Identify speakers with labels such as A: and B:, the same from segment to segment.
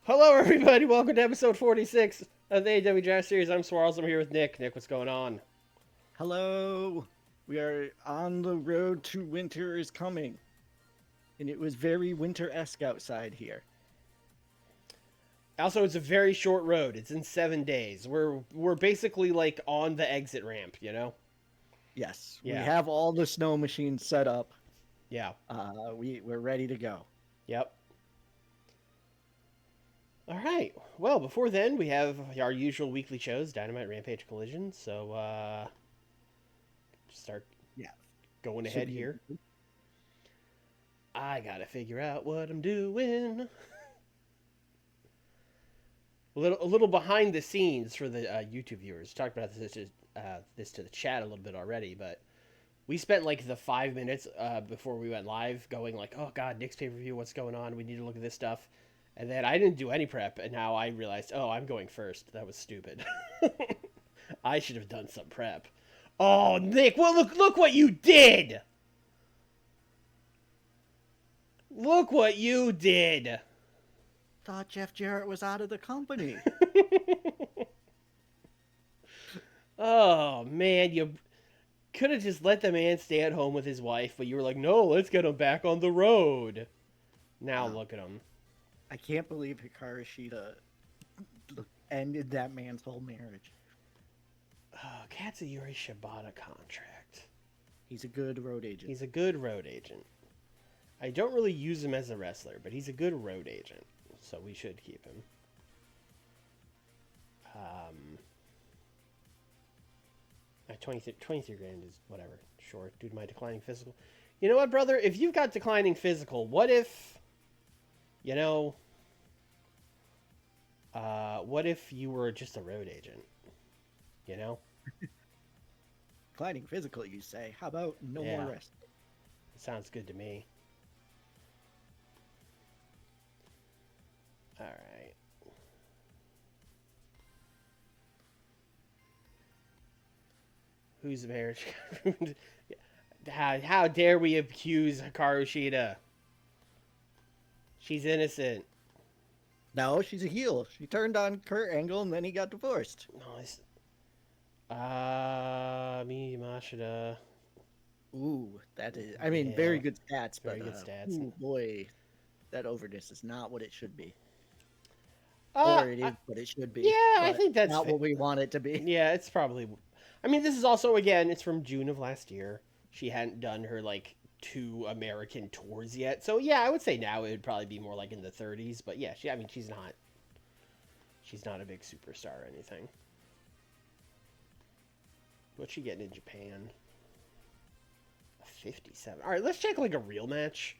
A: Hello, everybody. Welcome to episode 46 of the AEW Draft Series. I'm Swarls. I'm here with Nick. Nick, what's going on?
B: Hello. We are on the road to winter is coming. And it was very winter-esque outside here.
A: Also, it's a very short road. It's in 7 days. We're basically like on the exit ramp, you know?
B: Yes, we
A: Yeah.
B: have all the snow machines set up.
A: Yeah.
B: We're ready to go.
A: Yep. All right. Well, before then, we have our usual weekly shows, Dynamite, Rampage, Collision. So, start
B: Yeah.
A: going ahead here. I gotta figure out what I'm doing. A little behind the scenes for the YouTube viewers. Talked about this to the chat a little bit already, but we spent like the 5 minutes before we went live going like, oh god, Nick's pay per view, what's going on? We need to look at this stuff, and then I didn't do any prep, and now I realized, oh, I'm going first. That was stupid. I should have done some prep. Oh, Nick, well look what you did. Look what you did.
B: Thought Jeff Jarrett was out of the company.
A: Oh man, you could have just let the man stay at home with his wife, but you were like, no, let's get him back on the road. Now look at him.
B: I can't believe Hikaru Shida ended that man's whole marriage.
A: Oh, Katsuyori Shibata contract.
B: He's a good road agent.
A: He's a good road agent. I don't really use him as a wrestler, but he's a good road agent, so we should keep him. 23 grand is whatever, short, due to my declining physical. You know what, brother? If you've got declining physical, what if, what if you were just a road agent? You know?
B: Declining physical, you say. How about no more rest?
A: Sounds good to me. All right. Whose marriage? How dare we accuse Hikaru Shida? She's innocent.
B: No, she's a heel. She turned on Kurt Angle and then he got divorced.
A: Nice. Mimi Mashida.
B: Ooh, that is. I mean, very good stats,
A: Very
B: but
A: good stats.
B: Ooh, boy, that overness is not what it should be. Or it is what it should be.
A: Yeah, I think that's
B: not what we want it to be.
A: Yeah, it's probably. I mean, this is also again, it's from June of last year. She hadn't done her like 2 American tours yet, so yeah, I would say now it would probably be more like in the 30s. But yeah, I mean, she's not a big superstar or anything. What's she getting in Japan? 57. All right, let's check like a real match.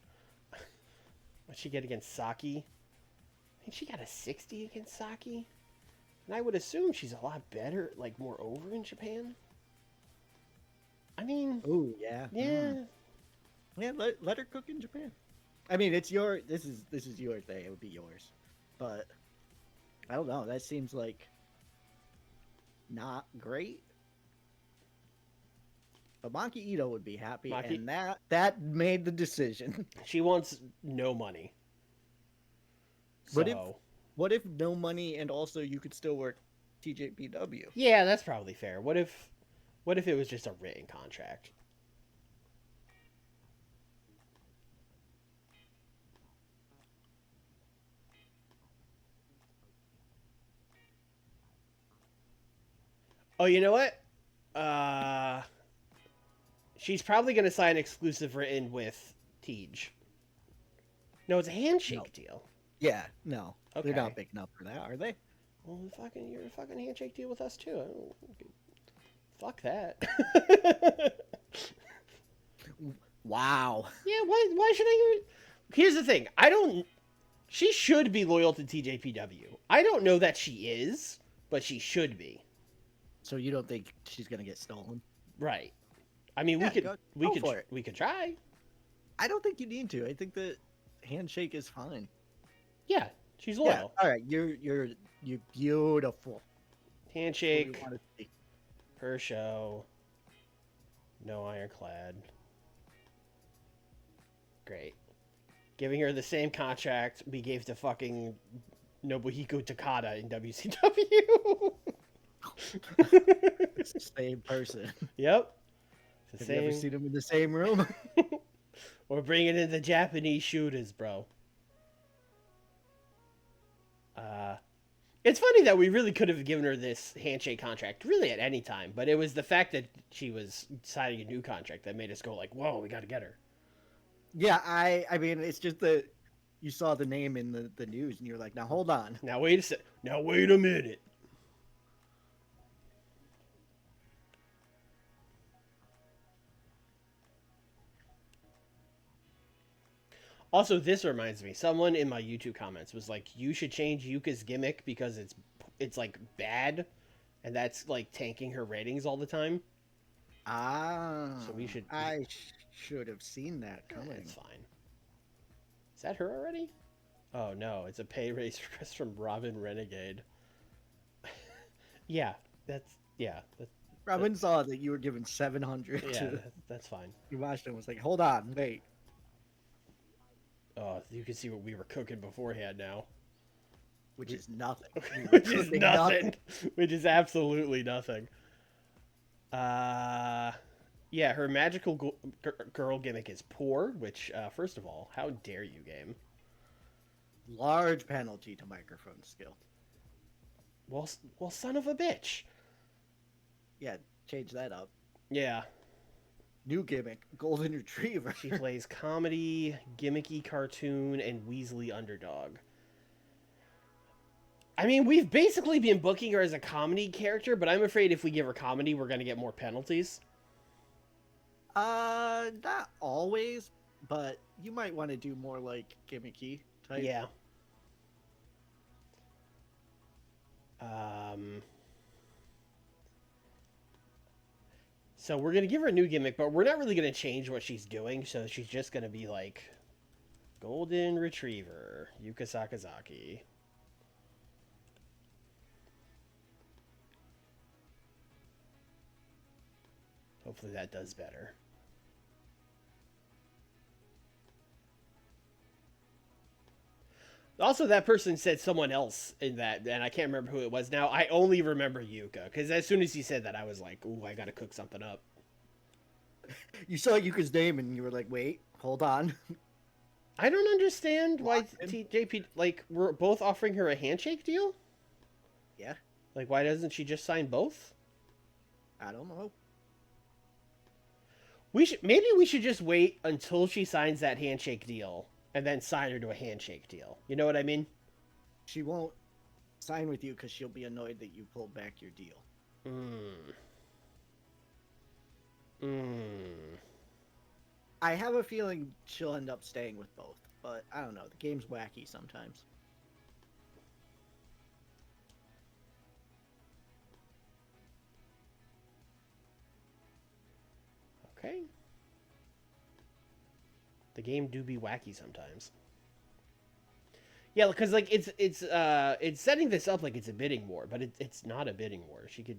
A: What'd she get against Saki? I think she got a 60 against Saki. And I would assume she's a lot better, like more over in Japan. I mean,
B: oh yeah,
A: yeah,
B: yeah. Let her cook in Japan. I mean, it's your. This is your thing. It would be yours, but I don't know. That seems like not great. But Maki Ito would be happy, and that made the decision.
A: She wants no money.
B: What if no money and also you could still work TJPW?
A: Yeah, that's probably fair. What if it was just a written contract? Oh, you know what? She's probably going to sign exclusive written with TEW. No, it's a handshake deal.
B: Yeah, no.
A: Okay.
B: They're not big enough for that, are they?
A: Well, you're a fucking handshake deal with us too. Fuck that.
B: Wow.
A: Yeah, why should I even... Here's the thing. She should be loyal to TJPW. I don't know that she is, but she should be.
B: So you don't think she's going to get stolen?
A: Right. I mean, we could try.
B: I don't think you need to. I think the handshake is fine.
A: Yeah, she's loyal.
B: Yeah. All right, you're beautiful.
A: Handshake per show. No ironclad. Great. Giving her the same contract we gave to fucking Nobuhiko Takada in WCW.
B: It's the same person.
A: Yep. It's the
B: Have you ever
A: same.
B: seen them in the same room?
A: We're bringing in the Japanese shooters, bro. Uh, it's funny that we really could have given her this handshake contract really at any time, but it was the fact that she was signing a new contract that made us go like, "Whoa, we got to get her."
B: Yeah, I mean, it's just that you saw the name in the news and you're like, now hold on.
A: Now wait a sec. Now wait a minute. Also, this reminds me. Someone in my YouTube comments was like, "You should change Yuka's gimmick because it's like bad, and that's like tanking her ratings all the time."
B: Ah,
A: So we should.
B: should have seen that coming.
A: It's fine. Is that her already? Oh no, it's a pay raise request from Robin Renegade. Yeah, that's
B: Robin saw that you were given 700
A: yeah,
B: to
A: that's fine.
B: Yamashita and was like, hold on, wait.
A: Oh, you can see what we were cooking beforehand now.
B: Which is nothing.
A: Which is nothing. Which is absolutely nothing. Yeah, her magical girl gimmick is poor, which, first of all, how dare you, game?
B: Large penalty to microphone skill.
A: Well, son of a bitch.
B: Yeah, change that up.
A: Yeah.
B: New gimmick, Golden Retriever.
A: She plays comedy, gimmicky cartoon, and Weasley underdog. I mean, we've basically been booking her as a comedy character, but I'm afraid if we give her comedy, we're going to get more penalties.
B: Not always, but you might want to do more like gimmicky type.
A: Yeah. So we're going to give her a new gimmick, but we're not really going to change what she's doing, so she's just going to be like Golden Retriever, Yuka Sakazaki. Hopefully that does better. Also, that person said someone else in that, and I can't remember who it was now. I only remember Yuka, because as soon as he said that, I was like, ooh, I gotta cook something up.
B: You saw Yuka's name and you were like, wait, hold on.
A: I don't understand why JP, like, we're both offering her a handshake deal?
B: Yeah.
A: Like, why doesn't she just sign both?
B: I don't know.
A: Maybe we should just wait until she signs that handshake deal and then sign her to a handshake deal. You know what I mean?
B: She won't sign with you because she'll be annoyed that you pulled back your deal. I have a feeling she'll end up staying with both, but I don't know. The game's wacky sometimes.
A: Okay. The game do be wacky sometimes. Yeah, because like it's setting this up like it's a bidding war, but it's not a bidding war. She could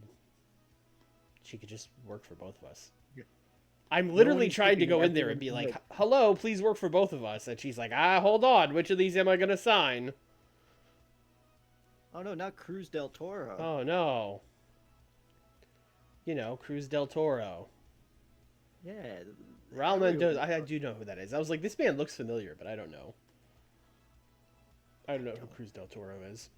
A: just work for both of us.
B: Yeah.
A: I'm literally trying to go in there and be like, "Hello, please work for both of us," and she's like, hold on, which of these am I gonna sign?"
B: Oh no, not Cruz del Toro.
A: Oh no. You know, Cruz del Toro.
B: Yeah.
A: Raul Mendoza. I do know who that is. I was like, this man looks familiar, but I don't know. I don't know who Cruz del Toro is.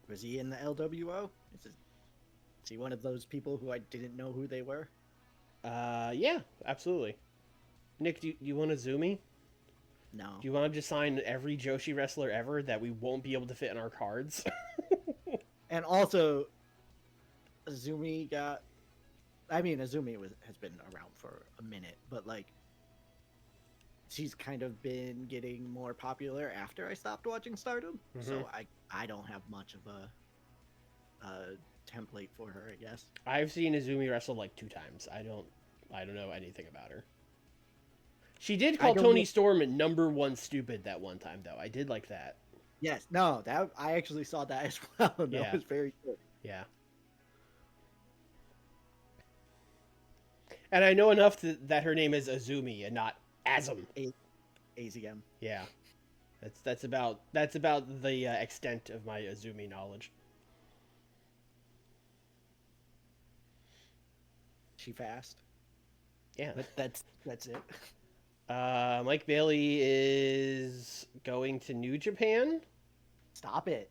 B: Was he in the LWO? Is he one of those people who I didn't know who they were?
A: Yeah, absolutely. Nick, do you want to zoom me?
B: No.
A: Do you want to just sign every Joshi wrestler ever that we won't be able to fit in our cards?
B: And also, Azumi has been around for a minute, but like, she's kind of been getting more popular after I stopped watching Stardom, so I don't have much of a template for her, I guess.
A: I've seen Azumi wrestle like 2 times. I don't know anything about her. She did call Tony Storm #1 stupid that one time, though. I did like that.
B: Yes, no, that I actually saw that as well. That was very good.
A: Yeah. And I know enough that her name is Azumi and not Azum.
B: AZM.
A: Yeah. That's about the extent of my Azumi knowledge.
B: She fast.
A: Yeah.
B: That's it.
A: Mike Bailey is going to New Japan.
B: Stop it.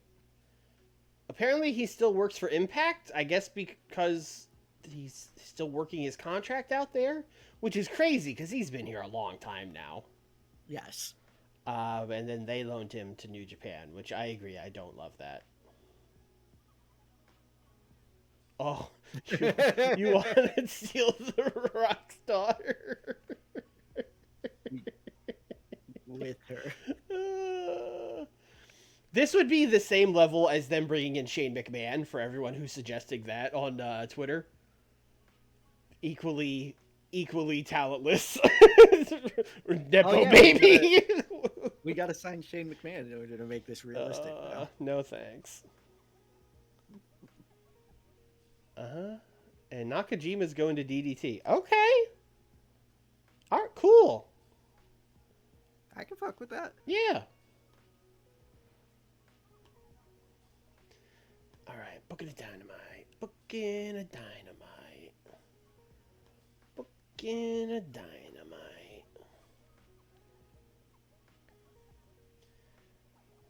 A: Apparently, he still works for Impact. I guess because he's still working his contract out there, which is crazy because he's been here a long time now.
B: Yes.
A: And then they loaned him to New Japan, which I agree. I don't love that. Oh, you want to steal the Rock's daughter?
B: With her.
A: This would be the same level as them bringing in Shane McMahon for everyone who's suggesting that on Twitter. Equally talentless. Nepo baby.
B: We gotta sign Shane McMahon in order to make this realistic.
A: No thanks. And Nakajima's going to DDT. Okay. All right, cool.
B: I can fuck with that.
A: Yeah. All right, booking a Dynamite. Booking a Dynamite. Booking a Dynamite.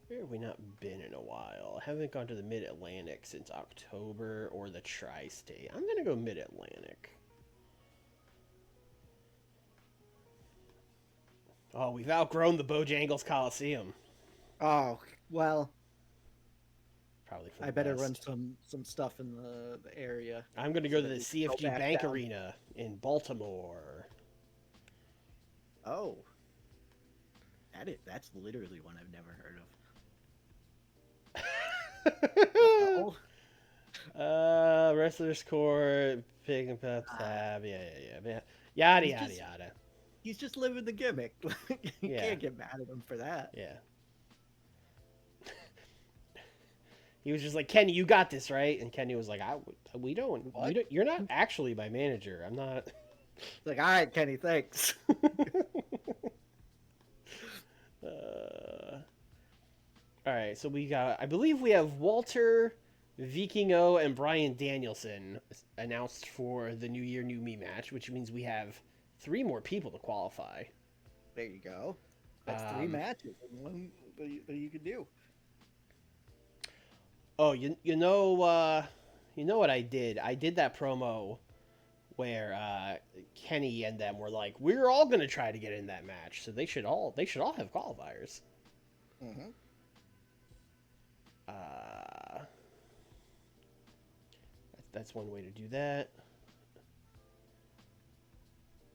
A: Where have we not been in a while? I haven't gone to the Mid-Atlantic since October or the Tri-State. I'm going to go Mid-Atlantic. Oh, we've outgrown the Bojangles Coliseum.
B: Oh, well.
A: Probably for
B: I
A: the
B: better
A: best.
B: run some stuff in the area.
A: I'm going to go
B: so
A: to
B: that
A: the
B: we can go
A: CFG
B: back
A: Bank
B: down.
A: Arena in Baltimore.
B: Oh. That's literally one I've never heard of. Well,
A: Wrestler's Court, Pig and Pep Tab, yeah. Yada,
B: He's
A: yada,
B: just-
A: yada.
B: he's just living the gimmick. You
A: Yeah.
B: can't get mad at him for that.
A: Yeah. He was just like, Kenny, you got this, right? And Kenny was like, you're not actually my manager. I'm not.
B: It's like, all right, Kenny, thanks.
A: All right, so I believe we have Walter, Vikingo, and Brian Danielson announced for the New Year, New Me match, which means we have 3 more people to qualify.
B: There you go. That's 3 matches in one that you could do.
A: Oh, you know what I did? I did that promo where Kenny and them were like, we're all gonna try to get in that match, so they should all have qualifiers.
B: Mm-hmm.
A: That's one way to do that.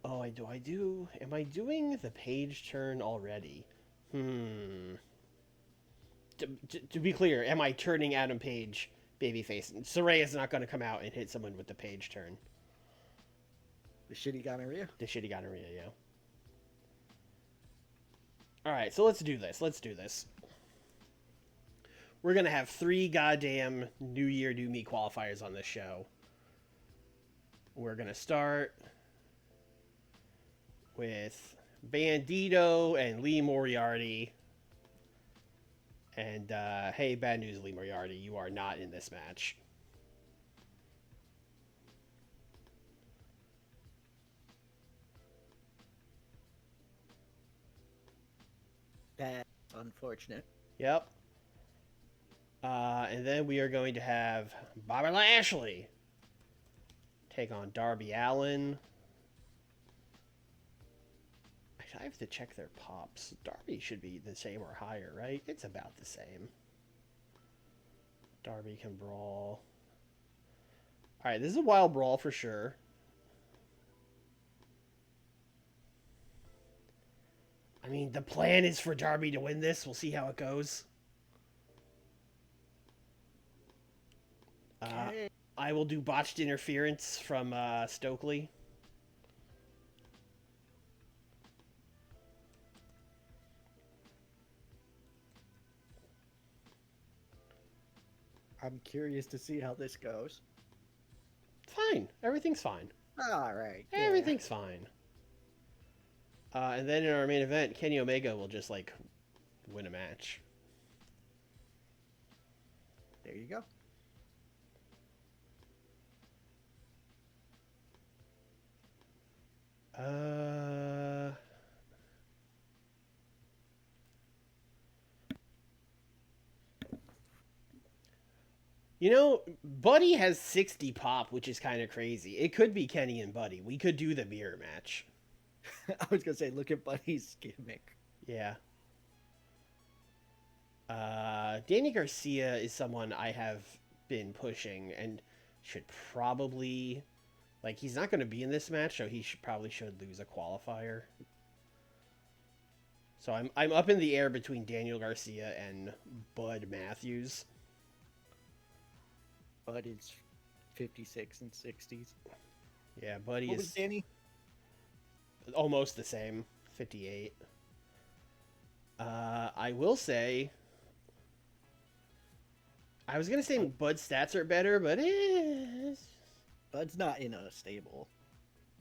A: Oh, am I doing the page turn already? To be clear, am I turning Adam Page babyface? Saraya's not going to come out and hit someone with the page turn.
B: The shitty gonorrhea?
A: The shitty gonorrhea, yeah. Alright, so let's do this. We're going to have 3 goddamn New Year, New Me qualifiers on this show. We're going to start with Bandito and Lee Moriarty. And, hey, bad news, Lee Moriarty. You are not in this match.
B: That's unfortunate.
A: Yep. And then we are going to have Bobby Lashley take on Darby Allin. Actually, I have to check their pops. Darby should be the same or higher, right? It's about the same. Darby can brawl. Alright, this is a wild brawl for sure. I mean, the plan is for Darby to win this. We'll see how it goes. I will do botched interference from Stokely.
B: I'm curious to see how this goes.
A: Fine. Everything's fine.
B: All right.
A: Everything's fine. And then in our main event, Kenny Omega will just, like, win a match.
B: There you go.
A: You know, Buddy has 60 pop, which is kind of crazy. It could be Kenny and Buddy. We could do the mirror match.
B: I was gonna say, look at Buddy's gimmick.
A: Yeah. Danny Garcia is someone I have been pushing and should probably, like, he's not going to be in this match, so he probably should lose a qualifier. So I'm up in the air between Daniel Garcia and Bud Matthews.
B: Bud is 56 and 60s.
A: Yeah, Buddy
B: What
A: is
B: was Danny?
A: almost the same, 58. I will say, I was gonna say Bud's stats are better, but
B: Bud's not in a stable.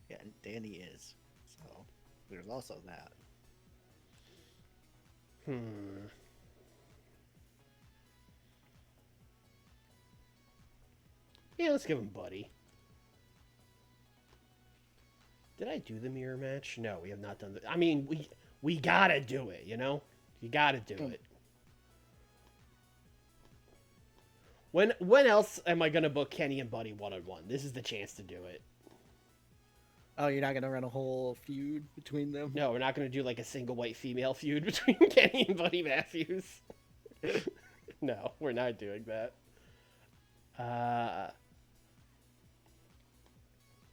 B: Yeah, and Danny is. So there's also that.
A: Yeah, let's give him Buddy. Did I do the mirror match? No, we have not done the. I mean, we gotta do it. You know, you gotta do it. When else am I gonna book Kenny and Buddy 1-on-1? This is the chance to do it.
B: Oh, you're not gonna run a whole feud between them?
A: No, we're not gonna do like a single white female feud between Kenny and Buddy Matthews. No, we're not doing that.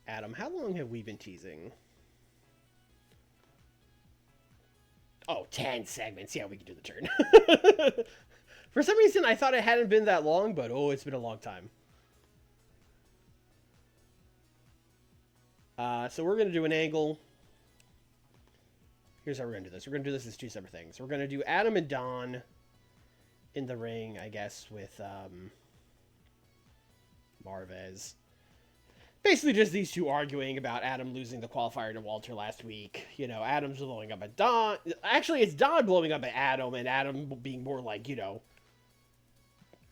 A: Adam, how long have we been teasing? Oh, 10 segments. Yeah, we can do the turn. For some reason, I thought it hadn't been that long, but oh, it's been a long time. So we're going to do an angle. Here's how we're going to do this. We're going to do this as two separate things. We're going to do Adam and Don in the ring, I guess, with Marvez. Basically just these two arguing about Adam losing the qualifier to Walter last week. You know, Adam's blowing up at Don. Actually, it's Don blowing up at Adam, and Adam being more like, you know,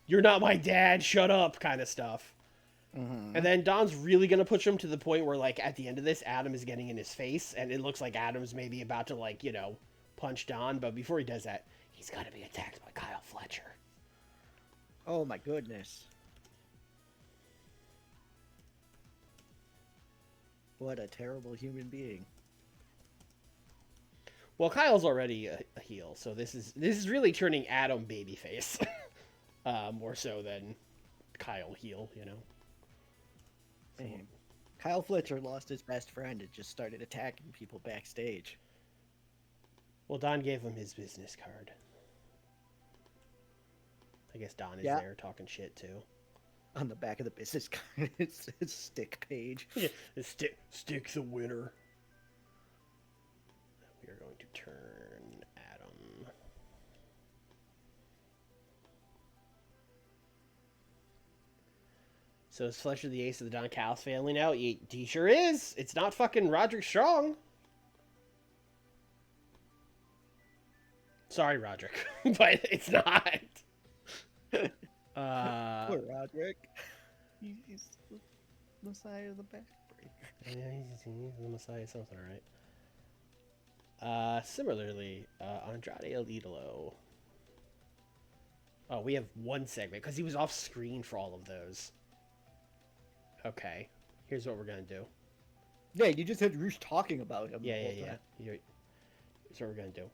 A: you're not my dad, shut up, kind of stuff. Mm-hmm. And then Don's really going to push him to the point where, like, at the end of this, Adam is getting in his face, and it looks like Adam's maybe about to, like, you know, punch Don. But before he does that, he's got to be attacked by Kyle Fletcher.
B: Oh, my goodness. What a terrible human being.
A: Well, Kyle's already a heel, so this is really turning Adam babyface. More so than Kyle heel, you know. So.
B: Man. Kyle Fletcher lost his best friend and just started attacking people backstage.
A: Well, Don gave him his business card. I guess Don is there talking shit too.
B: On the back of the business card, it's stick page.
A: Yeah, stick the winner. We are going to turn Adam. So is Fletcher the ace of the Don Callis family now? He sure is. It's not fucking Roderick Strong. Sorry, Roderick, but it's not.
B: Poor Roderick. He's the Messiah of the backbreaker.
A: Yeah, he's the Messiah. Sounds alright. Similarly, Andrade El Idolo. Oh, we have one segment because he was off screen for all of those. Okay, here's what we're gonna do.
B: Yeah, you just had Roosh talking about him.
A: Yeah. Here's what we're gonna do.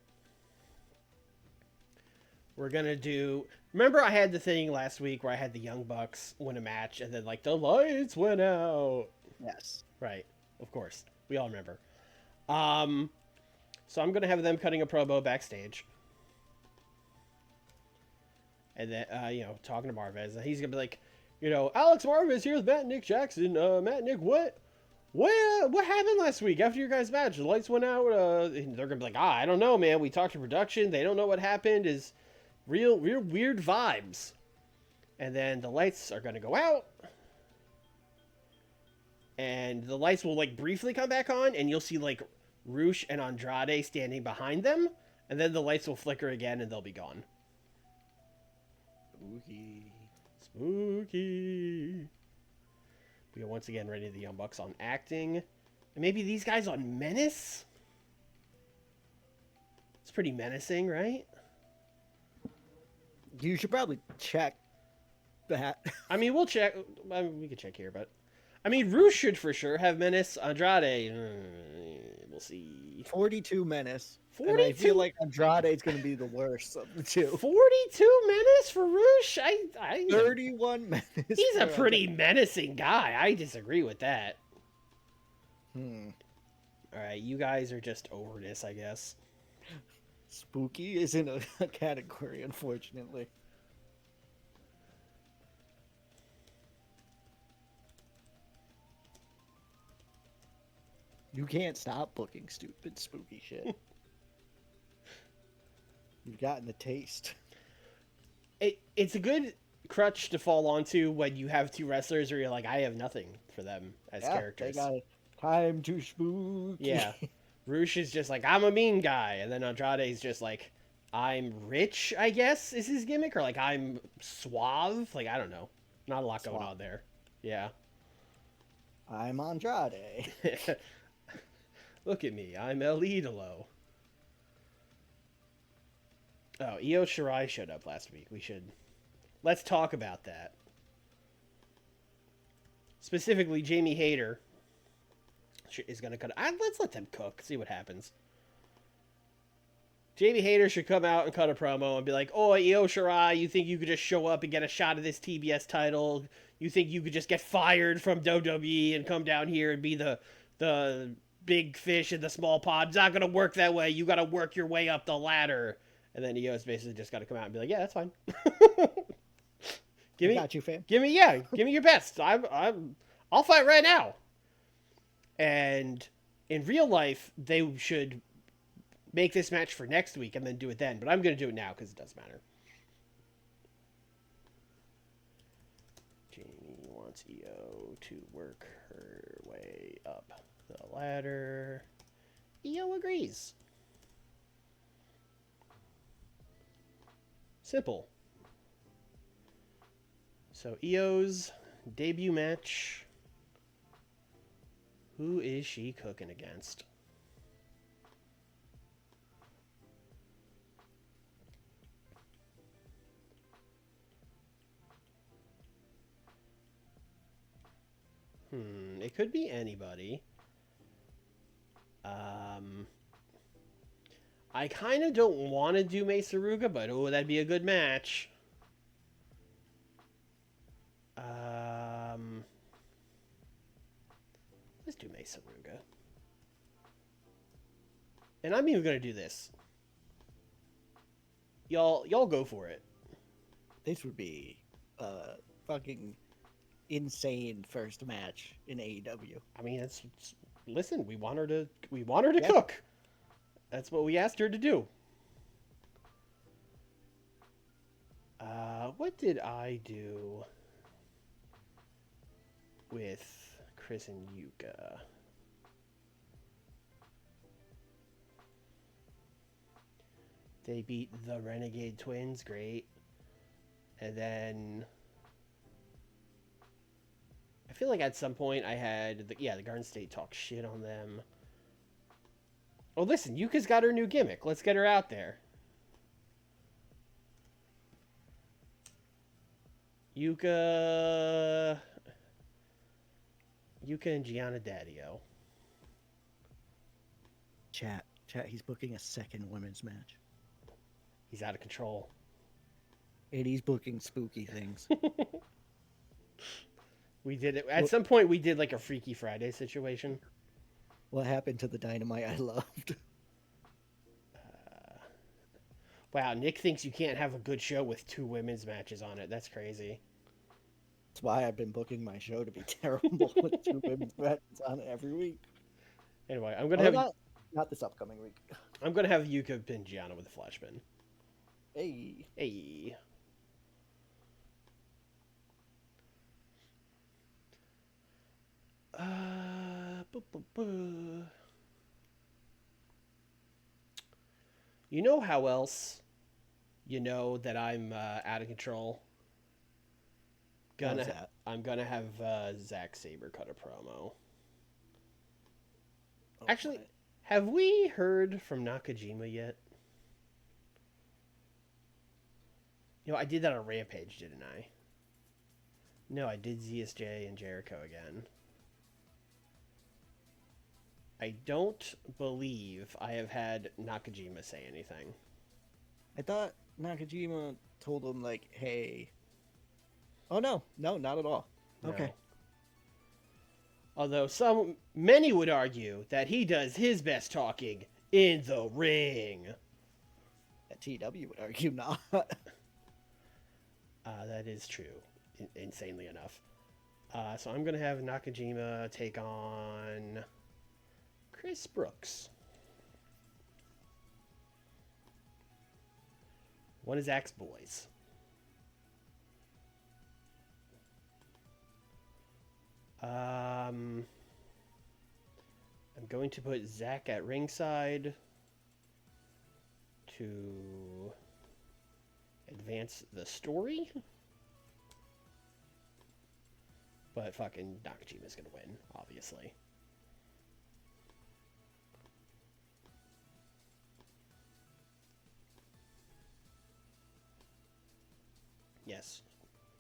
A: We're gonna do. Remember, I had the thing last week where I had the Young Bucks win a match, and then like the lights went out.
B: Yes.
A: Right. Of course, we all remember. So I'm gonna have them cutting a promo backstage, and then you know, talking to Marvez, and he's gonna be like, you know, Alex Marvez here with Matt and Nick Jackson. Matt and Nick, what happened last week after your guys' match? The lights went out. And they're gonna be like, I don't know, man. We talked to production. They don't know what happened. Is real weird vibes. And then the lights are gonna go out, and the lights will like briefly come back on, and you'll see like Roosh and Andrade standing behind them, And then the lights will flicker again and they'll be gone.
B: Spooky.
A: Spooky. We are once again ready to the Young Bucks on acting. And maybe these guys on Menace? It's pretty menacing, right?
B: You should probably check that.
A: I mean, we'll check. I mean, we could check here, but I mean, Rush should for sure have Menace. Andrade, we'll see.
B: 42 Menace.
A: 42?
B: And I feel like Andrade's going to be the worst of the two.
A: 42 Menace for Rush?
B: 31 Menace.
A: He's a pretty menacing guy. I disagree with that. All right, you guys are just over this, I guess.
B: Spooky isn't a category, unfortunately. You can't stop booking stupid, spooky shit. You've gotten the taste.
A: It's a good crutch to fall onto when you have two wrestlers where you're like, I have nothing for them as characters.
B: They got time to spooky.
A: Yeah. Rush is just like, I'm a mean guy. And then Andrade's just like, I'm rich, I guess, is his gimmick. Or like, I'm suave. Like, I don't know. Not a lot going on there. Yeah.
B: I'm Andrade.
A: Look at me. I'm El Idolo. Oh, Io Shirai showed up last week. Let's talk about that. Specifically, Jamie Hayter is going to cut. Let's let them cook. See what happens. Jamie Hayter should come out and cut a promo and be like, "Oh, Io Shirai, you think you could just show up and get a shot of this TBS title? You think you could just get fired from WWE and come down here and be the big fish in the small pond? It's not going to work that way. You got to work your way up the ladder." And then Io's basically just got to come out and be like, "Yeah, that's fine.
B: Got you, fam.
A: Give me your best. I'll fight right now." And in real life, they should make this match for next week and then do it then. But I'm going to do it now because it does matter. Jamie wants Io to work her way up the ladder. Io agrees. Simple. So Io's debut match. Who is she cooking against? It could be anybody. I kind of don't want to do Mesa Ruga, but oh, that'd be a good match. Let's do Mesa Ruga. And I'm even going to do this. Y'all go for it.
B: This would be a fucking insane first match in AEW.
A: I mean, listen, we want her to cook. That's what we asked her to do. What did I do with Chris and Yuka? They beat the Renegade Twins, great. And then I feel like at some point I had the Garden State talk shit on them. Oh, listen, Yuka's got her new gimmick. Let's get her out there. Yuka and Gianna Daddio.
B: Chat, he's booking a second women's match.
A: He's out of control.
B: And he's booking spooky things.
A: We did it. At some point, we did like a Freaky Friday situation.
B: What happened to the Dynamite I loved?
A: Wow, Nick thinks you can't have a good show with 2 women's matches on it. That's crazy.
B: That's why I've been booking my show to be terrible with 2 women's matches on it every week.
A: Anyway, I'm gonna
B: not this upcoming week.
A: I'm gonna have Yuka pin Gianna with a flash pin.
B: Hey.
A: You know how else you know that I'm out of control?
B: How's that?
A: I'm gonna have Zack Sabre cut a promo.
B: Oh
A: Actually,
B: my.
A: have we heard from Nakajima yet? I did that on Rampage, didn't I? No, I did ZSJ and Jericho again. I don't believe I have had Nakajima say anything.
B: I thought Nakajima told him like, "Hey." Oh no, no, not at all. Okay.
A: No. Although many would argue that he does his best talking in the ring.
B: That TEW would argue not.
A: That is true, insanely enough. So I'm going to have Nakajima take on Chris Brooks. One of Zach's boys. I'm going to put Zach at ringside to advance the story. But fucking Nakajima's going to win, obviously. Yes,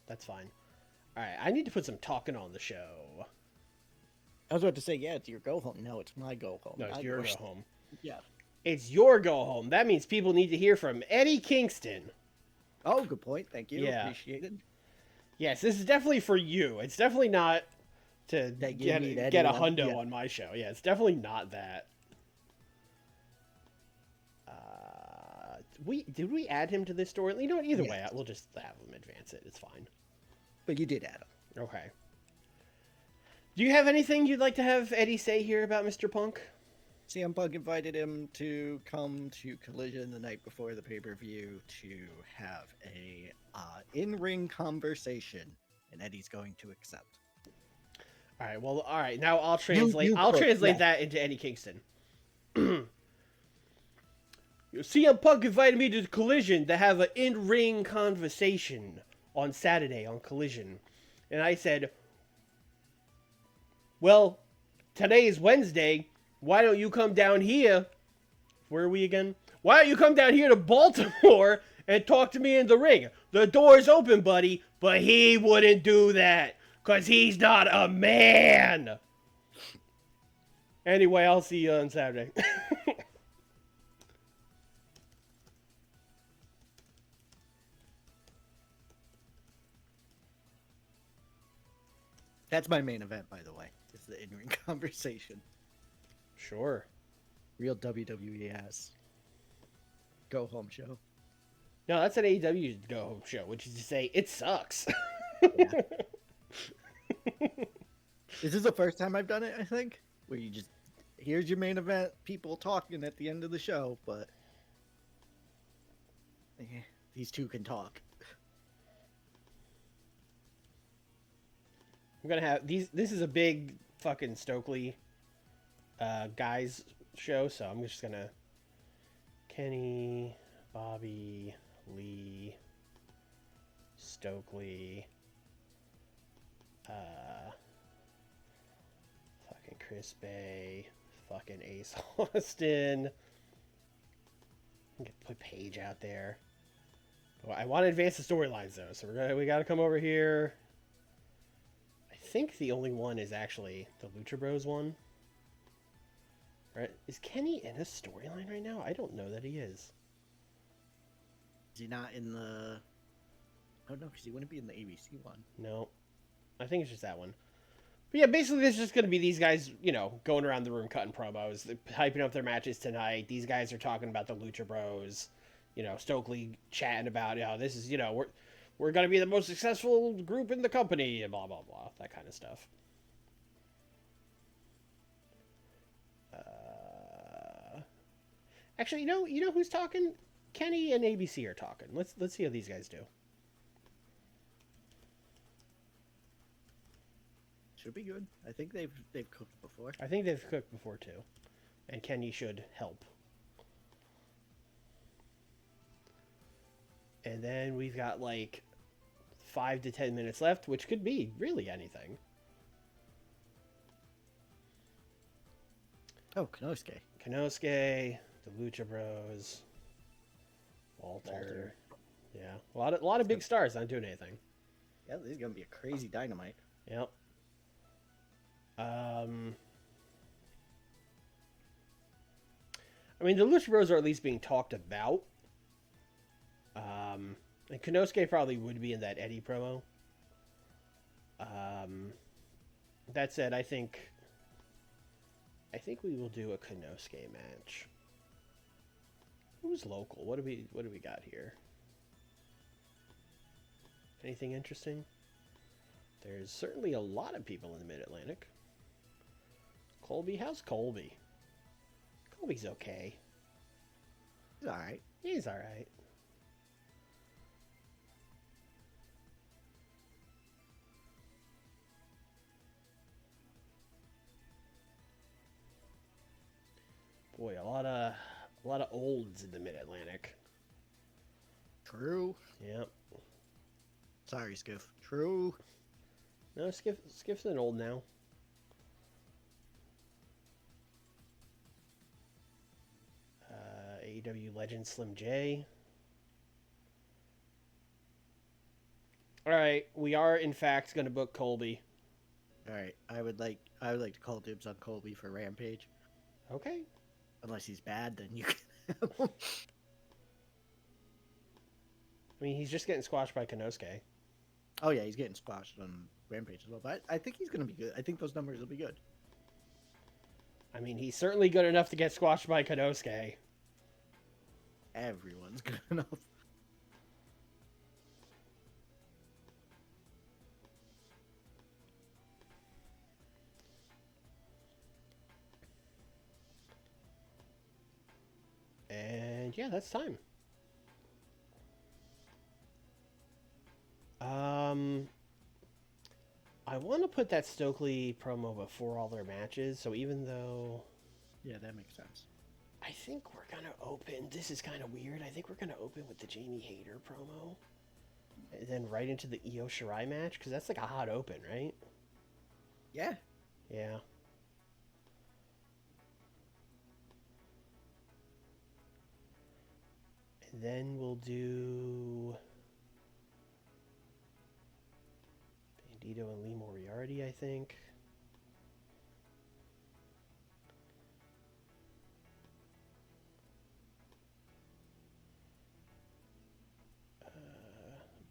A: that's fine. All right, I need to put some talking on the show.
B: I was about to say, yeah, it's your go home. No, it's my go home.
A: No, it's your go home.
B: Yeah.
A: It's your go home. That means people need to hear from Eddie Kingston.
B: Oh, good point. Thank you.
A: Yeah.
B: Appreciated.
A: Yes, this is definitely for you. It's definitely not to
B: That you need
A: get a
B: anyone.
A: hundo
B: Yeah.
A: on my show. Yeah, it's definitely not that. Did we add him to this story? You know what? Either way, we'll just have him advance it. It's fine.
B: But you did add him.
A: Okay. Do you have anything you'd like to have Eddie say here about Mr. Punk?
B: CM Punk invited him to come to Collision the night before the pay-per-view to have a in-ring conversation, and Eddie's going to accept.
A: All right. Well, all right. Now I'll translate. I'll translate that into Eddie Kingston. CM Punk invited me to Collision to have an in-ring conversation on Saturday on Collision, and I said, "Well, today is Wednesday. Why don't you come down here? Where are we again? Why don't you come down here to Baltimore and talk to me in the ring? The door's open, buddy." But he wouldn't do that, because he's not a man. Anyway, I'll see you on Saturday.
B: That's my main event, by the way. It's the in-ring conversation.
A: Sure.
B: Real WWE ass. Go home show.
A: No, that's an AEW go home show, which is to say, it sucks.
B: Yeah. This is the first time I've done it, I think. Where you just, here's your main event, people talking at the end of the show, but these two can talk.
A: I'm gonna have these. This is a big fucking Stokely guys show, so I'm just gonna Kenny, Bobby, Lee, Stokely, fucking Chris Bay, fucking Ace Austin. Put Paige out there. Well, I want to advance the storylines though, so we gotta come over here. I think the only one is actually the Lucha Bros one. Right? Is Kenny in a storyline right now? I don't know that he is.
B: Is he not in the... Oh no, because he wouldn't be in the ABC one.
A: No. I think it's just that one. But yeah, basically it's just going to be these guys, going around the room cutting promos, hyping up their matches tonight. These guys are talking about the Lucha Bros. Stokely chatting about, this is, we're going to be the most successful group in the company, and blah, blah, blah. That kind of stuff. Actually, you know who's talking? Kenny and ABC are talking. Let's see how these guys do.
B: Should be good. I think they've cooked before.
A: I think they've cooked before too, and Kenny should help. And then we've got like 5 to 10 minutes left, which could be really anything.
B: Oh, Konosuke.
A: Konosuke, the Lucha Bros, Walter. Yeah, a lot of big stars not doing anything.
B: Yeah, this is gonna be a crazy Dynamite.
A: Yep. I mean, the Lucha Bros are at least being talked about. And Konosuke probably would be in that Eddie promo. That said, I think we will do a Konosuke match. Who's local? What do we got here? Anything interesting? There's certainly a lot of people in the Mid-Atlantic. Colby, how's Colby? Colby's okay.
B: He's alright.
A: He's alright. Boy, a lot of olds in the Mid-Atlantic.
B: True.
A: Yep.
B: Sorry, Skiff. True.
A: No, Skiff's an old now. AEW legend Slim J. All right, we are in fact going to book Colby.
B: All right, I would like to call dibs on Colby for Rampage.
A: Okay.
B: Unless he's bad, then you can.
A: I mean, he's just getting squashed by Konosuke.
B: Oh yeah, he's getting squashed on Rampage as well. But I think he's going to be good. I think those numbers will be good.
A: I mean, he's certainly good enough to get squashed by Konosuke.
B: Everyone's good enough.
A: And yeah, that's time. I want to put that Stokely promo before all their matches, so even though...
B: Yeah, that makes sense.
A: I think we're going to open... This is kind of weird. I think we're going to open with the Jamie Hayter promo. And then right into the Io Shirai match, because that's like a hot open, right?
B: Yeah.
A: Yeah. And then we'll do... Bandito and Lee Moriarty, I think.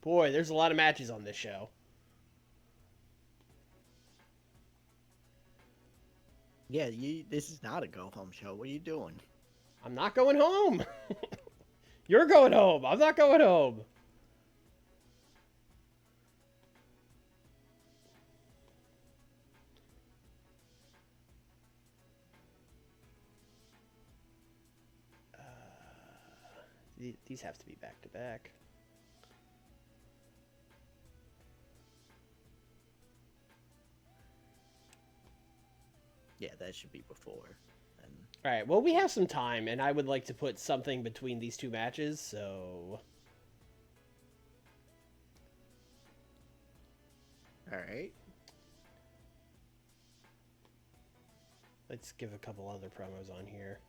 A: Boy, there's a lot of matches on this show.
B: Yeah, this is not a go-home show. What are you doing?
A: I'm not going home. You're going home. I'm not going home. These have to be back to back.
B: Yeah, that should be before. And...
A: All right. Well, we have some time, and I would like to put something between these two matches, so...
B: All right.
A: Let's give a couple other promos on here.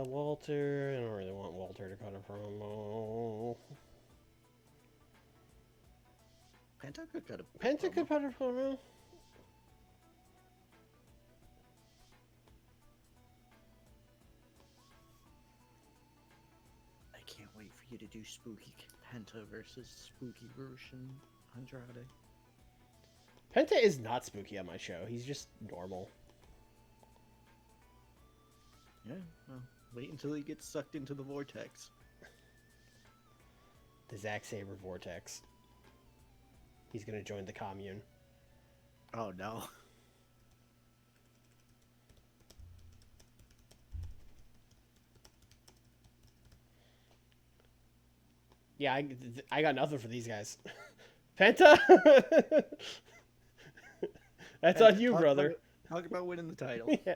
A: Walter. I don't really want Walter to cut a promo.
B: Penta could cut a
A: Penta could cut a promo.
B: I can't wait for you to do Spooky Penta versus Spooky Russian Andrade.
A: Penta is not spooky on my show. He's just normal.
B: Yeah, well, wait until he gets sucked into the vortex.
A: The Zack Sabre vortex. He's gonna join the commune.
B: Oh no.
A: Yeah, I got nothing for these guys. Penta? That's on you, brother.
B: Talk about winning the title.
A: Yeah.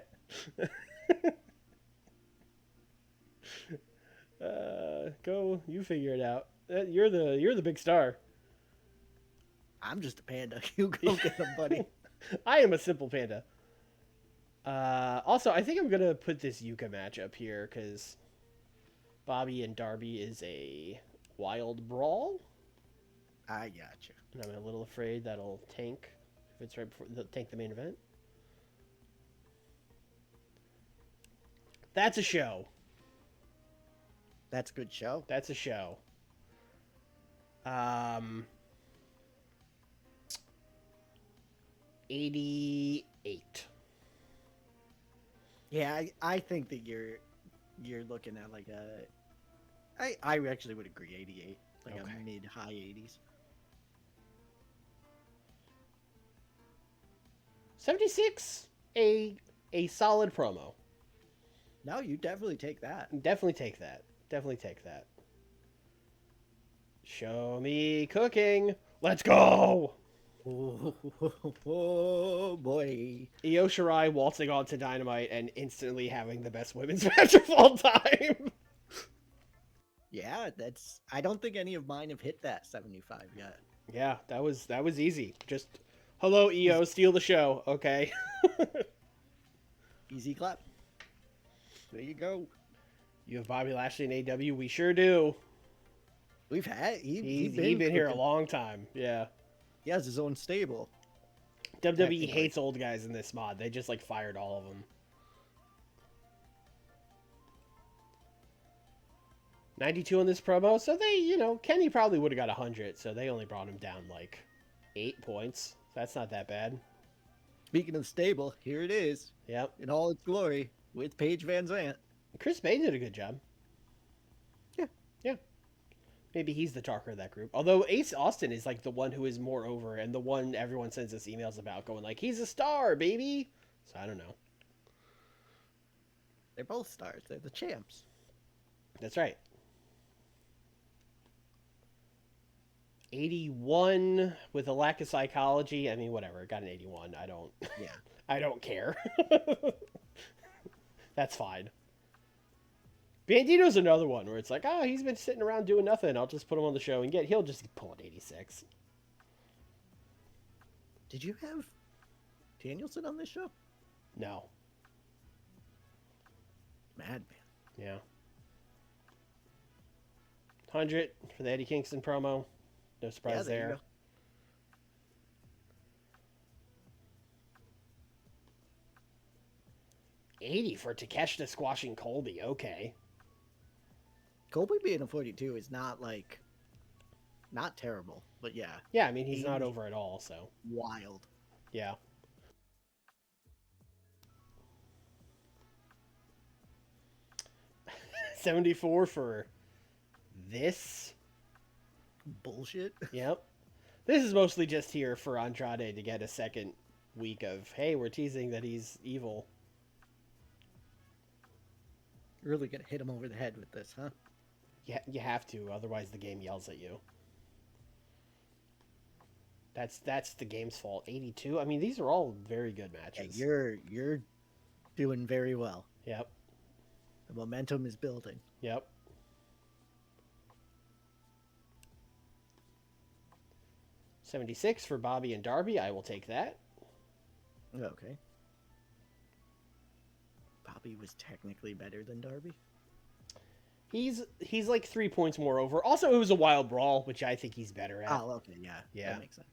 A: Go, you figure it out. You're the big star.
B: I'm just a panda. You go get him, buddy.
A: I am a simple panda. Also, I think I'm gonna put this Yuka match up here because Bobby and Darby is a wild brawl,
B: I gotcha.
A: and I'm a little afraid that'll tank if it's right before they'll tank the main event. That's a show.
B: That's a good show.
A: That's a show. 88.
B: Yeah, I think that you're looking at like I actually would agree 88, like
A: Okay.
B: a mid high 80s.
A: 76. A solid promo.
B: No, you definitely take that.
A: Definitely take that. Definitely take that. Show me cooking. Let's go.
B: Oh boy.
A: Io Shirai waltzing onto Dynamite and instantly having the best women's match of all time.
B: Yeah, that's. I don't think any of mine have hit that 75 yet.
A: Yeah, that was easy. Just hello Io, steal the show. Okay.
B: Easy clap. There you go.
A: You have Bobby Lashley in AEW. We sure do.
B: We've had
A: He's been here a long time. Yeah.
B: He has his own stable.
A: WWE
B: Technically.
A: hates old guys in this mod. They just like fired all of them. 92 on this promo. So they, Kenny probably would have got 100. So they only brought him down like 8 points. That's not that bad.
B: Speaking of stable, here it is
A: Yep.
B: in all its glory with Paige Van Zant.
A: Chris Bay did a good job.
B: Yeah.
A: Yeah. Maybe he's the talker of that group. Although Ace Austin is like the one who is more over and the one everyone sends us emails about going like, he's a star, baby. So I don't know.
B: They're both stars. They're the champs.
A: That's right. 81 with a lack of psychology. I mean, whatever. Got an 81.
B: Yeah.
A: I don't care. That's fine. Bandito's another one where it's like, oh, he's been sitting around doing nothing. I'll just put him on the show and he'll just pull an 86.
B: Did you have Danielson on this show?
A: No.
B: Madman.
A: Yeah. 100 for the Eddie Kingston promo. No surprise
B: there you
A: there.
B: go.
A: $80 for Takeshita squashing Colby. Okay.
B: Colby being a 42 is not terrible, but yeah,
A: Yeah, I mean, he's
B: 80.
A: not over at all, so.
B: wild.
A: Yeah. $74 for this.
B: Bullshit.
A: Yep. This is mostly just here for Andrade to get a second week of, hey, we're teasing that he's evil.
B: Really gonna hit him over the head with this, huh?
A: Yeah, you have to, otherwise the game yells at you. That's the game's fault. 82. I mean, these are all very good
B: Yeah,
A: matches.
B: you're doing very well.
A: Yep.
B: The momentum is building.
A: Yep. $76 for Bobby and Darby. I will take that.
B: Okay. Bobby was technically better than Darby.
A: He's like 3 points more over. Also, it was a wild brawl, which I think he's better at.
B: Oh, okay, yeah.
A: Yeah.
B: That makes sense.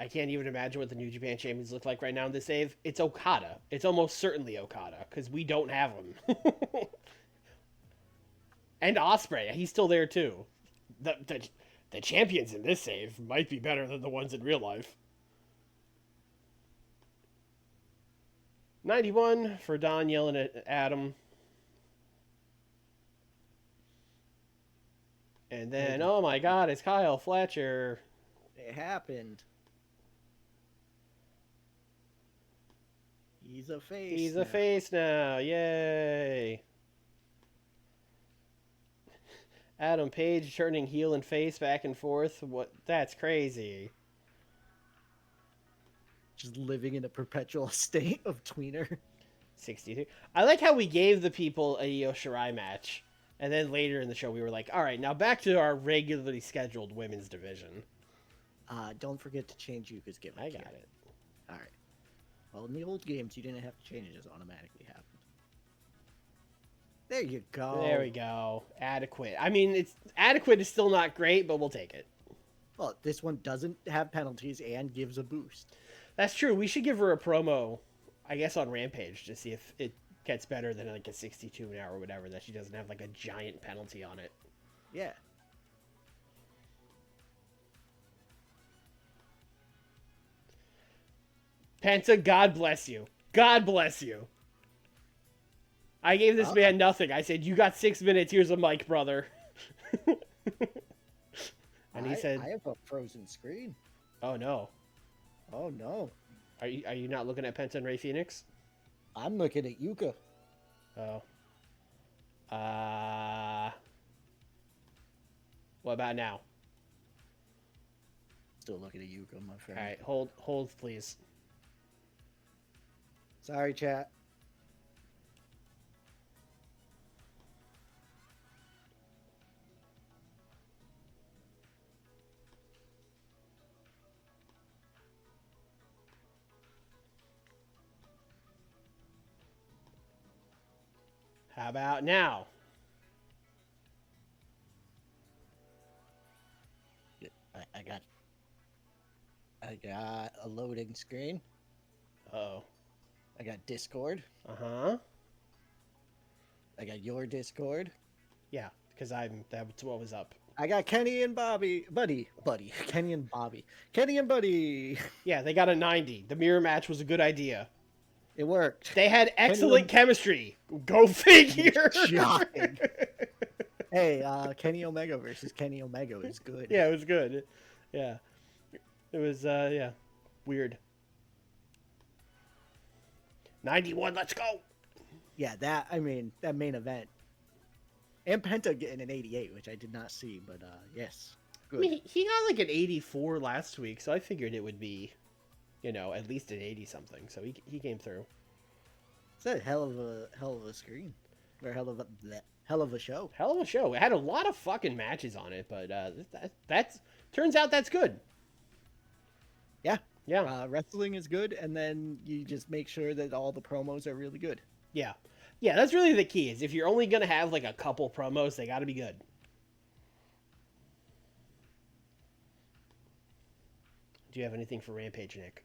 A: I can't even imagine what the New Japan champions look like right now in this save. It's Okada. It's almost certainly Okada, because we don't have him. And Ospreay, he's still there too. The champions in this save might be better than the ones in real life. 91 for Don yelling at Adam. And then, oh my god, it's Kyle Fletcher.
B: It happened. He's a face.
A: He's
B: now.
A: a face now. Yay. Adam Page turning heel and face back and forth. What? That's crazy.
B: Just living in a perpetual state of tweener.
A: 62. I like how we gave the people a Io Shirai match, and then later in the show we were like, all right, now back to our regularly scheduled women's division.
B: Don't forget to change Yuka's gimmick.
A: I got it.
B: All right. Well, in the old games, you didn't have to change it; it just automatically happened. There you go.
A: There we go. Adequate. I mean, it's adequate is still not great, but we'll take it.
B: Well, this one doesn't have penalties and gives a boost.
A: That's true. We should give her a promo, I guess, on Rampage to see if it gets better than like a 62 an hour or whatever, that she doesn't have like a giant penalty on it.
B: Yeah.
A: Penta, God bless you. God bless you. I gave this man nothing. I said, you got 6 minutes. Here's a mic, brother. And he said,
B: I have a frozen screen.
A: oh, no.
B: Oh, no.
A: Are you not looking at Penta and Rey Fenix?
B: I'm looking at Yuka.
A: Oh. What about now?
B: Still looking at Yuka, my friend.
A: All right, hold, please.
B: Sorry, chat.
A: How about now?
B: I got a loading screen.
A: Uh-oh.
B: I got Discord.
A: Uh-huh.
B: I got your Discord.
A: Yeah, because that's what was up.
B: I got Kenny and Buddy. Kenny and Bobby. Kenny and Buddy.
A: Yeah, they got a 90. The mirror match was a good idea.
B: It worked.
A: They had excellent chemistry. Go figure.
B: Shocking. Hey, Kenny Omega versus Kenny Omega is good.
A: Yeah, it was good. Yeah. It was, yeah, weird. 91, let's go.
B: Yeah, that main event. And Penta getting an 88, which I did not see, but yes. Good.
A: I mean, he got like an 84 last week, so I figured it would be, at least an 80 something. So he came through.
B: It's a hell of a screen. Or hell of a show.
A: Hell of a show. It had a lot of fucking matches on it, but that's turns out that's good.
B: Yeah.
A: Yeah.
B: Wrestling is good, and then you just make sure that all the promos are really good.
A: Yeah. Yeah, that's really the key, is if you're only going to have like a couple promos, they got to be good. Do you have anything for Rampage, Nick?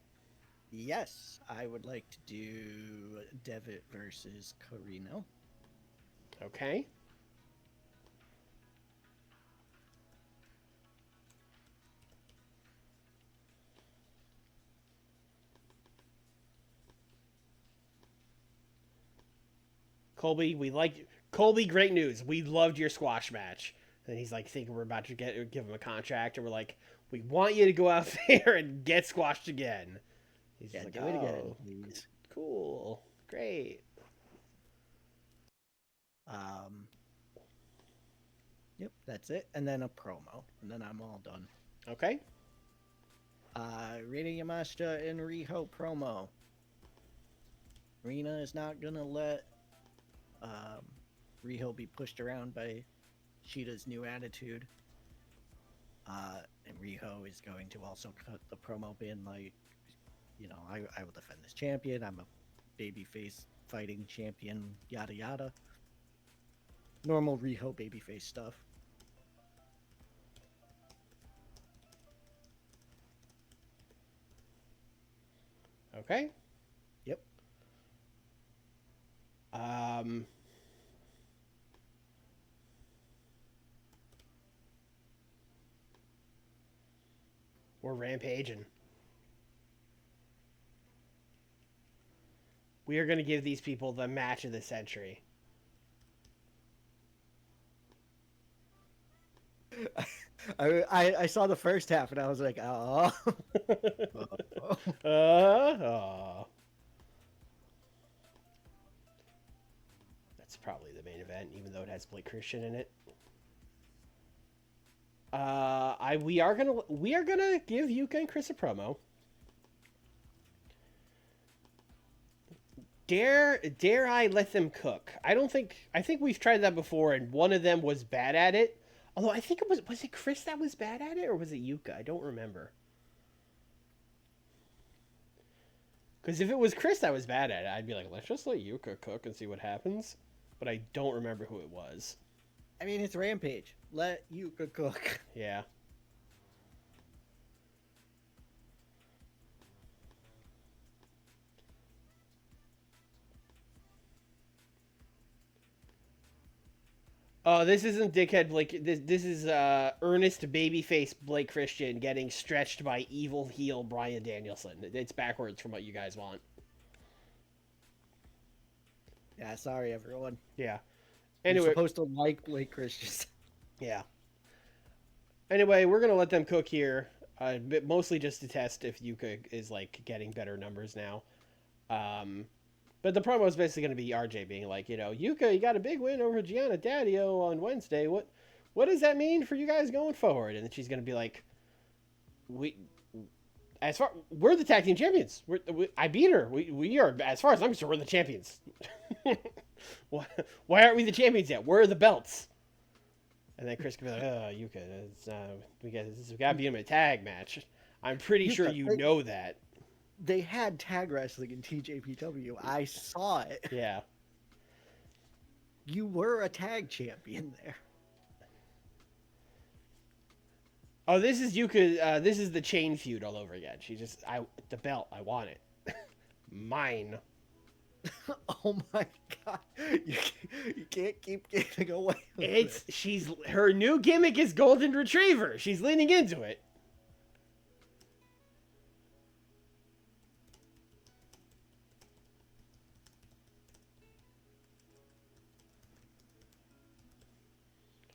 B: Yes, I would like to do Devitt versus Carino.
A: Okay. Colby, Colby, great news. We loved your squash match. And he's like thinking we're about to give him a contract, and we're like, we want you to go out there and get squashed again. He's just like,
B: do it again, please.
A: Cool. Great.
B: Yep, that's it. And then a promo. And then I'm all done.
A: Okay.
B: Rina Yamashita and Riho promo. Rina is not gonna let Riho be pushed around by Sheeta's new attitude. And Riho is going to also cut the promo being like, I will defend this champion. I'm a babyface fighting champion, yada yada. Normal Riho babyface stuff.
A: Okay.
B: Yep.
A: We're rampaging. We are going to give these people the match of the century.
B: I saw the first half and I was like, oh.
A: That's probably the main event, even though it has Blake Christian in it. We are gonna give Yuka and Chris a promo. Dare I let them cook? I think we've tried that before, and one of them was bad at it. Although I think was it Chris that was bad at it, or was it Yuka? I don't remember. Because if it was Chris that was bad at it, I'd be like, let's just let Yuka cook and see what happens. But I don't remember who it was.
B: I mean, it's Rampage. Let Yuka cook.
A: Yeah. Oh, this isn't dickhead Blake. This is earnest babyface Blake Christian getting stretched by evil heel Bryan Danielson. It's backwards from what you guys want.
B: Yeah, sorry everyone.
A: Yeah.
B: Anyway,
A: Anyway,
B: you're supposed to like Blake Christian.
A: yeah. Anyway, we're gonna let them cook here, but mostly just to test if Yuka is like getting better numbers now. But the promo is basically gonna be RJ being like, Yuka, you got a big win over Gianna Daddio on Wednesday. What does that mean for you guys going forward? And then she's gonna be like, we're the tag team champions. I beat her. We are, as far as I'm concerned, we're the champions. Why aren't we the champions yet? Where are the belts? And then Chris can be like, oh, Yuka, we got to be in a tag match. I'm pretty sure you know that.
B: They had tag wrestling in TJPW. I saw it.
A: Yeah.
B: You were a tag champion there.
A: Oh, this is Yuka. This is the chain feud all over again. The belt. I want it. Mine.
B: Oh my god! You can't keep getting away with it.
A: Her new gimmick is Golden Retriever. She's leaning into it.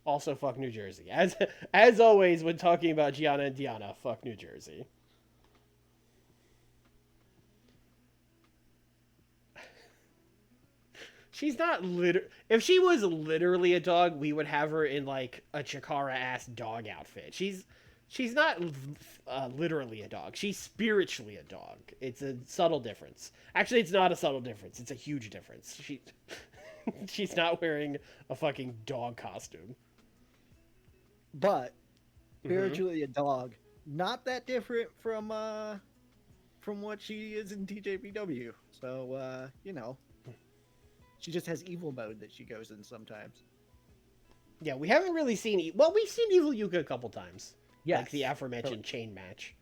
A: Also, fuck New Jersey. As always, when talking about Gianna and Deanna, fuck New Jersey. She's not if she was literally a dog, we would have her in like a Chikara ass dog outfit. She's not literally a dog. She's spiritually a dog. It's a subtle difference. Actually, it's not a subtle difference. It's a huge difference. She's not wearing a fucking dog costume.
B: But spiritually a dog, not that different from what she is in TJPW. So she just has evil mode that she goes in sometimes.
A: Yeah, we haven't really seen. Well, we've seen Evil Yuka a couple times.
B: Yes.
A: Like the aforementioned chain match.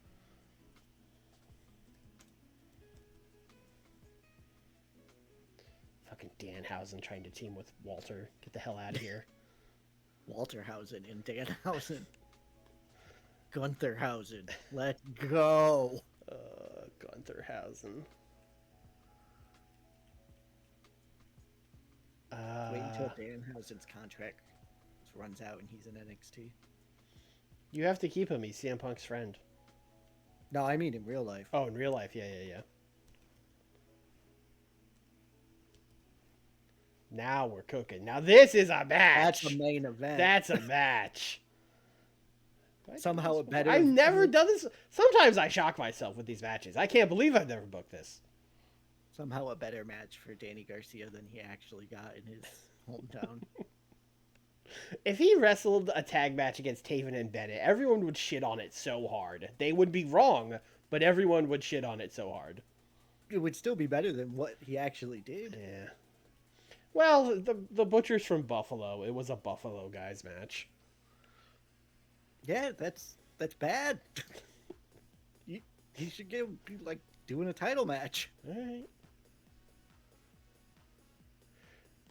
A: Fucking Danhausen trying to team with Walter. Get the hell out of here.
B: Walterhausen and Danhausen. Guntherhausen. Let's go.
A: Guntherhausen.
B: Wait until Danhausen's contract runs out and he's in NXT.
A: You have to keep him. He's CM Punk's friend.
B: No, I mean in real life.
A: Oh, in real life. Yeah. Now we're cooking. Now this is a match.
B: That's the main event.
A: That's a match.
B: Somehow a better...
A: I've never done this. Sometimes I shock myself with these matches. I can't believe I've never booked this.
B: Somehow a better match for Danny Garcia than he actually got in his hometown.
A: If he wrestled a tag match against Taven and Bennett, everyone would shit on it so hard. They would be wrong, but everyone would shit on it so hard.
B: It would still be better than what he actually did.
A: Yeah. Well, the Butcher's from Buffalo. It was a Buffalo guys match.
B: Yeah, that's bad. He should be like doing a title match.
A: All right.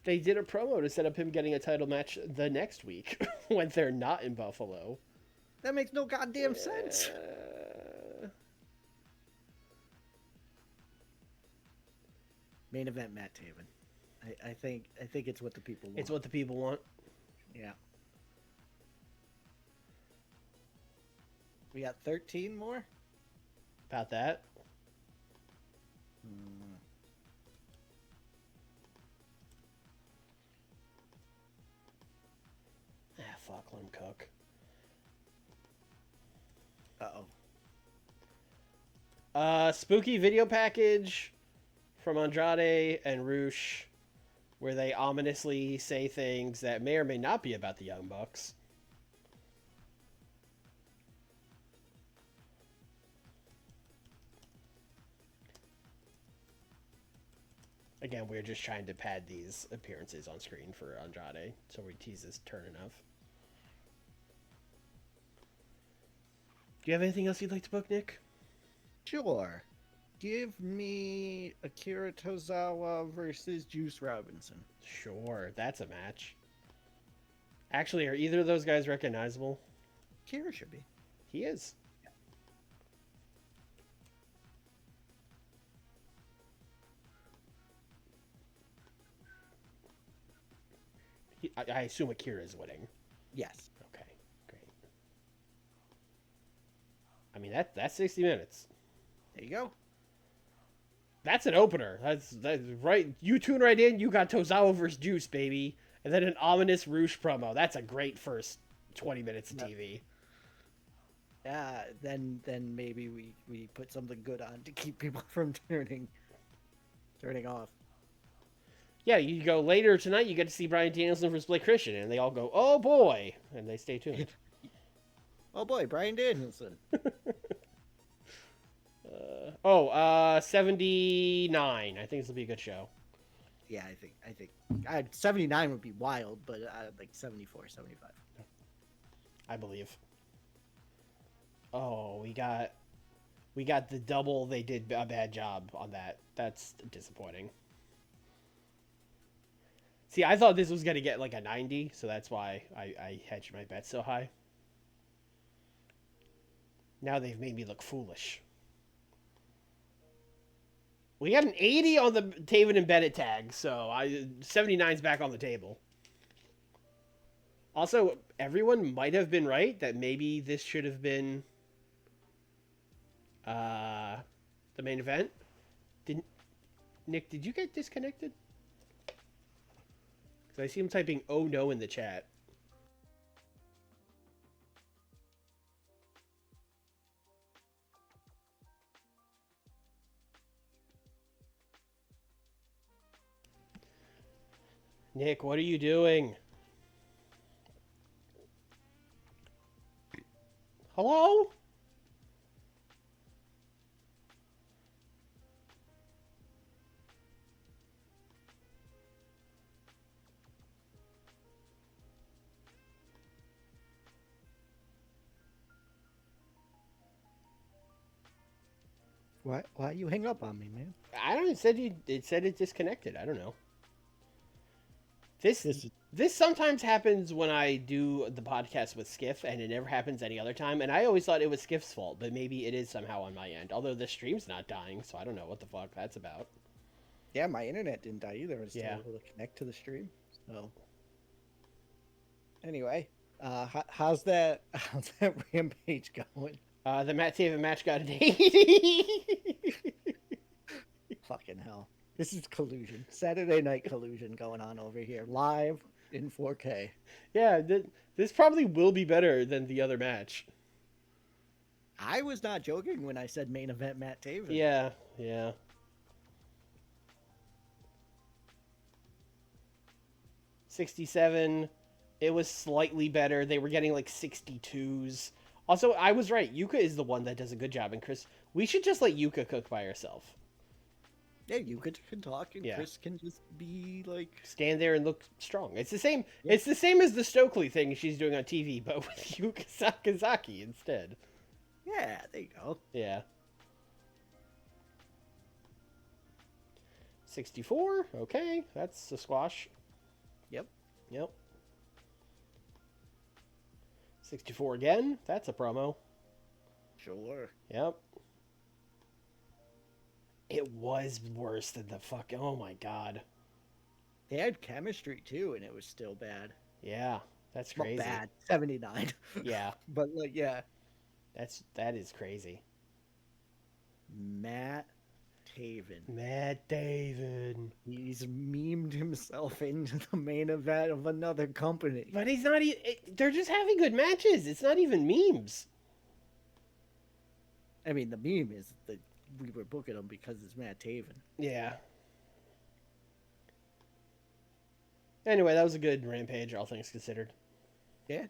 A: They did a promo to set up him getting a title match the next week when they're not in Buffalo.
B: That makes no goddamn sense. Main event Matt Taven. I think it's what the people want.
A: It's what the people want.
B: Yeah. We got 13 more?
A: About that. Fuck, let him cook.
B: Uh-oh.
A: Spooky video package from Andrade and Roosh, where they ominously say things that may or may not be about the Young Bucks. Again, we're just trying to pad these appearances on screen for Andrade, so we tease his turn enough. Do you have anything else you'd like to book, Nick?
B: Sure. Give me Akira Tozawa versus Juice Robinson.
A: Sure, that's a match. Actually, are either of those guys recognizable?
B: Akira should be.
A: He is. I assume Akira is winning.
B: Yes.
A: Okay, great. I mean, that's 60 minutes.
B: There you go.
A: That's an opener. That's right. You tune right in. You got Tozawa versus Juice, baby. And then an ominous Roosh promo. That's a great first 20 minutes of TV.
B: Yeah, then maybe we put something good on to keep people from turning off.
A: Yeah, you go later tonight, you get to see Bryan Danielson versus Blake Christian, and they all go, oh boy, and they stay tuned.
B: Oh boy, Bryan Danielson.
A: 79. I think this will be a good show.
B: Yeah, I think 79 would be wild, but like 74, 75.
A: I believe. Oh, we got the double. They did a bad job on that. That's disappointing. See, I thought this was going to get like a 90, so that's why I hedged my bet so high. Now they've made me look foolish. We got an 80 on the Taven and Bennett tag, so 79's back on the table. Also, everyone might have been right that maybe this should have been the main event. Nick, did you get disconnected? Because I see him typing, oh no, in the chat. Nick, what are you doing? Hello?
B: Why you hang up on me, man?
A: I don't know. It said it disconnected. I don't know. This sometimes happens when I do the podcast with Skiff, and it never happens any other time. And I always thought it was Skiff's fault, but maybe it is somehow on my end. Although the stream's not dying, so I don't know what the fuck that's about.
B: Yeah, my internet didn't die either. I was still
A: Yeah.
B: able to connect to the stream. So anyway, how's that Rampage going?
A: The Matt Taven match got an 80.
B: Fucking hell. This is collusion. Saturday night collusion going on over here. Live in 4K.
A: Yeah, this probably will be better than the other match.
B: I was not joking when I said main event Matt Taven.
A: Yeah, yeah. 67. It was slightly better. They were getting like 62s. Also, I was right. Yuka is the one that does a good job. And Chris, we should just let Yuka cook by herself.
B: Yeah, you can talk, and
A: Yeah.
B: Chris can just be like,
A: Stand there and look strong. It's the same. Yeah. It's the same as the Stokely thing she's doing on TV, but with Yuka Sakazaki instead.
B: yeah, there you go.
A: Yeah. 64. Okay, that's a squash.
B: Yep.
A: Yep. 64 again. That's a promo.
B: Sure.
A: Yep. It was worse than the fuck. Oh my god.
B: They had chemistry too, and it was still bad.
A: Yeah, that's
B: Not
A: crazy.
B: bad. 79.
A: Yeah,
B: But like, yeah.
A: that is crazy.
B: Matt Taven.
A: Matt Taven.
B: He's memed himself into the main event of another company.
A: But he's not. They're just having good matches. It's not even memes.
B: I mean, the meme is that we were booking him because it's Matt Taven.
A: Yeah. Anyway, that was a good Rampage, all things considered.
B: Yeah,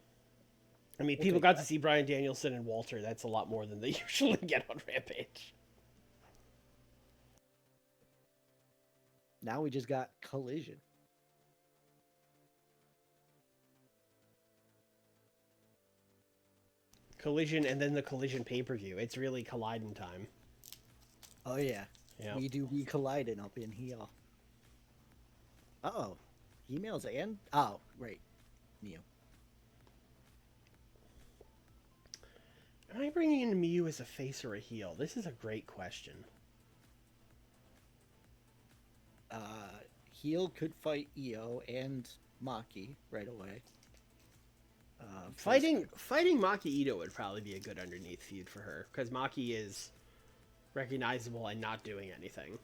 A: I mean,
B: we'll
A: people
B: take
A: got
B: that.
A: to see Bryan Danielson and Walter. That's a lot more than they usually get on Rampage.
B: Now we just got Collision.
A: Collision and then the Collision pay-per-view. It's really colliding time.
B: Oh yeah,
A: Yeah.
B: we do be colliding up in here. Uh-oh, emails and oh right, Neo.
A: Am I bringing in Miyu as a face or a heel? This is a great question.
B: Heel could fight Io and Maki right away.
A: Fighting Maki Ito would probably be a good underneath feud for her because Maki is recognizable and not doing anything.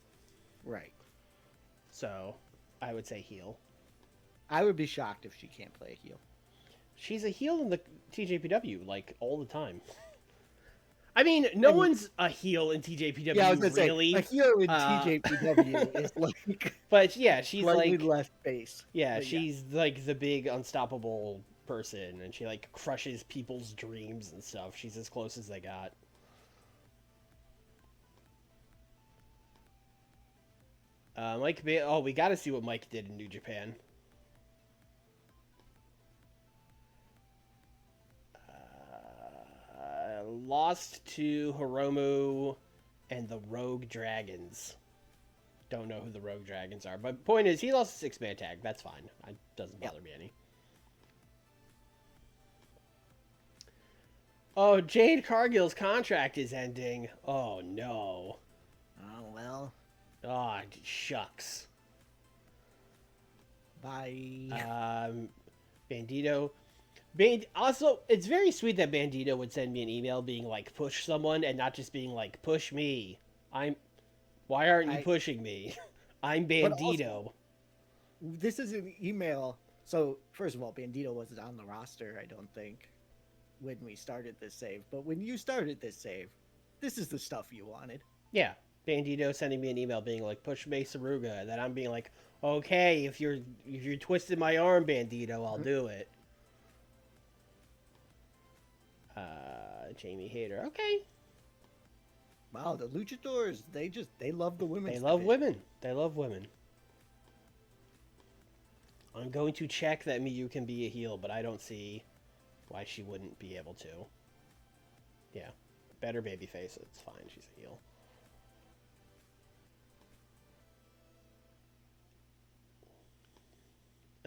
B: Right.
A: So, I would say heel.
B: I would be shocked if she can't play a heel.
A: She's a heel in the TJPW like all the time. I mean, no one's a heel in TJPW.
B: Yeah, I was gonna
A: really.
B: Say, a heel in TJPW is like,
A: but yeah, she's
B: slightly
A: like
B: less base.
A: Yeah, she's like the big unstoppable person, and she like crushes people's dreams and stuff. She's as close as they got. We got to see what Mike did in New Japan. Lost to Hiromu and the Rogue Dragons. Don't know who the Rogue Dragons are, but point is, he lost a 6-man tag. That's fine. It doesn't bother me any. Oh, Jade Cargill's contract is ending. Oh no.
B: Oh well.
A: Oh, shucks.
B: Bye.
A: Bandito. Also, it's very sweet that Bandito would send me an email being like, push someone, and not just being like, push me. Why aren't you pushing me? I'm Bandito.
B: Also, this is an email. So, first of all, Bandito wasn't on the roster, I don't think, when we started this save. But when you started this save, this is the stuff you wanted.
A: Yeah. Bandito sending me an email being like, push me, Saruga. And then I'm being like, okay, if you're twisting my arm, Bandito, I'll do it. Jamie Hayter. Okay.
B: Wow, the luchadors, they love the women.
A: They love women. They love women. I'm going to check that Miyu can be a heel, but I don't see why she wouldn't be able to. Yeah. Better babyface. It's fine. She's a heel.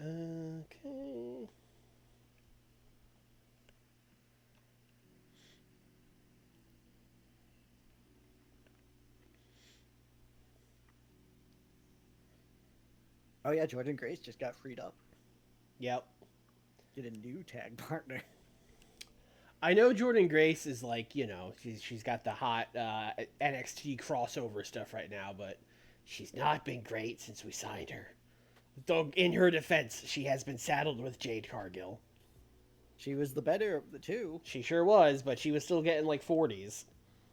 A: Okay.
B: Oh yeah, Jordan Grace just got freed up.
A: Yep.
B: Get a new tag partner.
A: I know Jordan Grace is like, she's got the hot NXT crossover stuff right now, but she's not been great since we signed her. Though, in her defense, she has been saddled with Jade Cargill.
B: She was the better of the two.
A: She sure was, but she was still getting like 40s.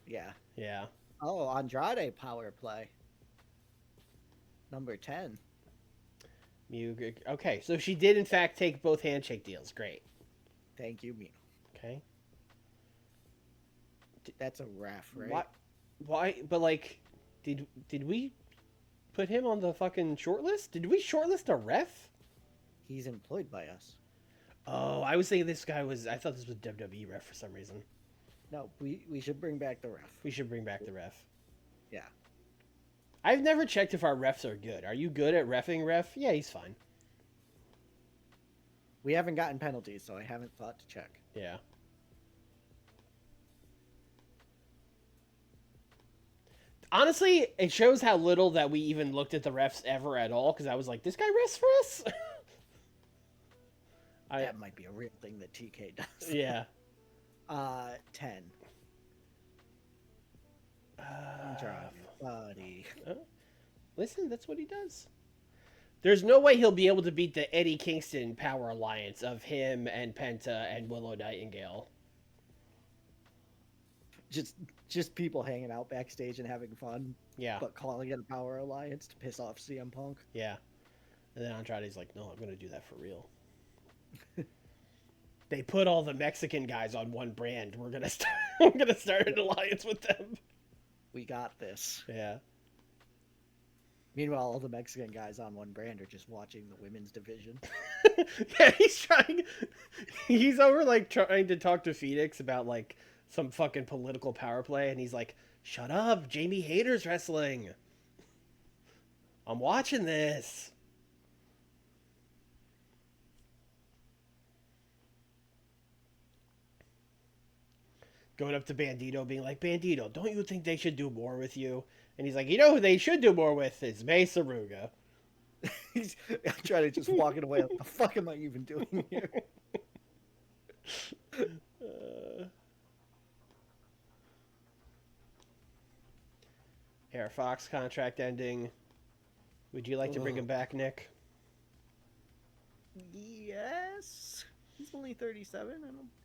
B: Yeah.
A: Yeah.
B: Oh, Andrade power play. Number 10.
A: Okay, so she did in fact take both handshake deals. Great.
B: Thank you, Mino.
A: Okay.
B: That's a ref, right?
A: Why? But like, did we put him on the fucking shortlist? Did we shortlist a ref?
B: He's employed by us.
A: Oh, I was thinking this guy was. I thought this was WWE ref for some reason.
B: No, we should bring back the ref.
A: We should bring back the ref.
B: Yeah.
A: I've never checked if our refs are good. Are you good at reffing ref? Yeah, he's fine.
B: We haven't gotten penalties, so I haven't thought to check.
A: Yeah. Honestly, it shows how little that we even looked at the refs ever at all, because I was like, this guy refs for us?
B: That might be a real thing that TK does.
A: Yeah.
B: 10. Buddy.
A: Listen, that's what he does. There's no way he'll be able to beat the Eddie Kingston Power Alliance of him and Penta and Willow Nightingale.
B: Just people hanging out backstage and having fun.
A: Yeah.
B: But calling it a Power Alliance to piss off CM Punk.
A: Yeah. And then Andrade's like, no, I'm going to do that for real. They put all the Mexican guys on one brand. We're gonna start. I'm gonna start an alliance with them.
B: We got this.
A: Yeah.
B: Meanwhile, all the Mexican guys on one brand are just watching the women's division.
A: Yeah, he's trying. He's over like trying to talk to Phoenix about like some fucking political power play, and he's like, "Shut up, Jamie Hayter's wrestling. I'm watching this." Going up to Bandito, being like, "Bandito, don't you think they should do more with you?" And he's like, "You know who they should do more with is May Saruga."
B: He's trying to just walking away. What the fuck am I even doing here?
A: Air Fox contract ending. Would you like to bring him back, Nick?
B: Yes. He's only 37.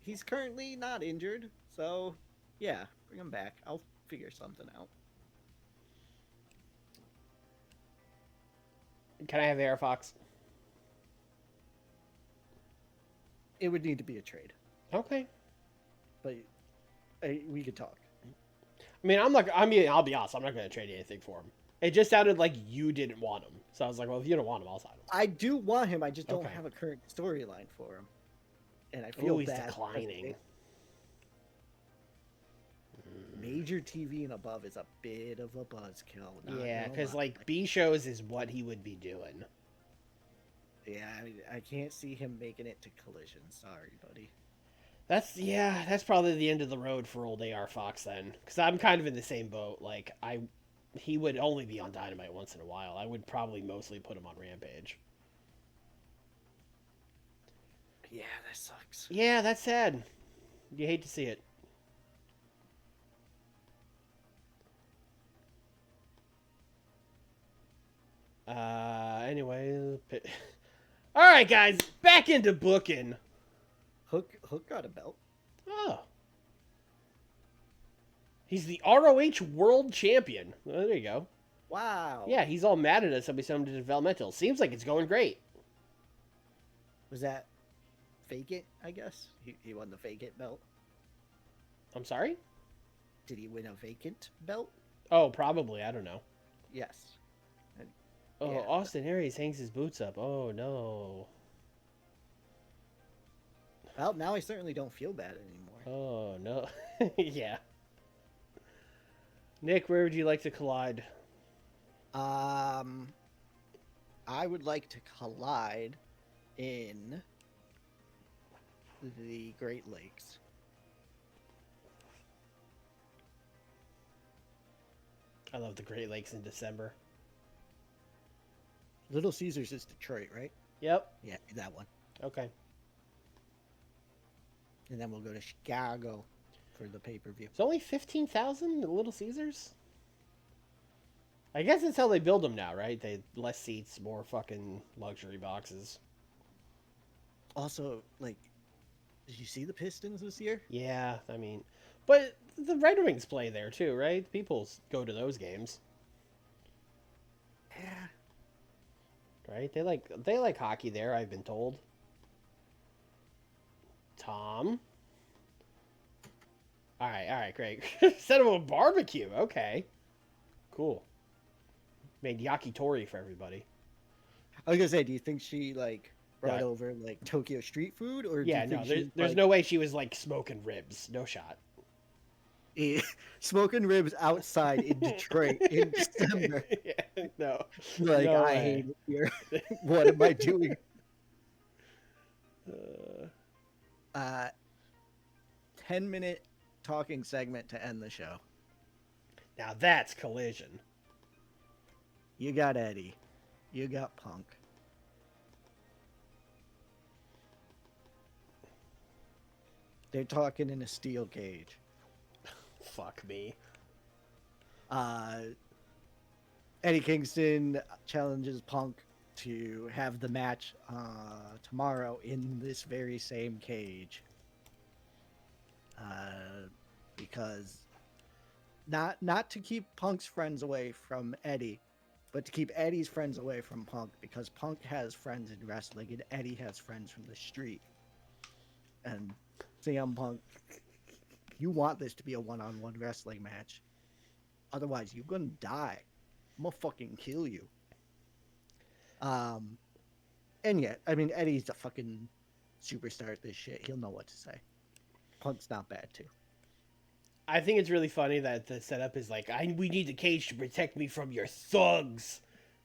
B: He's currently not injured, so yeah, bring him back. I'll figure something out.
A: Can I have Air Fox?
B: It would need to be a trade,
A: Okay.
B: but we could talk.
A: I mean, I'm not. I mean, I'll be honest. I'm not going to trade anything for him. It just sounded like you didn't want him, so I was like, well, if you don't want him, I'll sign him.
B: I do want him. I just don't
A: Okay.
B: have a current storyline for him, and I feel
A: He's
B: bad.
A: declining.
B: Major TV and above is a bit of a buzzkill.
A: Yeah, because like B shows is what he would be doing.
B: Yeah, I can't see him making it to Collision. Sorry, buddy.
A: That's probably the end of the road for old AR Fox then, because I'm kind of in the same boat. Like he would only be on Dynamite once in a while. I would probably mostly put him on Rampage.
B: Yeah, that sucks.
A: Yeah, that's sad. You hate to see it. Anyway. All right, guys, back into booking.
B: Hook got a belt.
A: Oh. He's the ROH World Champion. Well, there you go.
B: Wow.
A: Yeah, he's all mad at us that we sent him to developmental. Seems like it's going great.
B: Was that Fake It, I guess? He won the Fake It belt.
A: I'm sorry?
B: Did he win a vacant belt?
A: Oh, probably. I don't know.
B: Yes.
A: Oh,
B: Yeah.
A: Austin Aries hangs his boots up. Oh, no.
B: Well, now I certainly don't feel bad anymore.
A: Oh, no. Yeah. Nick, where would you like to collide?
B: I would like to collide in the Great Lakes.
A: I love the Great Lakes in December.
B: Little Caesars is Detroit, right?
A: Yep.
B: Yeah, that one.
A: Okay.
B: And then we'll go to Chicago for the pay-per-view.
A: It's only 15,000 at Little Caesars? I guess that's how they build them now, right? They less seats, more fucking luxury boxes.
B: Also, like, did you see the Pistons this year?
A: Yeah, I mean, but the Red Wings play there too, right? People go to those games,
B: Yeah.
A: right? They like hockey there, I've been told. Tom. All right, great. Set up a barbecue. Okay, cool. Made yakitori for everybody.
B: I was gonna say, do you think she like brought
A: Yeah.
B: over like Tokyo street food, or
A: Yeah,
B: do you
A: no,
B: think
A: there's
B: she's,
A: no way she was like smoking ribs. No shot.
B: like, smoking ribs outside in Detroit in December?
A: Yeah, no.
B: Like,
A: No
B: I
A: way.
B: hate it here. What am I doing? 10-minute talking segment to end the show.
A: Now that's Collision.
B: You got Eddie. You got Punk. They're talking in a steel cage.
A: Fuck me.
B: Eddie Kingston challenges Punk to have the match tomorrow in this very same cage. Because not to keep Punk's friends away from Eddie, but to keep Eddie's friends away from Punk, because Punk has friends in wrestling and Eddie has friends from the street. And CM Punk, you want this to be a one-on-one wrestling match. Otherwise, you're gonna die. I'm gonna fucking kill you. And yet, I mean, Eddie's a fucking superstar at this shit. He'll know what to say. Punk's not bad too.
A: I think it's really funny that the setup is like, we need the cage to protect me from your thugs.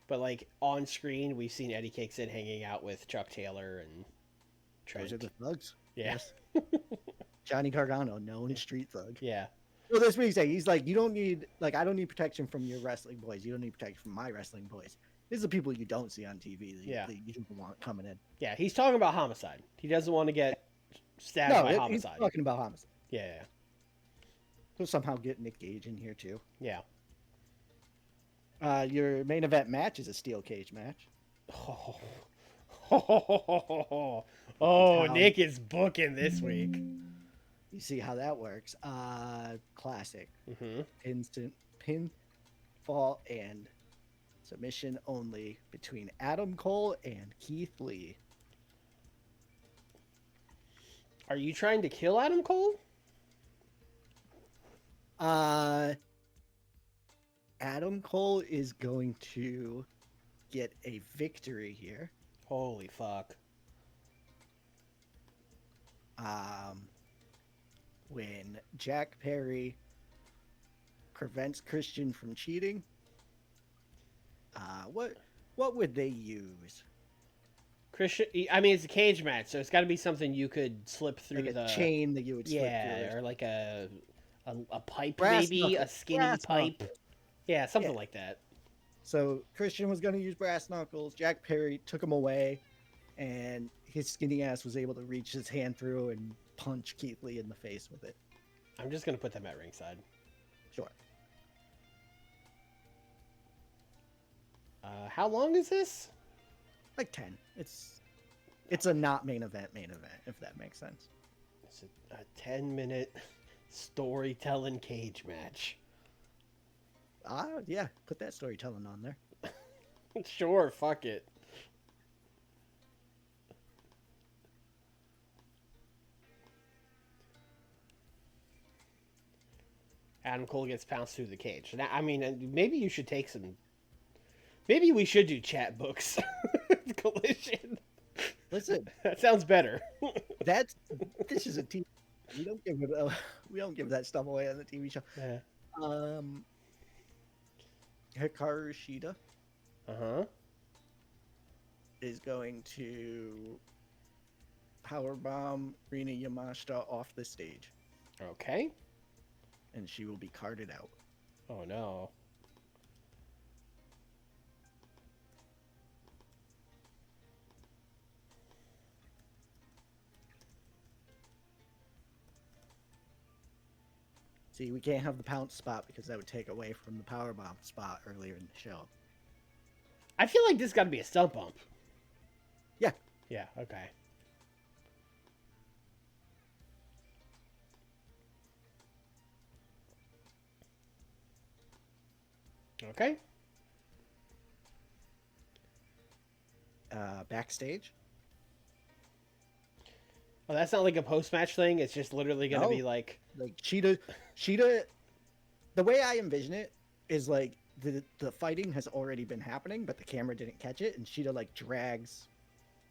A: But, like, on screen, we've seen Eddie Kingston hanging out with Chuck Taylor and Trent.
B: Those are the thugs.
A: Yeah.
B: Yes. Johnny Gargano, known street thug.
A: Yeah.
B: Well, that's what he's saying. He's like, you don't need, like, I don't need protection from your wrestling boys. You don't need protection from my wrestling boys. These are the people you don't see on TV that you don't want coming in.
A: Yeah, he's talking about Homicide. He doesn't want to get stabbed by Homicide.
B: He's talking about Homicide.
A: Yeah.
B: He'll somehow get Nick Gage in here, too.
A: Yeah.
B: Your main event match is a steel cage match.
A: Oh, Nick is booking this week.
B: You see how that works. Classic.
A: Mm-hmm.
B: Pinfall and submission only between Adam Cole and Keith Lee.
A: Are you trying to kill Adam Cole?
B: Adam Cole is going to get a victory here.
A: Holy fuck.
B: When Jack Perry prevents Christian from cheating, what would they use?
A: Christian, I mean, it's a cage match, so it's got to be something you could slip through
B: like a chain that you would slip through.
A: or like a pipe,
B: Brass
A: maybe
B: knuckles.
A: a skinny
B: Brass
A: pipe.
B: knuckles.
A: Yeah, something like that.
B: So Christian was going to use brass knuckles. Jack Perry took him away, and his skinny ass was able to reach his hand through and punch Keith Lee in the face with it.
A: I'm just gonna put them at ringside.
B: Sure.
A: How long is this?
B: Like 10. It's a not main event, if that makes sense.
A: It's a 10-minute storytelling cage match.
B: Yeah, put that storytelling on there.
A: Sure, fuck it. Adam Cole gets pounced through the cage. Now, I mean, maybe you should take some. Maybe we should do chat books. Collision.
B: Listen,
A: that sounds better.
B: This is a TV. We don't give that stuff away on the TV show.
A: Yeah.
B: Hikaru Shida. Is going to powerbomb Rina Yamashita off the stage.
A: Okay.
B: And she will be carted out.
A: Oh no.
B: See, we can't have the pounce spot because that would take away from the powerbomb spot earlier in the show.
A: I feel like this got to be a stump bump.
B: Yeah.
A: Yeah, okay. Okay.
B: Backstage.
A: Oh, that's not like a post-match thing. It's just literally going to be like
B: Shida. The way I envision it is like the fighting has already been happening, but the camera didn't catch it, and Shida like drags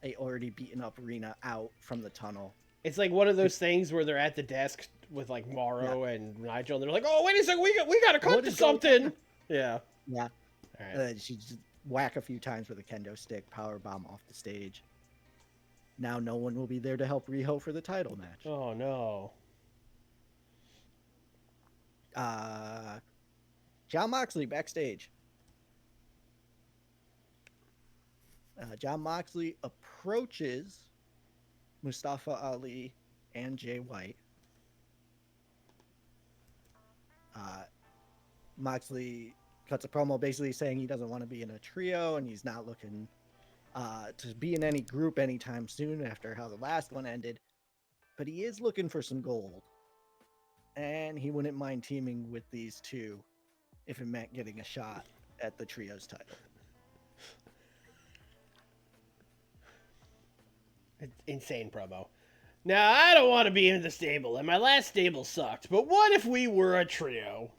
B: a already beaten up Rina out from the tunnel.
A: It's like one of those things where they're at the desk with like Morrow and Nigel, and they're like, "Oh, wait a second, we got to cut to something." Yeah.
B: Yeah.
A: All right.
B: She just whack a few times with a kendo stick, power bomb off the stage. Now no one will be there to help Riho for the title match.
A: Oh no.
B: Jon Moxley backstage. Jon Moxley approaches Mustafa Ali and Jay White. Moxley cuts a promo basically saying he doesn't want to be in a trio and he's not looking to be in any group anytime soon after how the last one ended. But he is looking for some gold. And he wouldn't mind teaming with these two if it meant getting a shot at the trios title.
A: It's insane promo. Now, I don't want to be in the stable, and my last stable sucked, but what if we were a trio?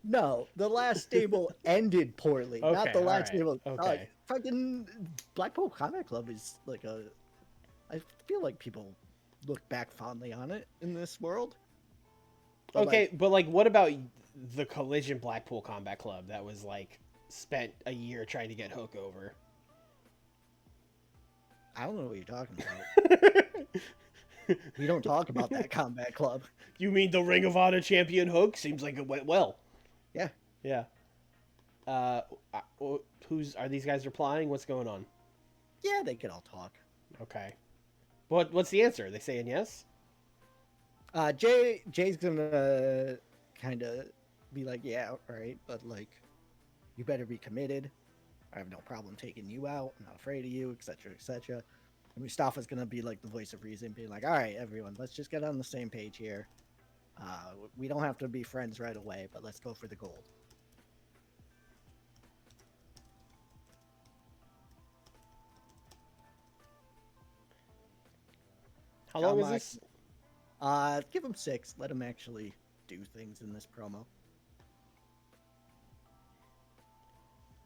B: No, the last stable ended poorly. Not the
A: Okay,
B: last
A: alright,
B: stable.
A: okay.
B: Fucking Blackpool Combat Club is like a. I feel like people look back fondly on it in this world. But
A: Okay, but like, what about the Collision Blackpool Combat Club that was like spent a year trying to get Hook over?
B: I don't know what you're talking about. We don't talk about that combat club.
A: You mean the Ring of Honor champion Hook? Seems like it went well.
B: Yeah.
A: Yeah. Uh, who's are these guys replying? What's going on?
B: Yeah, they could all talk.
A: Okay. What's the answer? Are they saying yes?
B: Jay's gonna kind of be like, yeah, all right, but like, you better be committed. I have no problem taking you out. I'm not afraid of you, etc., etc. And Mustafa's gonna be like the voice of reason, being like, all right, everyone, let's just get on the same page here. We don't have to be friends right away, but let's go for the gold.
A: How long is this?
B: Give him 6. Let him actually do things in this promo.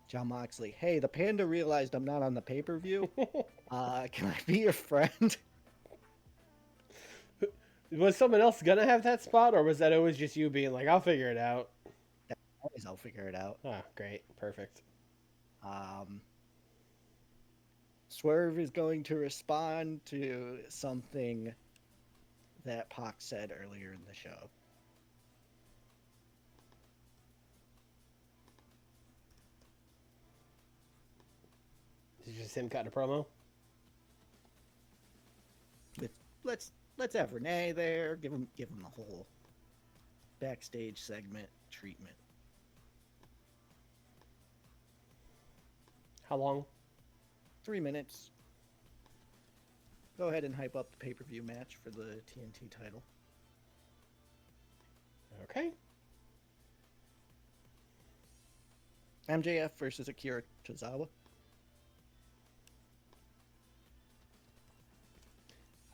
B: John Moxley, hey, the panda realized I'm not on the pay-per-view. Can I be your friend?
A: Was someone else gonna have that spot, or was that always just you being like, "I'll figure it out"?
B: Always, I'll figure it out.
A: Ah, great, perfect.
B: Swerve is going to respond to something that Pac said earlier in the show.
A: Is it just him cutting a promo?
B: Let's have Renee there. Give him the whole backstage segment treatment.
A: How long?
B: 3 minutes. Go ahead and hype up the pay-per-view match for the TNT title.
A: Okay.
B: MJF versus Akira Tozawa.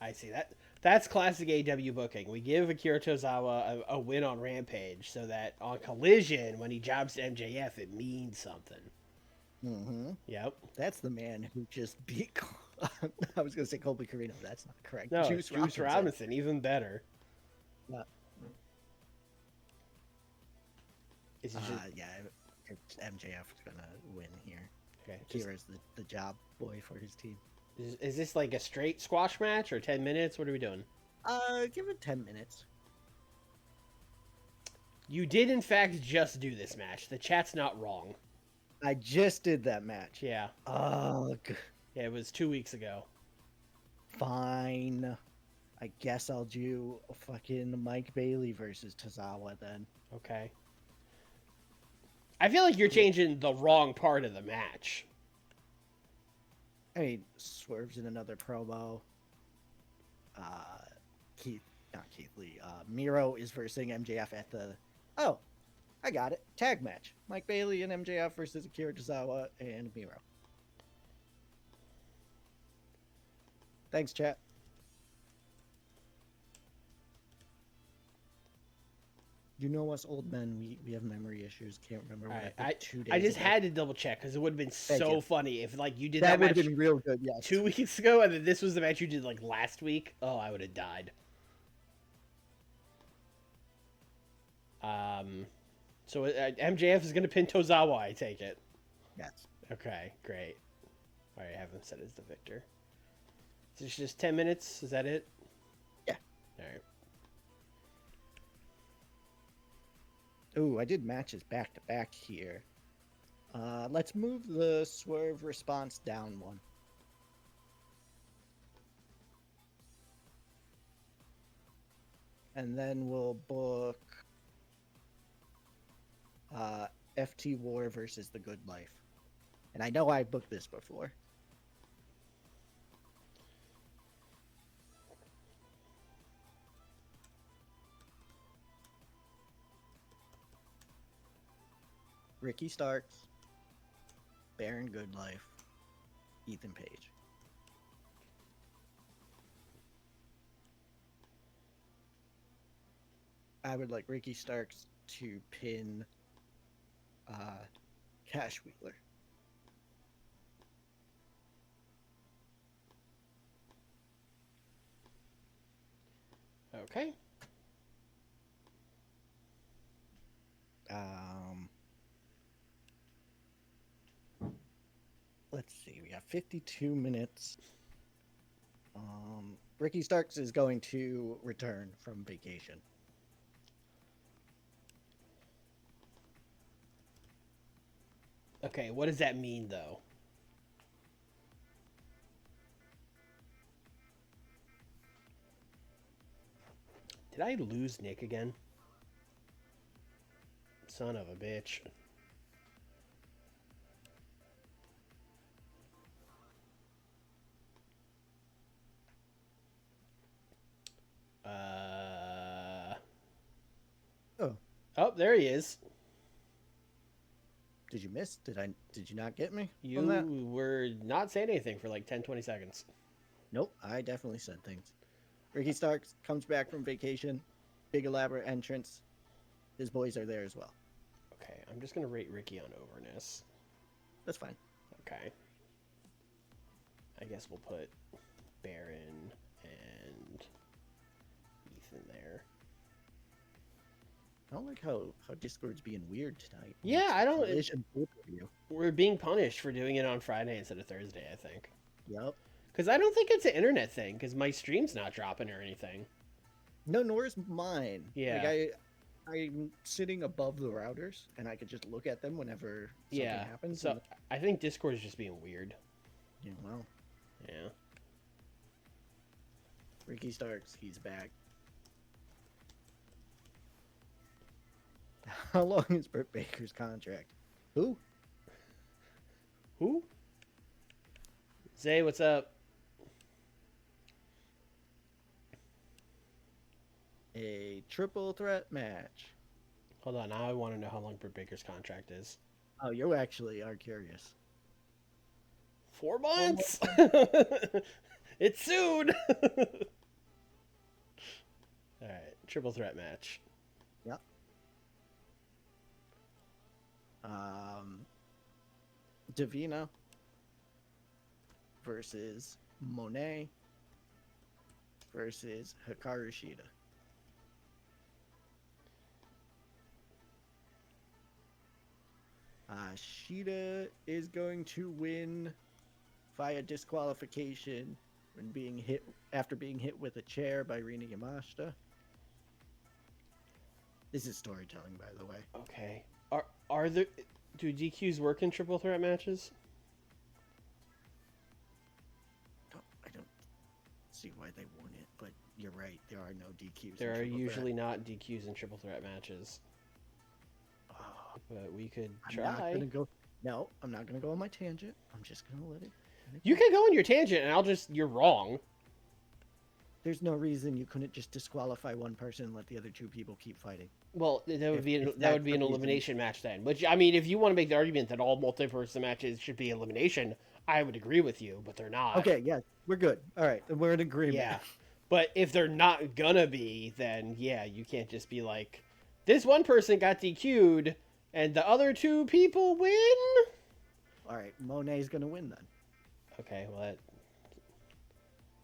A: I see that. That's classic AEW booking. We give Akira Tozawa a win on Rampage so that on Collision, when he jobs to MJF, it means something.
B: Mm-hmm.
A: Yep.
B: That's the man who just beat. I was going to say Colby Carino. That's not correct.
A: No,
B: Juice
A: Robinson, even better.
B: Yeah.
A: Is it just...
B: Yeah, MJF is going to win here.
A: Okay.
B: Akira's the job boy for his team.
A: Is this like a straight squash match or 10 minutes? What are we doing?
B: Give it 10 minutes.
A: You did, in fact, just do this match. The chat's not wrong.
B: I just did that match.
A: Yeah.
B: Ugh.
A: Yeah, it was 2 weeks ago.
B: Fine. I guess I'll do fucking Mike Bailey versus Tozawa then.
A: Okay. I feel like you're changing the wrong part of the match.
B: I mean, Swerve's in another promo. Keith Lee. Miro is versing MJF at the... Oh, I got it. Tag match. Mike Bailey and MJF versus Akira Tozawa and Miro. Thanks, chat. You know us old men, we have memory issues. Can't remember what I did 2 days
A: I just
B: ago.
A: had to double check because it would have been so funny if like you did
B: That
A: that
B: would
A: match
B: have been real good, yes.
A: 2 weeks ago and then this was the match you did like last week. Oh, I would have died. So MJF is going to pin Tozawa, I take it.
B: Yes.
A: Okay, great. All right, have him set as the victor. Is this just 10 minutes? Is that it?
B: Yeah.
A: All right.
B: Ooh, I did matches back to back here. Let's move the Swerve response down one. And then we'll book FT War versus The Good Life. And I know I booked this before. Ricky Starks, Baron Goodlife, Ethan Page. I would like Ricky Starks to pin Cash Wheeler.
A: Okay.
B: Let's see. We got 52 minutes. Ricky Starks is going to return from vacation.
A: Okay, what does that mean, though? Did I lose Nick again? Son of a bitch.
B: Oh.
A: Oh, there he is.
B: Did you miss? Did you not get me?
A: You
B: on that?
A: were not saying anything for like 10, 20 seconds.
B: Nope, I definitely said things. Ricky Starks comes back from vacation. Big elaborate entrance. His boys are there as well.
A: Okay, I'm just going to rate Ricky on overness.
B: That's fine.
A: Okay. I guess we'll put Baron and Ethan there.
B: I don't like how Discord's being weird tonight.
A: Yeah, I don't. We're being punished for doing it on Friday instead of Thursday, I think.
B: Yep.
A: Because I don't think it's an internet thing, because my stream's not dropping or anything.
B: No, nor is mine.
A: Yeah.
B: Like I'm sitting above the routers, and I could just look at them whenever something happens.
A: So I think Discord's just being weird.
B: Yeah, well.
A: Yeah.
B: Ricky Starks, he's back. How long is Britt Baker's contract? Who?
A: Who? Zay, what's up?
B: A triple threat match.
A: Hold on, now I want to know how long Britt Baker's contract is.
B: Oh, you actually are curious.
A: 4 months? It's soon! Alright, triple threat match.
B: Yep. Davina versus Monet versus Hikaru Shida. Shida is going to win via disqualification after being hit with a chair by Rina Yamashita. This is storytelling, by the way.
A: Okay. Do DQs work in triple threat matches?
B: I don't see why they wouldn't, but you're right. There are no DQs.
A: There are usually not DQs in triple threat matches. But we could try.
B: I'm not gonna go on my tangent. I'm just gonna let it.
A: You can go on your tangent, and you're wrong.
B: There's no reason you couldn't just disqualify one person and let the other two people keep fighting.
A: Well, that would be an elimination match then. But I mean, if you want to make the argument that all multi-person matches should be elimination, I would agree with you. But they're not.
B: Okay, yeah, we're good. All right, then we're in agreement.
A: Yeah, but if they're not gonna be, then yeah, you can't just be like, this one person got DQ'd and the other two people win.
B: All right, Monet's gonna win then.
A: Okay, well,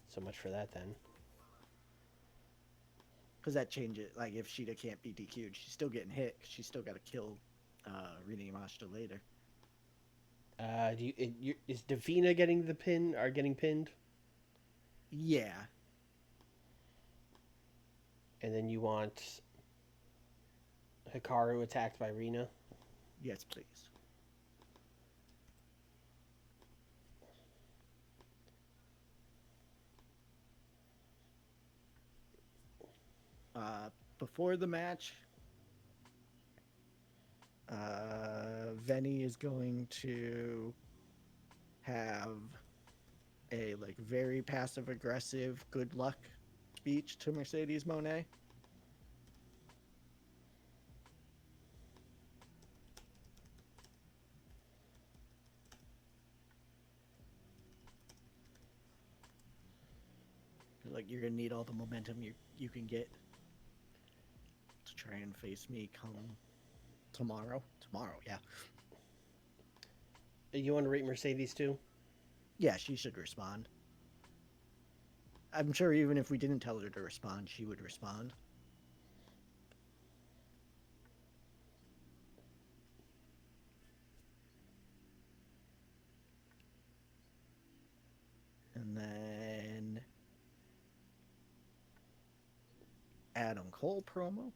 A: so much for that then.
B: Because that changes. Like, if Shida can't be DQ'd, she's still getting hit. She's still got to kill Rina Yamashita later.
A: Is Davina getting the pin or getting pinned?
B: Yeah.
A: And then you want Hikaru attacked by Rina?
B: Yes, please. Before the match, Venny is going to have a very passive aggressive good luck speech to Mercedes Moné. Like you're gonna need all the momentum you can get to try and face me come tomorrow. Tomorrow, yeah.
A: You want to rate Mercedes too?
B: Yeah, she should respond. I'm sure even if we didn't tell her to respond, she would respond. And then Adam Cole promo.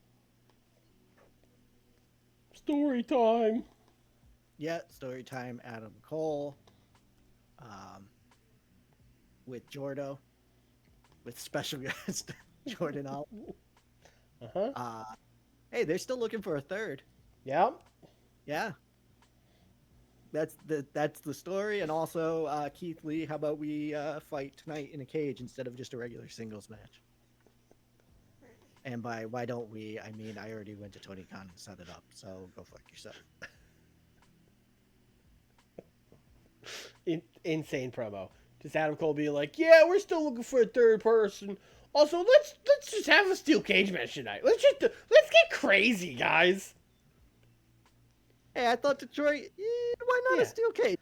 A: Story time.
B: Yeah, story time. Adam Cole, with Jordo, with special guest Jordan All.
A: Uh-huh.
B: Hey, they're still looking for a third.
A: Yep.
B: Yeah, that's the story. And also, Keith Lee, how about we fight tonight in a cage instead of just a regular singles match? And by why don't we, I mean I already went to Tony Khan and set it up, so go fuck yourself.
A: Insane promo. Just Adam Cole being like, "Yeah, we're still looking for a third person. Also, let's just have a steel cage match tonight. Let's get crazy, guys."
B: Hey, I thought Detroit. Why not a steel cage?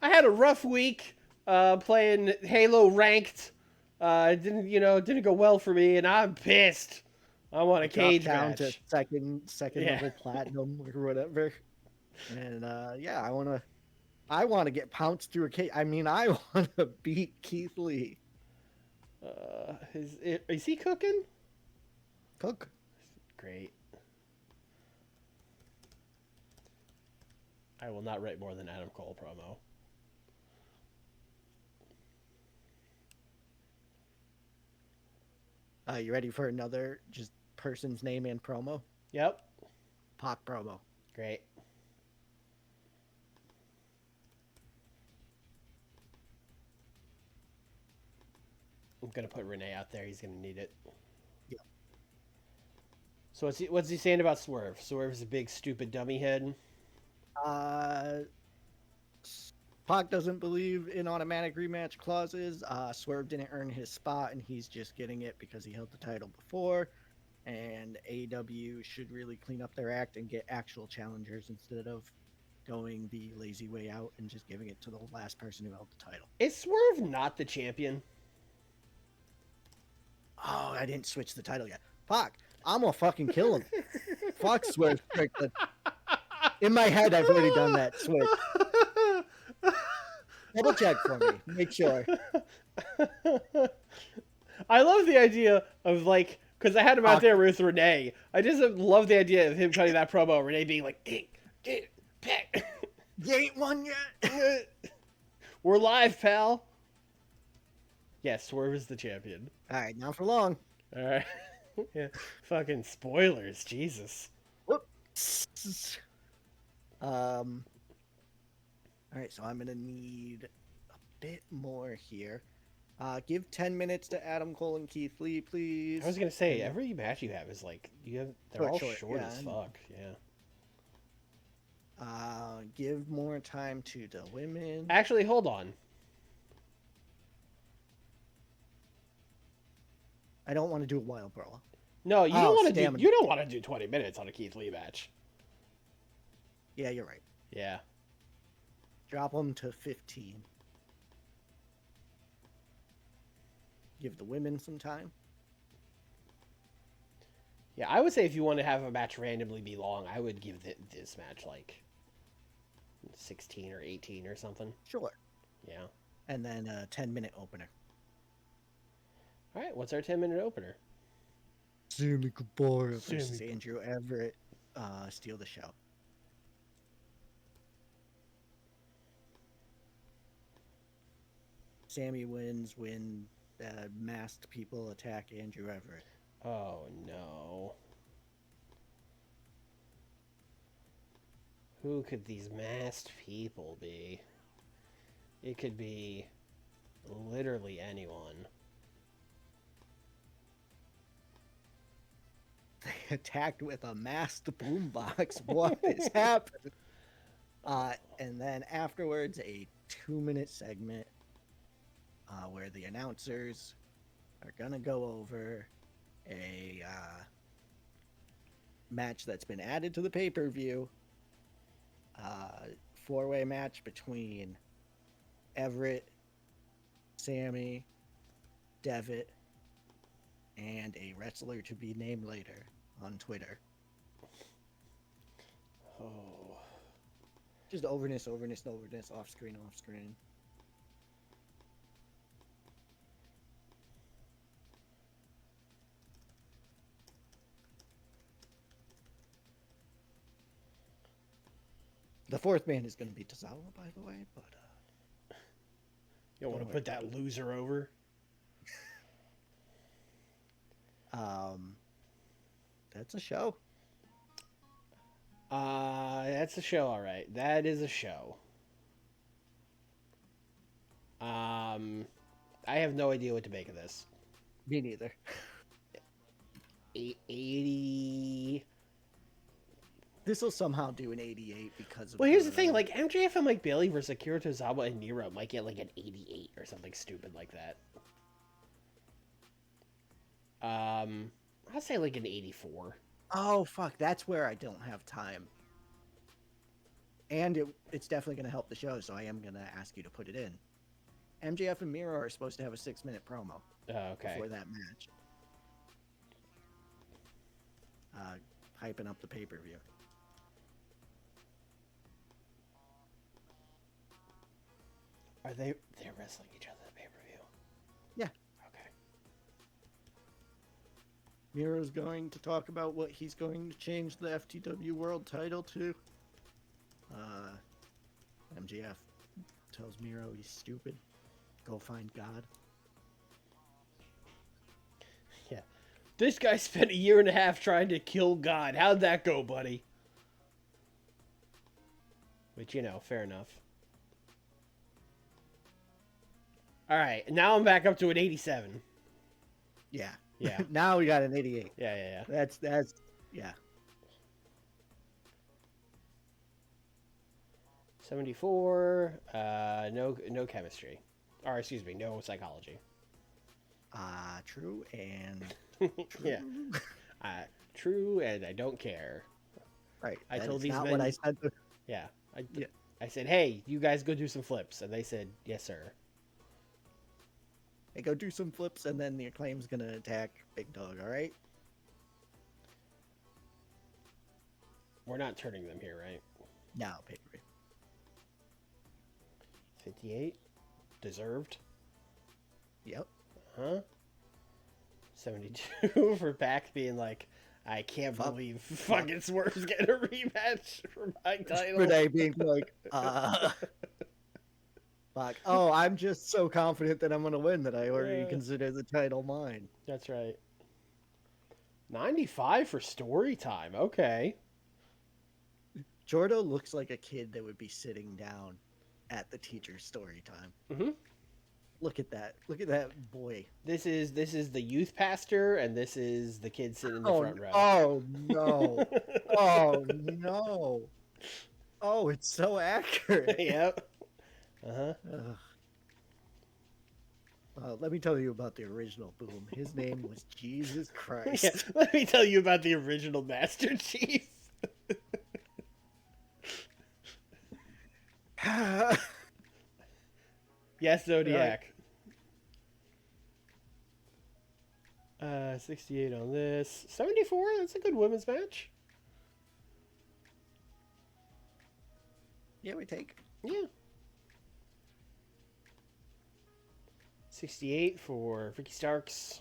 A: I had a rough week playing Halo ranked. It didn't go well for me, and I'm pissed. I want a cage
B: down
A: match.
B: to second level platinum or whatever. And yeah, I want to get pounced through a cage. I mean, I want to beat Keith Lee.
A: Is he cooking?
B: Cook.
A: Great. I will not write more than Adam Cole promo.
B: You ready for another just person's name and promo?
A: Yep.
B: Pac promo.
A: Great. I'm gonna put Renee out there. He's gonna need it.
B: Yeah.
A: So what's he saying about Swerve? Swerve's a big stupid dummy head.
B: Pac doesn't believe in automatic rematch clauses. Swerve didn't earn his spot, and he's just getting it because he held the title before. And AEW should really clean up their act and get actual challengers instead of going the lazy way out and just giving it to the last person who held the title.
A: Is Swerve not the champion?
B: Oh, I didn't switch the title yet. Pac, I'm gonna fucking kill him. Fuck Swerve Strickland. In my head, I've already done that switch. Double check for me. Make sure.
A: I love the idea of like, because I had him out there with Renee. I just love the idea of him cutting that promo. Renee being like,
B: You ain't won yet.
A: We're live, pal. Yes, Swerve is the champion.
B: All right, not for long.
A: All right. Yeah. Fucking spoilers, Jesus.
B: Whoops. All right, so I'm gonna need a bit more here. Give 10 minutes to Adam Cole and Keith Lee, please.
A: I was gonna say every match you have is like they're all short as fuck. Yeah.
B: Give more time to the women.
A: Actually, hold on.
B: I don't want to do a wild brawl.
A: No, you don't want to do. You don't want to do 20 minutes on a Keith Lee match.
B: Yeah, you're right.
A: Yeah.
B: Drop them to 15. Give the women some time.
A: Yeah, I would say if you want to have a match randomly be long, I would give this match like 16 or 18 or something.
B: Sure.
A: Yeah.
B: And then a 10-minute opener.
A: All right, what's our 10-minute opener?
B: Sammy Guevara versus Andrew Everett steal the show. Sammy wins when masked people attack Andrew Everett.
A: Oh, no. Who could these masked people be? It could be literally anyone.
B: They attacked with a masked boombox. What is happening? And then afterwards, a 2-minute segment where the announcers are gonna go over a match that's been added to the pay-per-view. Four-way match between Everett, Sammy, Devitt, and a wrestler to be named later on Twitter.
A: Oh.
B: Just overness, off screen. The fourth man is going to be Tozawa, by the way, but
A: You don't want to put that loser over?
B: That's a show.
A: That's a show, all right. That is a show. I have no idea what to make of this.
B: Me neither.
A: 80.
B: This will somehow do an 88 because of.
A: Well, here's the thing: like MJF and Mike Bailey versus Akira Tozawa and Nero might get like an 88 or something stupid like that. I'll say like an 84.
B: Oh fuck! That's where I don't have time. And it's definitely going to help the show, so I am going to ask you to put it in. MJF and Miro are supposed to have a 6-minute promo
A: Okay.
B: before that match. Hyping up the pay-per-view.
A: They're wrestling each other at pay-per-view?
B: Yeah.
A: Okay.
B: Miro's going to talk about what he's going to change the FTW World Title to. MJF tells Miro he's stupid. Go find God.
A: Yeah. This guy spent a year and a half trying to kill God. How'd that go, buddy? Which, fair enough. All right, now I'm back up to an 87.
B: Yeah.
A: Yeah.
B: Now we got an 88.
A: Yeah.
B: That's yeah.
A: 74. No chemistry, or excuse me, no psychology.
B: True and true.
A: Yeah. True, and I don't care.
B: Right.
A: I
B: that
A: told
B: is
A: these
B: not
A: men.
B: what I said.
A: Yeah.
B: Yeah.
A: I said, hey, you guys go do some flips, and they said, yes, sir.
B: They go do some flips, and then the Acclaim's gonna attack Big Dog. All right.
A: We're not turning them here, right?
B: No, pay-per-view.
A: 58. Deserved.
B: Yep.
A: Huh? 72 for Pac being like, I can't believe fucking Swerve's getting a rematch for my title.
B: Renee being like, fuck. Oh, I'm just so confident that I'm gonna win that I already consider the title mine.
A: That's right. 95 for story time. Okay.
B: Jordo looks like a kid that would be sitting down at the teacher's story time.
A: Mm-hmm.
B: Look at that. Look at that boy.
A: This is the youth pastor, and this is the kid sitting in the front row.
B: Oh no! Oh no! Oh, it's so accurate.
A: Yep.
B: Let me tell you about the original Boom. His name was Jesus Christ.
A: Yeah, let me tell you about the original Master Chief. Yes, Zodiac. 68 on this. 74, that's a good women's match.
B: Yeah, we take.
A: Yeah. 68 for Ricky Starks.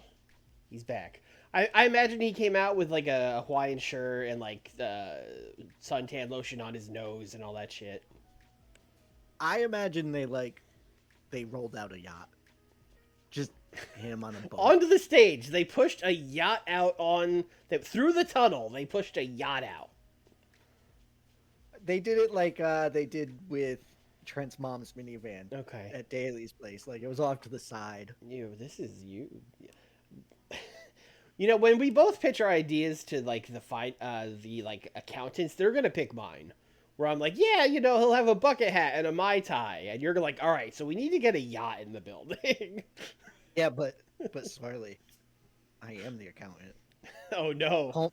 A: He's back. I imagine he came out with like a Hawaiian shirt and like suntan lotion on his nose and all that shit.
B: I imagine they rolled out a yacht. Just him on a boat.
A: Onto the stage. They pushed a yacht out through the tunnel. They pushed a yacht out.
B: They did it like they did with Trent's mom's minivan.
A: Okay.
B: At Daly's place. Like, it was off to the side.
A: This is you. When we both pitch our ideas to like the accountants, they're gonna pick mine. Where I'm like, yeah, he'll have a bucket hat and a Mai Tai, and you're like, all right, so we need to get a yacht in the building.
B: Yeah, but But Swarley, I am the accountant.
A: Oh no.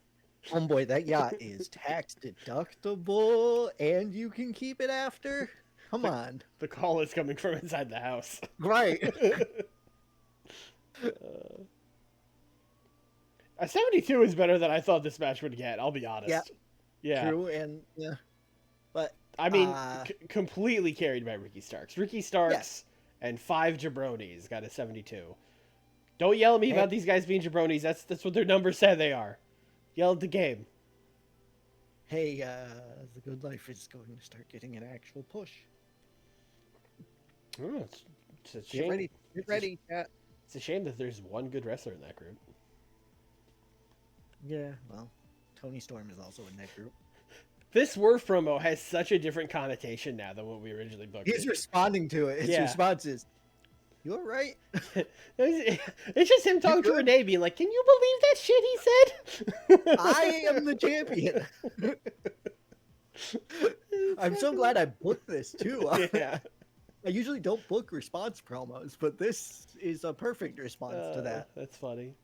B: Homeboy, that yacht is tax deductible, and you can keep it after. Come
A: The,
B: on,
A: the call is coming from inside the house.
B: right?
A: A 72 is better than I thought this match would get. I'll be
B: Yeah,
A: honest. Yeah.
B: true, and yeah, but
A: I mean,
B: uh,
A: completely carried by Ricky Starks. Ricky
B: yeah.
A: Starks and 5 jabronis got a 72. Don't yell at me
B: Hey,
A: about these guys being jabronis. That's what their numbers say they are. Yell at the game.
B: hey, the good life is going to start getting an actual push.
A: Oh, it's a
B: Get
A: shame.
B: ready, get ready. Yeah,
A: It's a shame that there's one good wrestler in that group.
B: yeah. Well, Tony Storm is also in that group.
A: This Swerve promo has such a different connotation now than what we originally booked.
B: He's responding to it. His
A: Yeah.
B: response is, "You all right?"
A: It's just him talking to Renee, being like, "Can you believe that shit he said?"
B: I am the champion. I'm so glad I booked this too.
A: Yeah.
B: I usually don't book response promos, but this is a perfect response to that.
A: That's funny.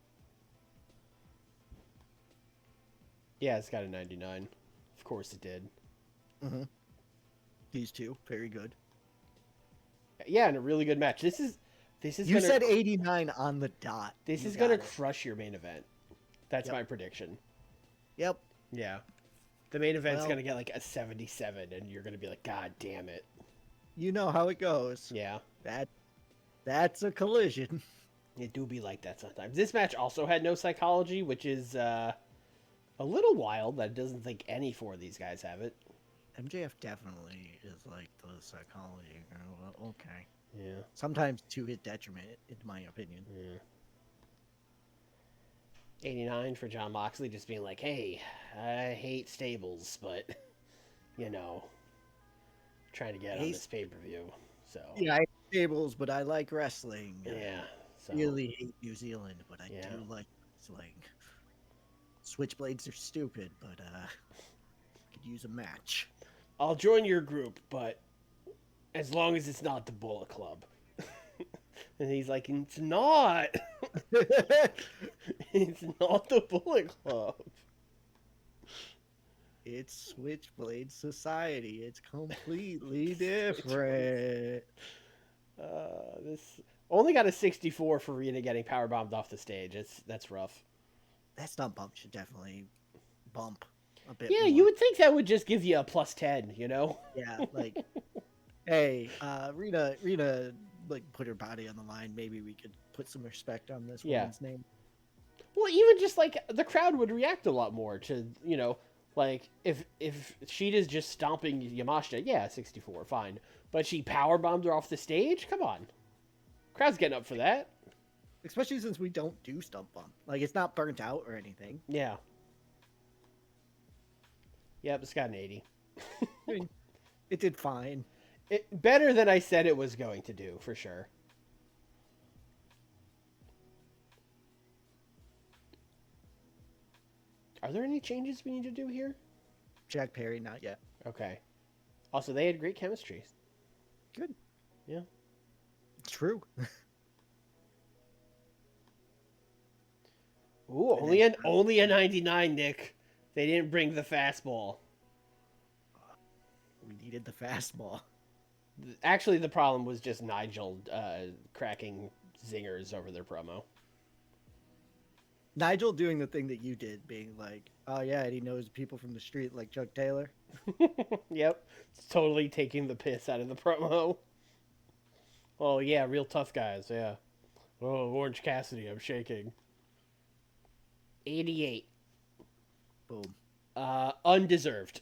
A: Yeah, it's got a 99. Of course it did.
B: Mm-hmm. These two, very good.
A: Yeah, and a really good match. This is
B: You
A: gonna,
B: said 89 on the dot.
A: this
B: You
A: is
B: got
A: gonna
B: it.
A: crush your main event. That's
B: Yep.
A: my prediction.
B: Yep.
A: Yeah. The main event's
B: Well-
A: gonna get like a 77, and you're gonna be like, God damn it.
B: You know how it goes.
A: Yeah.
B: That's a collision.
A: It do be like that sometimes. This match also had no psychology, which is a little wild that it doesn't think any 4 of these guys have it.
B: MJF definitely is like the psychology. Well, okay.
A: Yeah.
B: Sometimes to his detriment, in my opinion.
A: Yeah. 89 for John Moxley, just being like, hey, I hate stables, but, you know, trying to get on this pay-per-view. So,
B: Yeah, I hate tables, but I like wrestling.
A: yeah. So,
B: Really hate New Zealand, but I
A: Yeah.
B: do like wrestling. Switchblades are stupid, but could use a match.
A: I'll join your group, but as long as it's not the Bullet Club. And he's like, it's not. It's not the Bullet Club.
B: It's Switchblade Society. It's completely different.
A: This only got a 64 for Rita getting powerbombed off the stage. That's rough.
B: That stunt bump should definitely bump a bit.
A: Yeah,
B: more.
A: you would think that would just give you a plus 10, you know?
B: Yeah, like, hey, Rita, like, put her body on the line. Maybe we could put some respect on this
A: Yeah.
B: woman's name.
A: Well, even just like the crowd would react a lot more to, you know, like if Sheeta's just stomping Yamashita, yeah, 64, fine. But she powerbombed her off the stage? Come on. Crowd's getting up for that.
B: Especially since we don't do stump bump. Like, it's not burnt out or anything.
A: Yeah. Yep, it's got an 80.
B: I mean, it did fine.
A: Better than I said it was going to do, for sure. Are there any changes we need to do here?
B: Jack Perry, not yet.
A: Okay. Also, they had great chemistry.
B: Good.
A: Yeah.
B: It's true.
A: Ooh, only a 99, Nick. They didn't bring the fastball.
B: We needed the fastball.
A: Actually, the problem was just Nigel cracking zingers over their promo.
B: Nigel doing the thing that you did, being like, oh yeah, and he knows people from the street like Chuck Taylor.
A: Yep. It's totally taking the piss out of the promo. Oh, yeah, real tough guys, yeah. Oh, Orange Cassidy, I'm shaking. 88.
B: Boom.
A: Undeserved.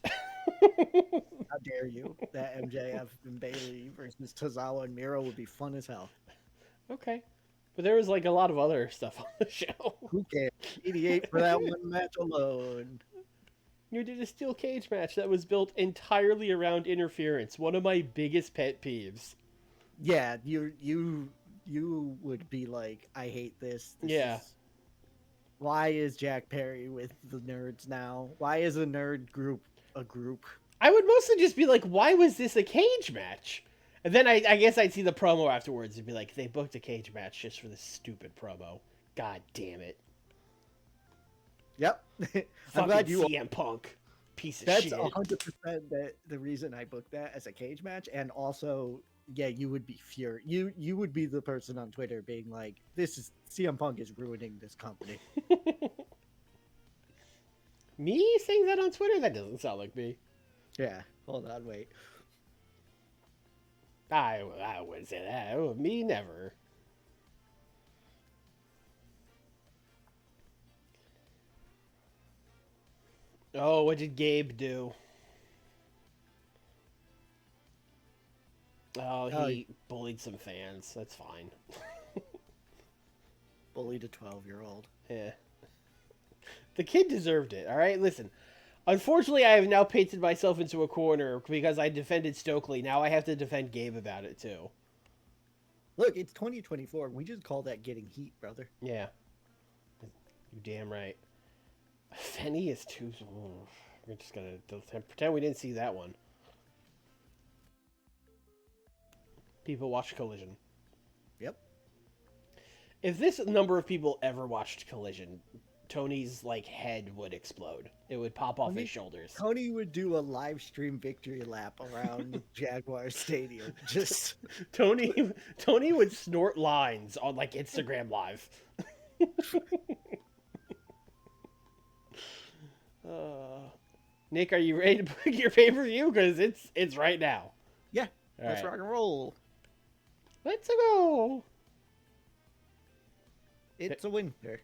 B: How dare you? That MJF and Bailey versus Tozawa and Miro would be fun as hell.
A: Okay. But there was like a lot of other stuff on the show.
B: Who cares? 88 for that one match alone.
A: You did a steel cage match that was built entirely around interference. One of my biggest pet peeves.
B: Yeah, you would be like, I hate this.
A: Yeah.
B: Why is Jack Perry with the nerds now? Why is a nerd group a group?
A: I would mostly just be like, why was this a cage match? And then I guess I'd see the promo afterwards and be like, they booked a cage match just for this stupid promo. God damn it.
B: Yep. I'm
A: Fucking
B: glad you.
A: CM Punk. Piece of
B: That's
A: shit.
B: 100% the reason I booked that as a cage match, and also, yeah, you would be You would be the person on Twitter being like, "This is CM Punk is ruining this company."
A: Me saying that on Twitter? That doesn't sound like me.
B: Yeah. Hold on, wait.
A: I wouldn't say that. Oh, me never. Oh, what did Gabe do? Oh, he bullied some fans. That's fine.
B: Bullied a 12-year-old.
A: Yeah. The kid deserved it, all right? Listen, unfortunately, I have now painted myself into a corner because I defended Stokely. Now I have to defend Gabe about it, too.
B: Look, it's 2024. We just call that getting heat, brother.
A: Yeah. You damn right. Fenny is too... We're just going to pretend we didn't see that one. People watch Collision.
B: Yep.
A: If this number of people ever watched Collision, Tony's like head would explode. It would pop off his shoulders.
B: Tony would do a live stream victory lap around Jaguar Stadium. Just
A: Tony would snort lines on like Instagram Live. Nick, are you ready to book your pay-per-view? Because it's right now.
B: Yeah.
A: All
B: Let's
A: right.
B: rock and roll.
A: Let's go.
B: It's a winter.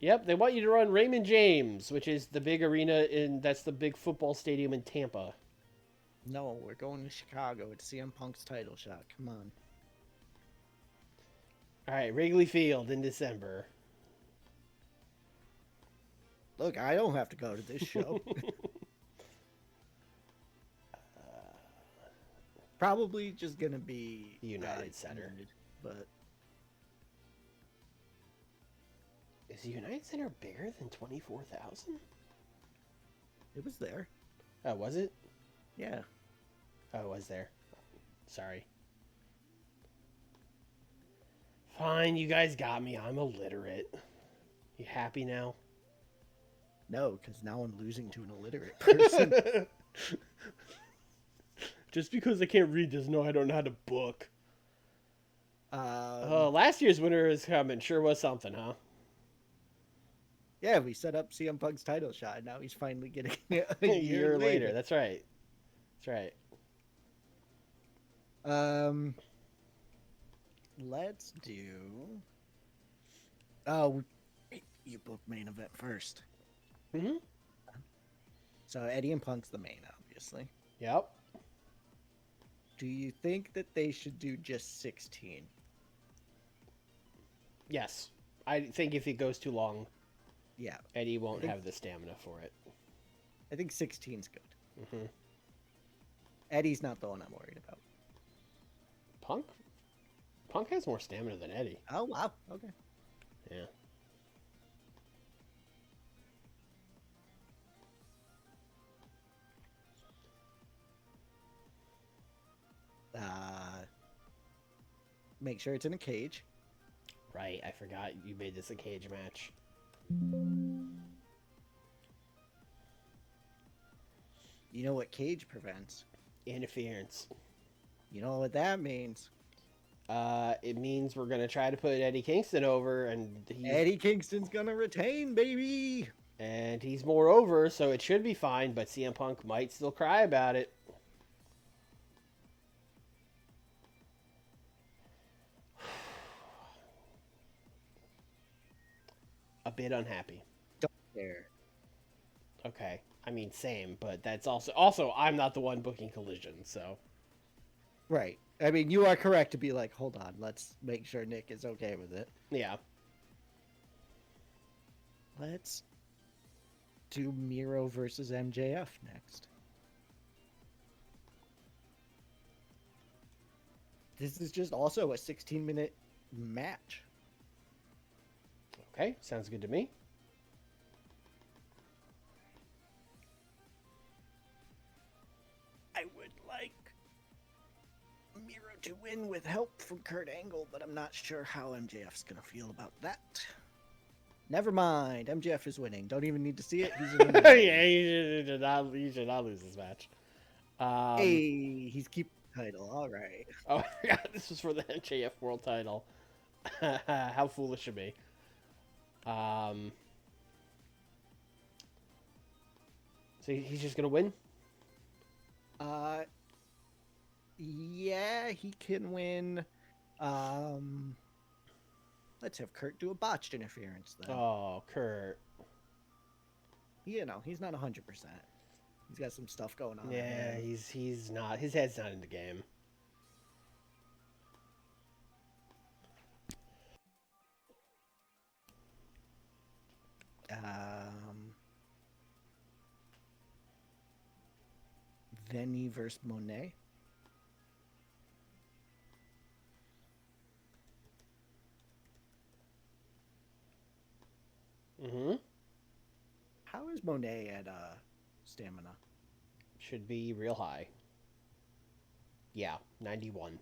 A: Yep, they want you to run Raymond James, which is the big arena that's the big football stadium in Tampa.
B: No, we're going to Chicago. It's CM Punk's title shot. Come on.
A: All right, Wrigley Field in December.
B: Look, I don't have to go to this show. Probably just gonna be
A: United Center.
B: United, but
A: Is the United Center bigger than 24,000?
B: it was there.
A: Oh, was it?
B: Yeah.
A: Oh, it was there. Sorry. Fine, you guys got me. I'm illiterate. You happy now?
B: No, because now I'm losing to an illiterate person.
A: Just because I can't read doesn't know I don't know how to book.
B: Um,
A: Last year's winner is coming. Sure was something, huh?
B: Yeah, we set up CM Punk's title shot, and now he's finally getting it a
A: A
B: year
A: year later.
B: later.
A: That's right. That's right.
B: Let's do. Oh, you book main event first.
A: Mm-hmm.
B: So Eddie and Punk's the main, obviously.
A: Yep.
B: Do you think that they should do just 16?
A: Yes. I think if it goes too long,
B: Yeah,
A: Eddie won't have the stamina for it.
B: I think 16's good.
A: Mm-hmm.
B: Eddie's not the one I'm worried about.
A: Punk has more stamina than Eddie.
B: Oh, wow. Okay.
A: Yeah.
B: Make sure it's in a cage.
A: Right, I forgot you made this a cage match.
B: You know what cage prevents?
A: Interference.
B: You know what that means?
A: It means we're gonna try to put Eddie Kingston over, and
B: Eddie Kingston's gonna retain, baby!
A: and he's more over, so it should be fine. But CM Punk might still cry about it. A bit unhappy.
B: Don't care.
A: Okay, I mean same, but that's also I'm not the one booking Collision, so
B: Right. I mean, you are correct to be like, hold on, let's make sure Nick is okay with it.
A: yeah.
B: Let's do Miro versus MJF next. This is just also a 16-minute match.
A: Okay, sounds good to me.
B: I would like from Kurt Angle, but I'm not sure how MJF's gonna feel about that. Never mind. MJF is winning. Don't even need to see it. He's winning.
A: Yeah, you should not lose this match.
B: Hey, he's keeping the title. All right.
A: Oh, yeah, this was for the MJF World Title. How foolish of me. So he's just gonna win?
B: Yeah, he can win. Let's have Kurt do a botched interference then.
A: Oh, Kurt.
B: You know, he's not 100%. He's got some stuff going on.
A: Yeah, he's not. His head's not in the game.
B: Venny versus Monet.
A: Mm-hmm.
B: How is Monet at stamina?
A: Should be real high. Yeah, 91.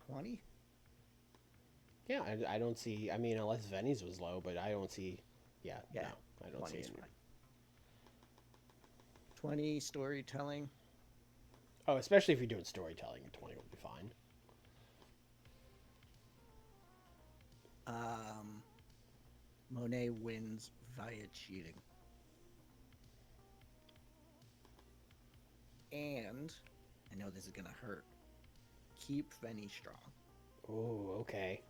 B: 20?
A: Yeah, I don't see. I mean, unless Venny's was low, but I don't see. Yeah, no, I don't see it.
B: 20 storytelling.
A: Oh, especially if you're doing storytelling, 20 will be fine.
B: Monet wins via cheating. And I know this is gonna hurt. Keep Venny strong.
A: Oh, okay.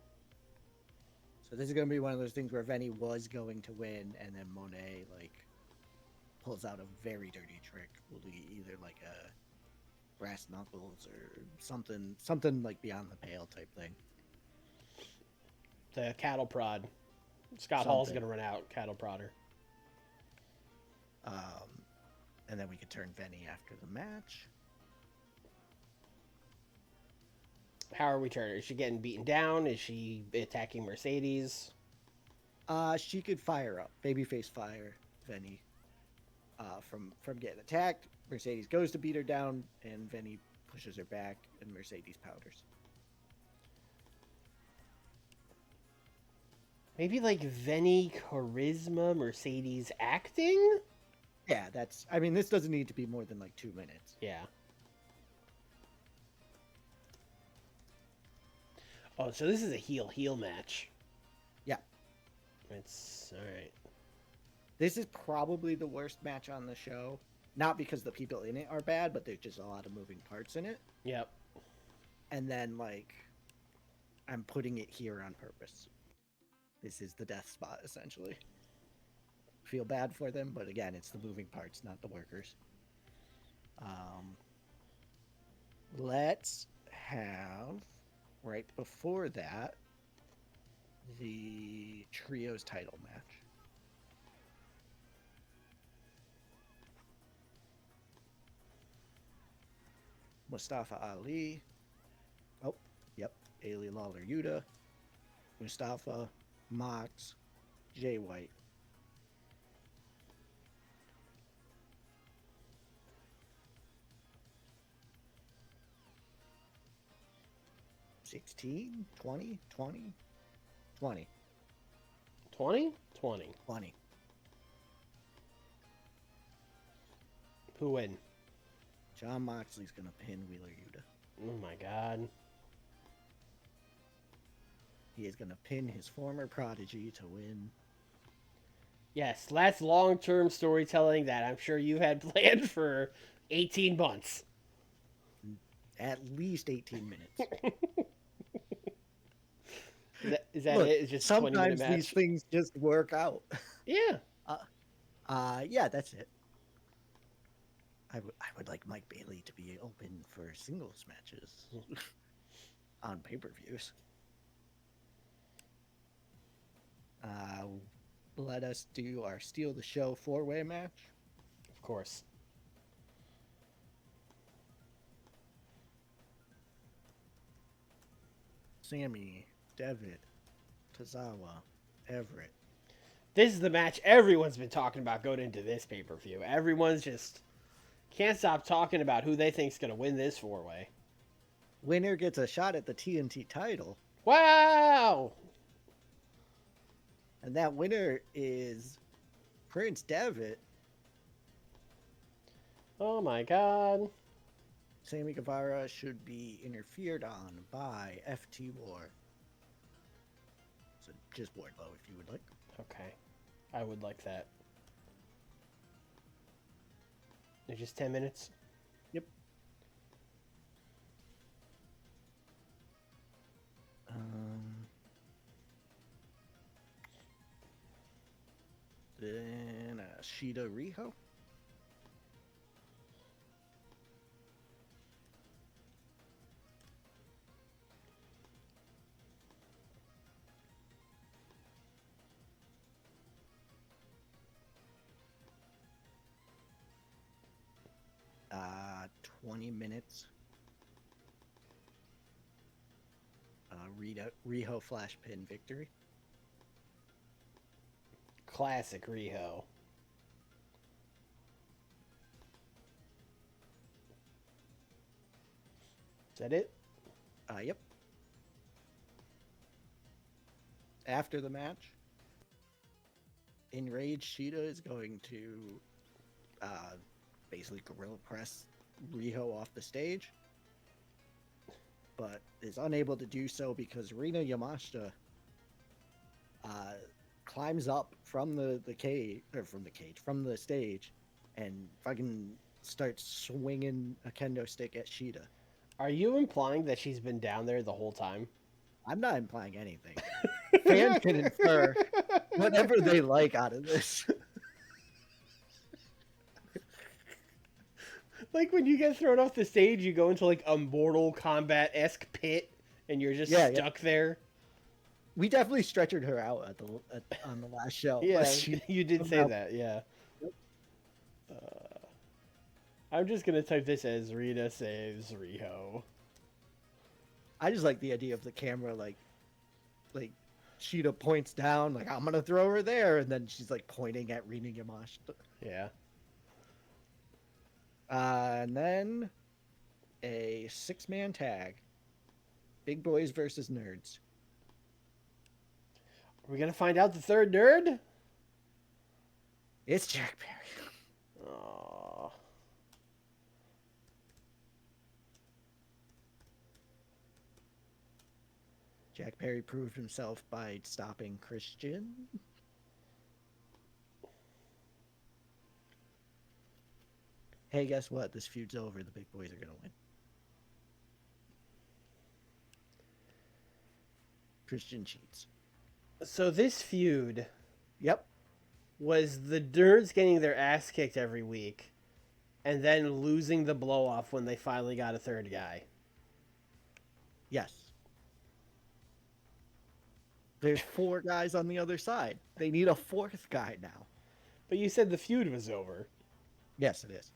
B: So this is gonna be one of those things where Venny was going to win, and then Monet pulls out a very dirty trick. Will be either like a brass knuckles or something like beyond the pale type thing.
A: The cattle prod. Scott Hall's gonna run out. Cattle prodder.
B: And then we could turn Venny after the match.
A: How are we turning? Is she getting beaten down? Is she attacking Mercedes?
B: She could fire up, babyface fire Venny. From getting attacked, Mercedes goes to beat her down, and Venny pushes her back, and Mercedes powders.
A: Maybe like Venny charisma, Mercedes acting?
B: Yeah, I mean, this doesn't need to be more than 2 minutes.
A: Yeah. Oh, so this is a heel match.
B: Yeah.
A: It's alright.
B: This is probably the worst match on the show. Not because the people in it are bad, but there's just a lot of moving parts in it.
A: Yep.
B: And then, I'm putting it here on purpose. This is the death spot, essentially. Feel bad for them, but again, it's the moving parts, not the workers. Let's have, right before that, the Trios title match. Mustafa Ali. Oh, yep. Ali Lawler Yuta. Mustafa, Mox, Jay White. $16, $20, $20, $20.
A: 20? 20.
B: 20.
A: Who win?
B: John Moxley's going to pin Wheeler Yuta.
A: Oh my god.
B: He is going to pin his former prodigy to win.
A: Yes, that's long-term storytelling that I'm sure you had planned for 18 months.
B: At least 18 minutes.
A: Is that
B: Look,
A: it? It's just
B: sometimes
A: 20-minute match?
B: these things just work out.
A: Yeah.
B: Yeah, that's it. I would like Mike Bailey to be open for singles matches on pay-per-views. Let us do our Steal the Show 4-way match.
A: Of course.
B: Sammy, Devitt, Tozawa, Everett.
A: This is the match everyone's been talking about going into this pay-per-view. Everyone's just can't stop talking about who they think's going to win this 4-way.
B: Winner gets a shot at the TNT title,
A: Wow!
B: and that winner is Prince Devitt.
A: Oh my god.
B: Sammy Guevara should be interfered on by FT War. So just Wardlow if you would like.
A: Okay. I would like that. They're just 10 minutes?
B: Yep. Then Shida Riho. Uh, 20 minutes. Riho flash pin victory.
A: Classic Riho. Is that it?
B: Yep. After the match, enraged Shida is going to basically gorilla press Riho off the stage, but is unable to do so because Rina Yamashita climbs up from the stage and fucking starts swinging a kendo stick at Shida.
A: Are you implying that she's been down there the whole time?
B: I'm not implying anything. Fans can infer whatever they like out of this.
A: Like when you get thrown off the stage, you go into like a Mortal Kombat-esque pit, and you're just stuck there.
B: We definitely stretchered her out on the last show.
A: Yeah, you did say that. Yeah. I'm just gonna type this as Rita saves Riho.
B: I just like the idea of the camera, like Shida points down, like I'm gonna throw her there, and then she's like pointing at Rina Yamashita.
A: Yeah.
B: And then a 6-man tag, Big Boys versus Nerds.
A: Are we gonna find out the third nerd?
B: It's Jack Perry.
A: Aww.
B: Jack Perry proved himself by stopping Christian. Hey, guess what? This feud's over. The Big Boys are going to win. Christian cheats.
A: So this feud
B: Yep.
A: was the nerds getting their ass kicked every week, and then losing the blow off when they finally got a third guy.
B: Yes. There's 4 guys on the other side. They need a 4th guy now.
A: But you said the feud was over.
B: Yes, it is.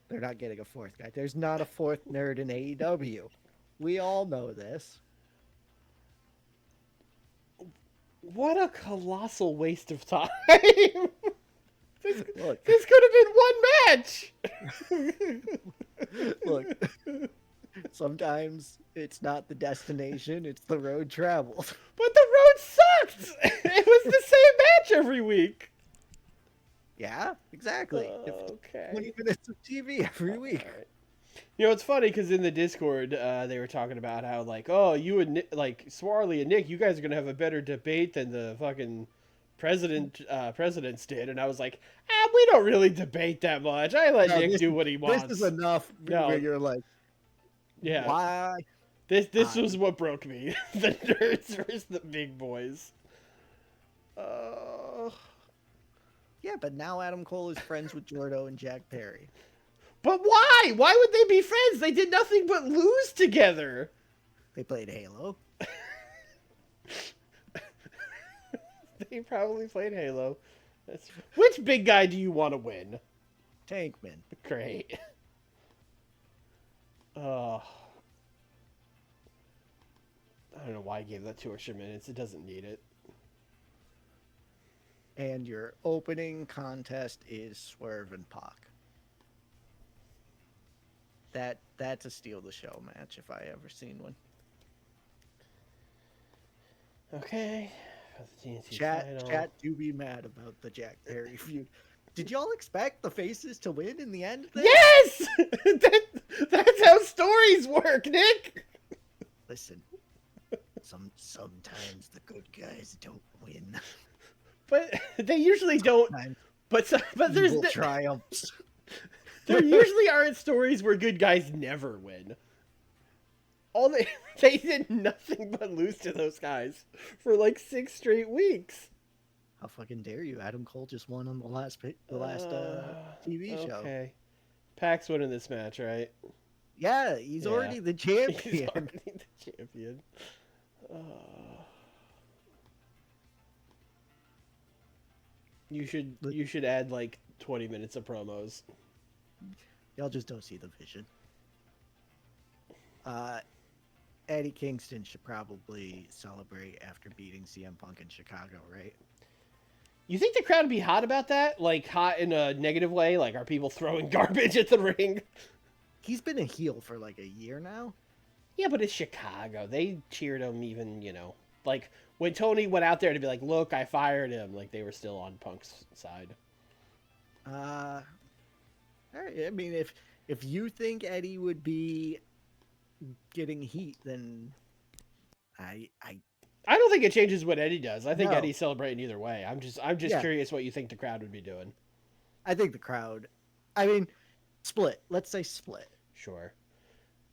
B: They're not getting a 4th guy. There's not a 4th nerd in AEW. We all know this.
A: What a colossal waste of time. this
B: Look.
A: could have been one match.
B: Look, sometimes it's not the destination, it's the road traveled.
A: But the road sucked. It was the same match every week.
B: Yeah, exactly.
A: Okay.
B: 20 minutes of TV every week.
A: Right. You know, it's funny because in the Discord, they were talking about how, like, oh, you and Nick, like Swarley and Nick, you guys are gonna have a better debate than the fucking presidents did, and I was like, we don't really debate that much. I let Nick do what he wants.
B: This is enough where you're like,
A: yeah,
B: why?
A: This was what broke me. The nerds versus the big boys.
B: Yeah, but now Adam Cole is friends with Jordo and Jack Perry.
A: But why? Why would they be friends? They did nothing but lose together.
B: They played Halo.
A: They probably played Halo. Which big guy do you want to win?
B: Tankman.
A: Great. I don't know why I gave that 2 extra minutes. It doesn't need it.
B: And your opening contest is Swerve and Pac. that's a steal the show match if I ever seen one.
A: Okay. For the TNT
B: Chat
A: title.
B: do be mad about the Jack Perry feud. Did y'all expect the faces to win in the end? Then?
A: Yes! That's how stories work, Nick!
B: Listen, sometimes the good guys don't win.
A: But they usually don't.
B: Sometimes
A: But there's
B: evil triumphs.
A: there usually aren't stories where good guys never win. All they did nothing but lose to those guys for like 6 straight weeks.
B: How fucking dare you? Adam Cole just won on the last TV show.
A: Okay. Pac's winning this match, right?
B: Yeah, he's
A: Yeah.
B: already the
A: He's
B: champion.
A: already the champion. You should add like 20 minutes of promos.
B: Y'all just don't see the vision. Eddie Kingston should probably celebrate after beating CM Punk in Chicago, right?
A: You think the crowd would be hot about that? Like hot in a negative way? Like are people throwing garbage at the ring?
B: He's been a heel for like a year now.
A: Yeah, but it's Chicago. They cheered him even, like when Tony went out there to be like, "Look, I fired him." Like they were still on Punk's side.
B: I mean, if you think Eddie would be getting heat, then I
A: don't think it changes what Eddie does. I think
B: No.
A: Eddie's celebrating either way. I'm just
B: Yeah.
A: curious what you think the crowd would be doing.
B: I think the crowd. I mean, split. Let's say split.
A: Sure.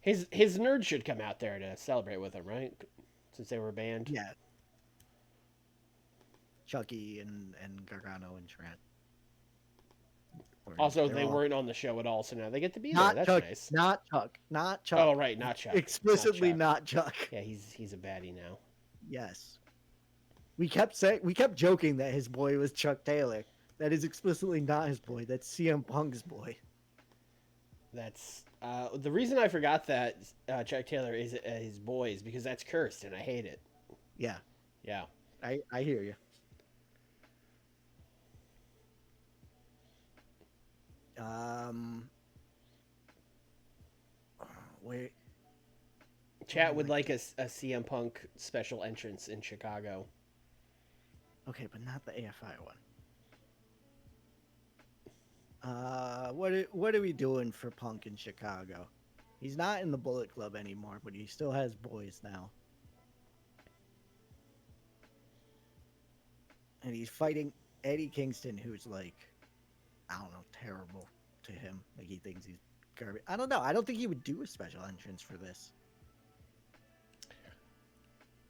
A: His nerds should come out there to celebrate with him, right? Since they were banned.
B: Yeah. Chucky and Gargano and Trent.
A: Also,
B: They're
A: they
B: all-
A: weren't on the show at all, so now they get to be
B: not
A: there. That's
B: Chuck,
A: nice.
B: not Chuck, not Chuck.
A: Oh, right, not Chuck.
B: Explicitly
A: Not Chuck.
B: not Chuck.
A: Yeah, he's a baddie now.
B: Yes. We kept joking that his boy was Chuck Taylor. That is explicitly not his boy. That's CM Punk's boy.
A: That's the reason I forgot that Chuck Taylor is his boy is because that's cursed and I hate it.
B: Yeah.
A: Yeah.
B: I hear you. Wait.
A: Chat would like a CM Punk special entrance in Chicago.
B: Okay, but not the AFI one. What are we doing for Punk in Chicago? He's not in the Bullet Club anymore, but he still has boys now. And he's fighting Eddie Kingston, who's like, I don't know, terrible to him. Like he thinks he's garbage. I don't know. I don't think he would do a special entrance for this.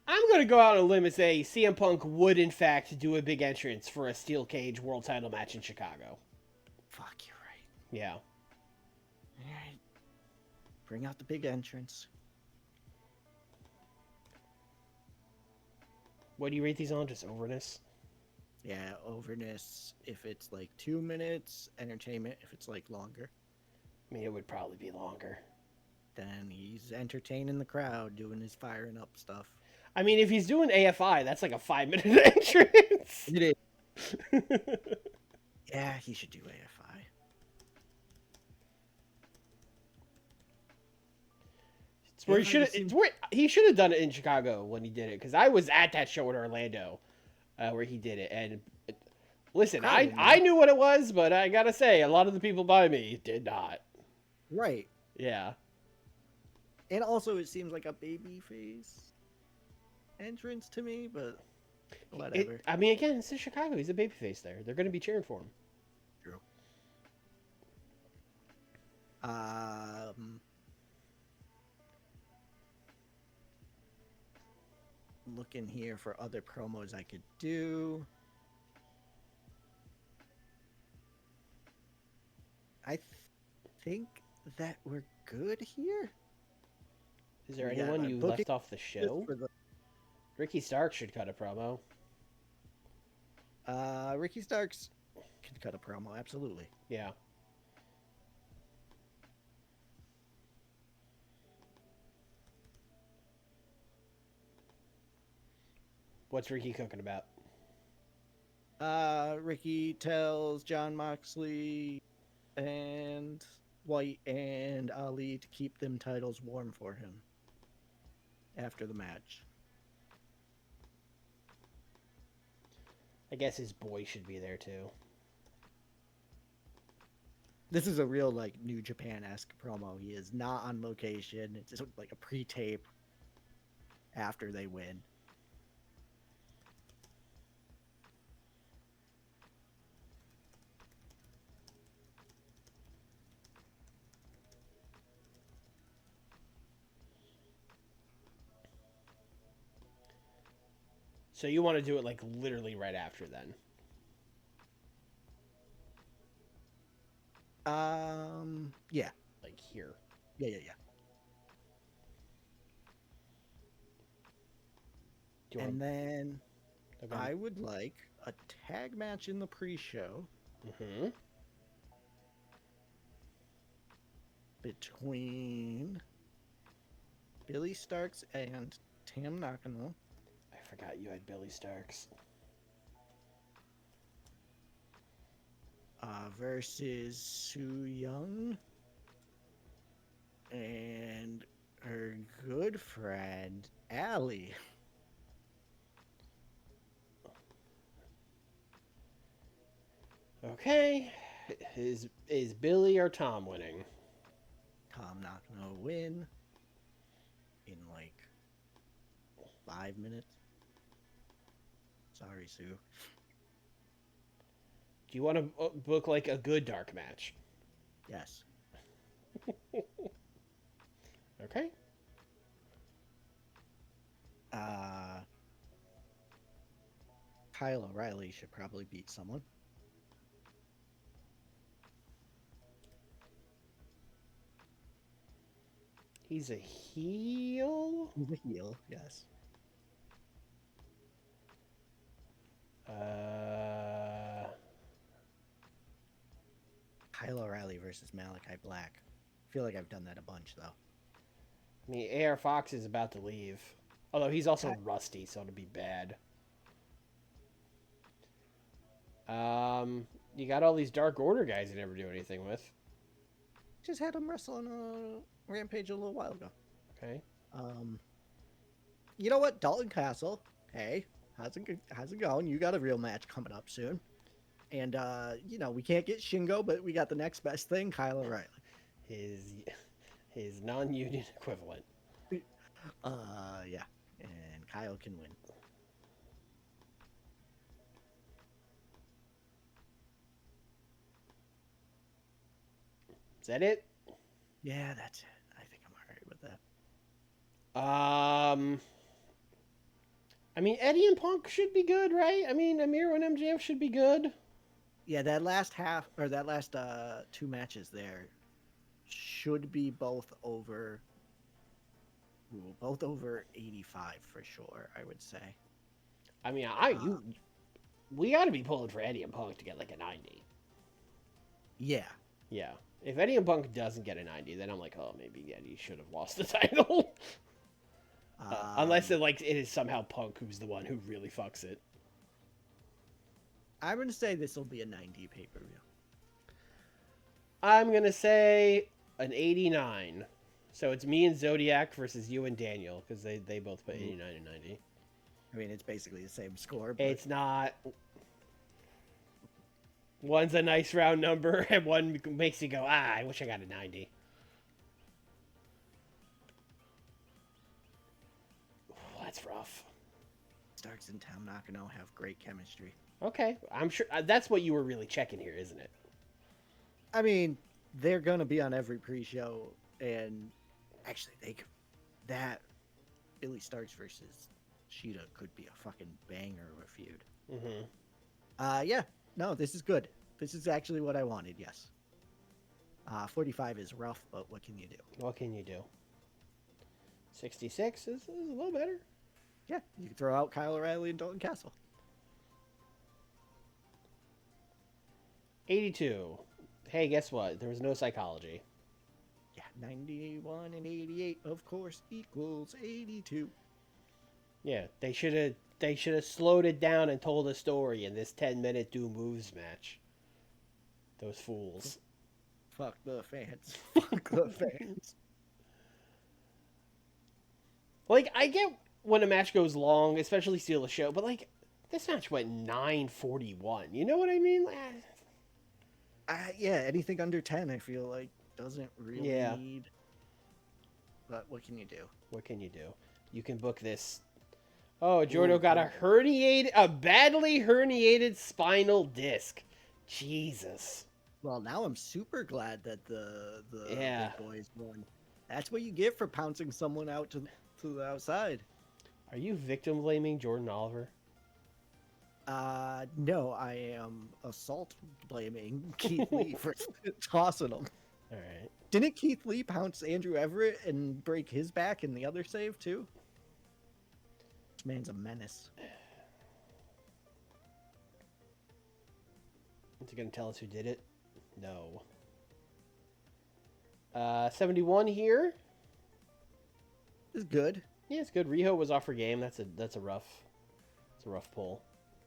A: I'm going to go out on a limb and say CM Punk would, in fact, do a big entrance for a steel cage world title match in Chicago.
B: Fuck, you're right.
A: Yeah.
B: All right. Bring out the big entrance.
A: What do you rate these on? Just overness?
B: Yeah, overness if it's like 2 minutes, entertainment if it's like longer.
A: I mean, it would probably be longer.
B: Then he's entertaining the crowd, doing his firing up stuff.
A: I mean, if he's doing AFI, that's like a 5-minute entrance.
B: It is. Yeah, he should do AFI.
A: It's where he should have done it in Chicago when he did it, because I was at that show in Orlando where he did it, and listen, I knew what it was, but I gotta say, a lot of the people by me did not.
B: Right.
A: Yeah.
B: And also, it seems like a baby face entrance to me, but whatever.
A: I mean, again, it's in Chicago. He's a babyface there. They're going to be cheering for him.
B: True. Looking here for other promos I could do. I think that we're good here.
A: Is there
B: Yeah,
A: anyone
B: I'm
A: you
B: booking
A: left off the show? Ricky Starks should cut a promo.
B: Ricky Starks can cut a promo, absolutely.
A: Yeah. What's Ricky cooking about?
B: Ricky tells John Moxley and White and Ali to keep them titles warm for him after the match.
A: I guess his boy should be there too.
B: This is a real like New Japan-esque promo. He is not on location. It's just like a pre-tape after they win.
A: So you want to do it like literally right after then?
B: Yeah.
A: Like here.
B: Yeah.
A: Do you
B: And
A: want
B: then
A: to... Okay.
B: I would like a tag match in the pre-show
A: Mm-hmm.
B: between Billy Starks and Tam Nakano.
A: I forgot you had Billy Starks.
B: Versus Su Young and her good friend Allie.
A: Okay. Is Billy or Tom winning?
B: Tom not gonna win in like 5 minutes. Sorry, Sue.
A: Do you want to book like a good dark match?
B: Yes.
A: Okay.
B: Kyle O'Reilly should probably beat someone.
A: He's a heel?
B: He's a heel, yes. Kyle O'Reilly versus Malachi Black. I feel like I've done that a bunch, though.
A: I mean, AR Fox is about to leave. Although he's also rusty, so it'll be bad. You got all these Dark Order guys you never do anything with.
B: Just had him wrestle on a Rampage a little while ago.
A: Okay.
B: You know what? Dalton Castle. Hey, how's it going? You got a real match coming up soon. And, we can't get Shingo, but we got the next best thing, Kyle O'Reilly.
A: His non-union equivalent.
B: Yeah. And Kyle can win.
A: Is that it?
B: Yeah, that's it. I think I'm alright with that.
A: I mean, Eddie and Punk should be good, right? I mean, Amir and MJF should be good.
B: Yeah, that last 2 matches there should be both over 85 for sure, I would say.
A: I mean, we got to be pulling for Eddie and Punk to get like a 90.
B: Yeah.
A: Yeah. If Eddie and Punk doesn't get a 90, then I'm like, oh, maybe Eddie should have lost the title. Unless it is somehow Punk who's the one who really fucks it.
B: I'm going to say this will be a 90 pay-per-view.
A: I'm going to say an 89. So it's me and Zodiac versus you and Daniel, because they both put 89 and 90.
B: I mean, it's basically the same score. But...
A: It's not. One's a nice round number, and one makes you go, I wish I got a 90. Ooh, that's rough.
B: Starks and Tam Nakano have great chemistry.
A: Okay, I'm sure that's what you were really checking here, isn't it?
B: I mean, they're going to be on every pre-show, and actually, Billy Starks versus Sheeta could be a fucking banger of a feud.
A: Mm-hmm.
B: Yeah. No, this is good. This is actually what I wanted, yes. 45 is rough, but what can you do?
A: What can you do? 66 is a little better.
B: Yeah, you can throw out Kyle O'Reilly and Dalton Castle.
A: 82. Hey, guess what? There was no psychology.
B: Yeah, 91 and 88, of course, equals 82.
A: Yeah, they should have slowed it down and told a story in this 10-minute do moves match. Those fools.
B: Fuck the fans. Fuck the fans.
A: Like, I get when a match goes long, especially steal the show, but like, this match went 9:41. You know what I mean?
B: Yeah, anything under 10, I feel like, doesn't really
A: Yeah.
B: need. But what can you do?
A: What can you do? You can book this. Oh, Jordo
B: Ooh,
A: got a badly herniated spinal disc. Jesus.
B: Well, now I'm super glad that the
A: Yeah.
B: big boys won. That's what you get for pouncing someone out to the outside.
A: Are you victim blaming Jordan Oliver?
B: No, I am assault blaming Keith Lee for tossing him.
A: All right.
B: Didn't Keith Lee pounce Andrew Everett and break his back in the other save too? This man's a menace.
A: Is he gonna tell us who did it? No. 71 here.
B: This is good.
A: Yeah, it's good. Riho was off her game. That's a rough pull.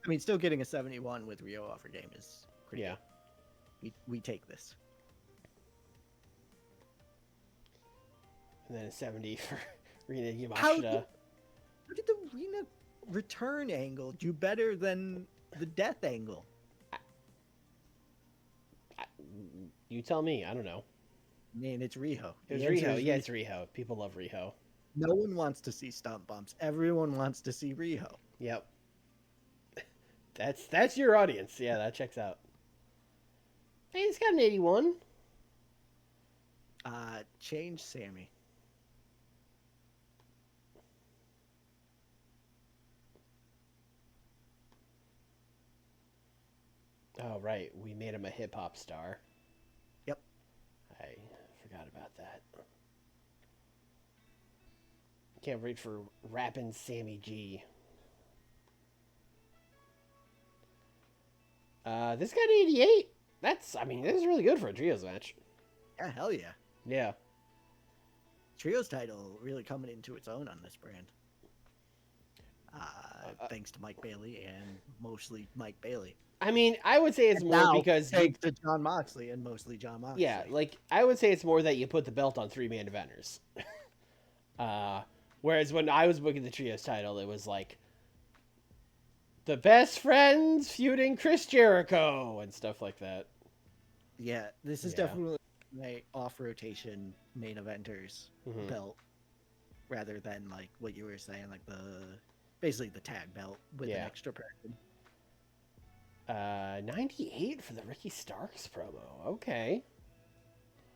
B: I mean, still getting a 71 with Rio off her game is pretty
A: Yeah.
B: good. We take this.
A: And then a 70 for Rina Yamashita.
B: How did the Rina return angle do better than the death angle?
A: You tell me. I don't know.
B: I mean, it's Riho.
A: It was
B: The answer
A: Riho.
B: is
A: Yeah, it's Riho. People love Riho.
B: No one wants to see stump bumps. Everyone wants to see Riho.
A: Yep. That's your audience. Yeah, that checks out. Hey, it's got an 81.
B: Change Sammy.
A: Oh, right. We made him a hip hop star.
B: Yep.
A: I forgot about that. Can't wait for rapping Sammy G. This got 88. This is really good for a trios match.
B: Yeah, hell yeah.
A: Yeah.
B: Trios title really coming into its own on this brand. Thanks to Mike Bailey and mostly Mike Bailey.
A: I mean, I would say it's
B: And
A: more
B: now,
A: because
B: thanks to John Moxley and mostly John Moxley.
A: yeah, like I would say it's more that you put the belt on 3-man eventers. Whereas when I was booking the trios title, it was like the best friends feuding Chris Jericho and stuff like that.
B: Yeah, this is
A: Yeah.
B: definitely my off-rotation main eventers
A: Mhm.
B: belt, rather than like what you were saying, like basically the tag belt with an
A: Yeah.
B: extra person.
A: 98 for the Ricky Starks promo. Okay.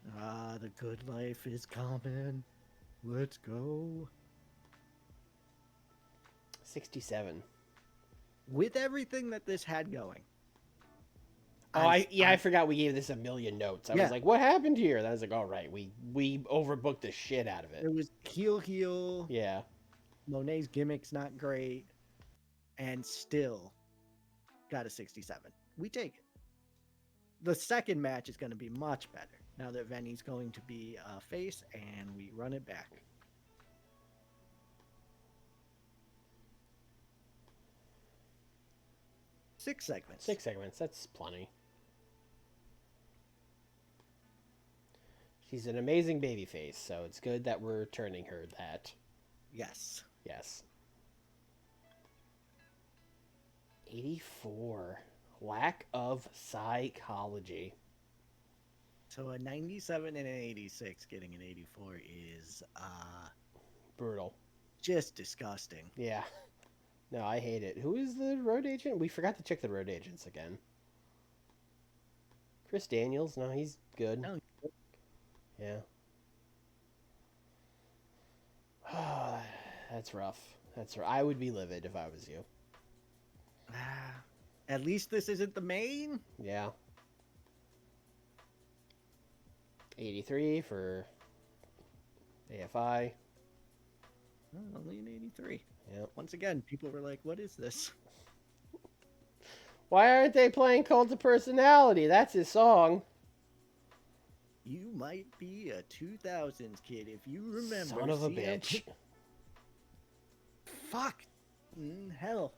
B: The good life is coming. Let's go.
A: 67.
B: With everything that this had going.
A: Oh, I forgot we gave this a million notes. I
B: Yeah.
A: was like, what happened here? And I was like, all right, we overbooked the shit out of it.
B: It was heel.
A: Yeah.
B: Monet's gimmick's not great. And still got a 67. We take it. The second match is going to be much better now that Venny's going to be a face and we run it back. Six segments.
A: 6 segments. That's plenty. She's an amazing babyface, so it's good that we're turning her that.
B: Yes.
A: Yes. 84. Lack of psychology.
B: So a 97 and an 86 getting an 84 is
A: Brutal.
B: just disgusting.
A: Yeah. No, I hate it. Who is the road agent? We forgot to check the road agents again. Chris Daniels? No, he's good.
B: No.
A: Yeah. That's rough. I would be livid if I was you.
B: At least this isn't the main.
A: Yeah. 83 for AFI.
B: Only an 83.
A: Yep.
B: Once again, people were like, what is this?
A: Why aren't they playing Cult of Personality? That's his song.
B: You might be a 2000s kid if you remember.
A: Son of a
B: CM
A: bitch.
B: Fuck. Hell.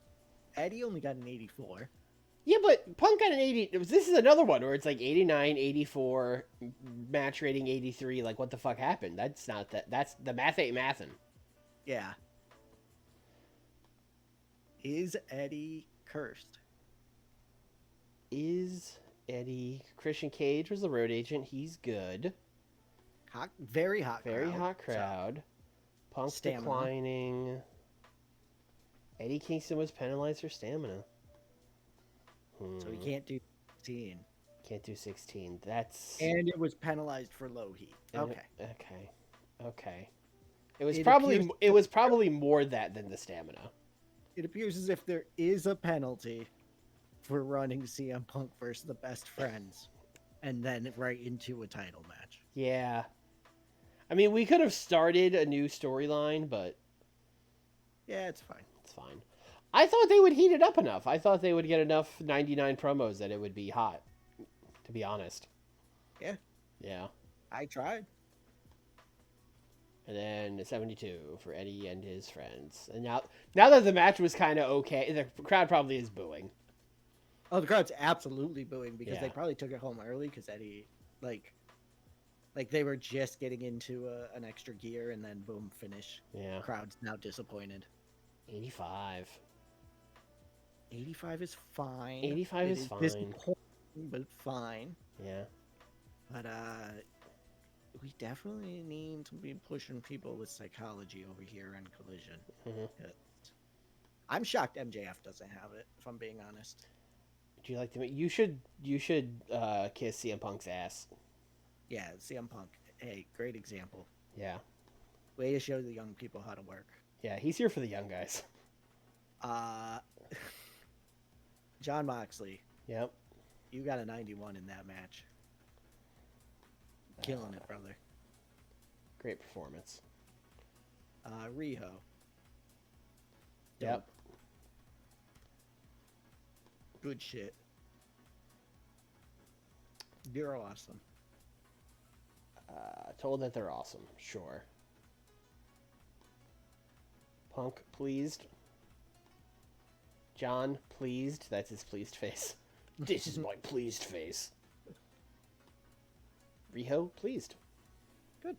B: Eddie only got an 84.
A: Yeah, but Punk got an 80. This is another one where it's like 89, 84, match rating 83. Like, what the fuck happened? That's not that. That's the math ain't mathin'.
B: Yeah. Is Eddie cursed?
A: Is Eddie. Christian Cage was the road agent. He's good.
B: Hot, very hot
A: Very
B: crowd.
A: hot crowd. Punk's
B: Stamina.
A: declining. Eddie Kingston was penalized for stamina.
B: So he can't do 16.
A: Can't do 16. That's...
B: And it was penalized for low heat. Okay.
A: Okay. It was probably more that than the stamina.
B: It appears as if there is a penalty for running CM Punk versus the Best Friends and then right into a title match.
A: Yeah. I mean, we could have started a new storyline, but...
B: Yeah, it's fine.
A: It's fine. I thought they would heat it up enough. I thought they would get enough 99 promos that it would be hot, to be honest.
B: Yeah.
A: Yeah.
B: I tried.
A: And then 72 for Eddie and his friends. And now that the match was kind of okay, the crowd probably is booing.
B: Oh, the crowd's absolutely booing because
A: Yeah.
B: they probably took it home early because Eddie, like they were just getting into an extra gear and then boom, finish.
A: Yeah.
B: Crowd's now disappointed.
A: 85.
B: 85 is fine.
A: 85 is fine.
B: Disappointing, but fine.
A: Yeah.
B: But we definitely need to be pushing people with psychology over here in Collision.
A: Mm-hmm.
B: I'm shocked MJF doesn't have it, if I'm being honest.
A: Would you like to? You should kiss CM Punk's ass.
B: Yeah, CM Punk. Hey, great example.
A: Yeah.
B: Way to show the young people how to work.
A: Yeah, he's here for the young guys.
B: John Moxley.
A: Yep.
B: You got a 91 in that match. Killing it, brother.
A: Great performance.
B: Riho.
A: Yep.
B: Good shit. You're awesome.
A: Told that they're awesome. Sure. Punk pleased. John pleased. That's his pleased face. This is my pleased face. Riho pleased.
B: Good.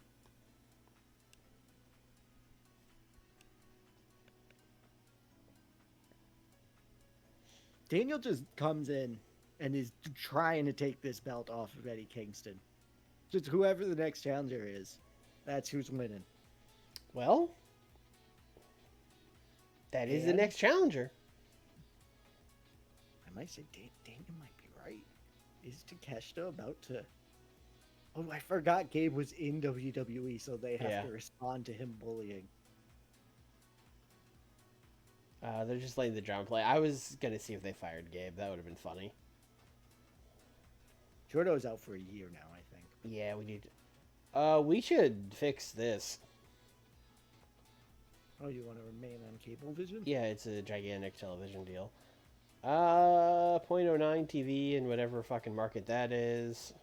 B: Daniel just comes in and is trying to take this belt off of Eddie Kingston. Just whoever the next challenger is, that's who's winning.
A: Well, that is the next challenger.
B: I might say Daniel might be right. Is Takeshita about to... Oh, I forgot Gabe was in WWE, so they have to respond to him bullying.
A: They're just letting the drama play. I was going to see if they fired Gabe. That would have been funny.
B: Jordo's out for a year now, I think.
A: Yeah, we need... we should fix this.
B: Oh, you want to remain on Cablevision?
A: Yeah, it's a gigantic television deal. 0.09 TV in whatever fucking market that is.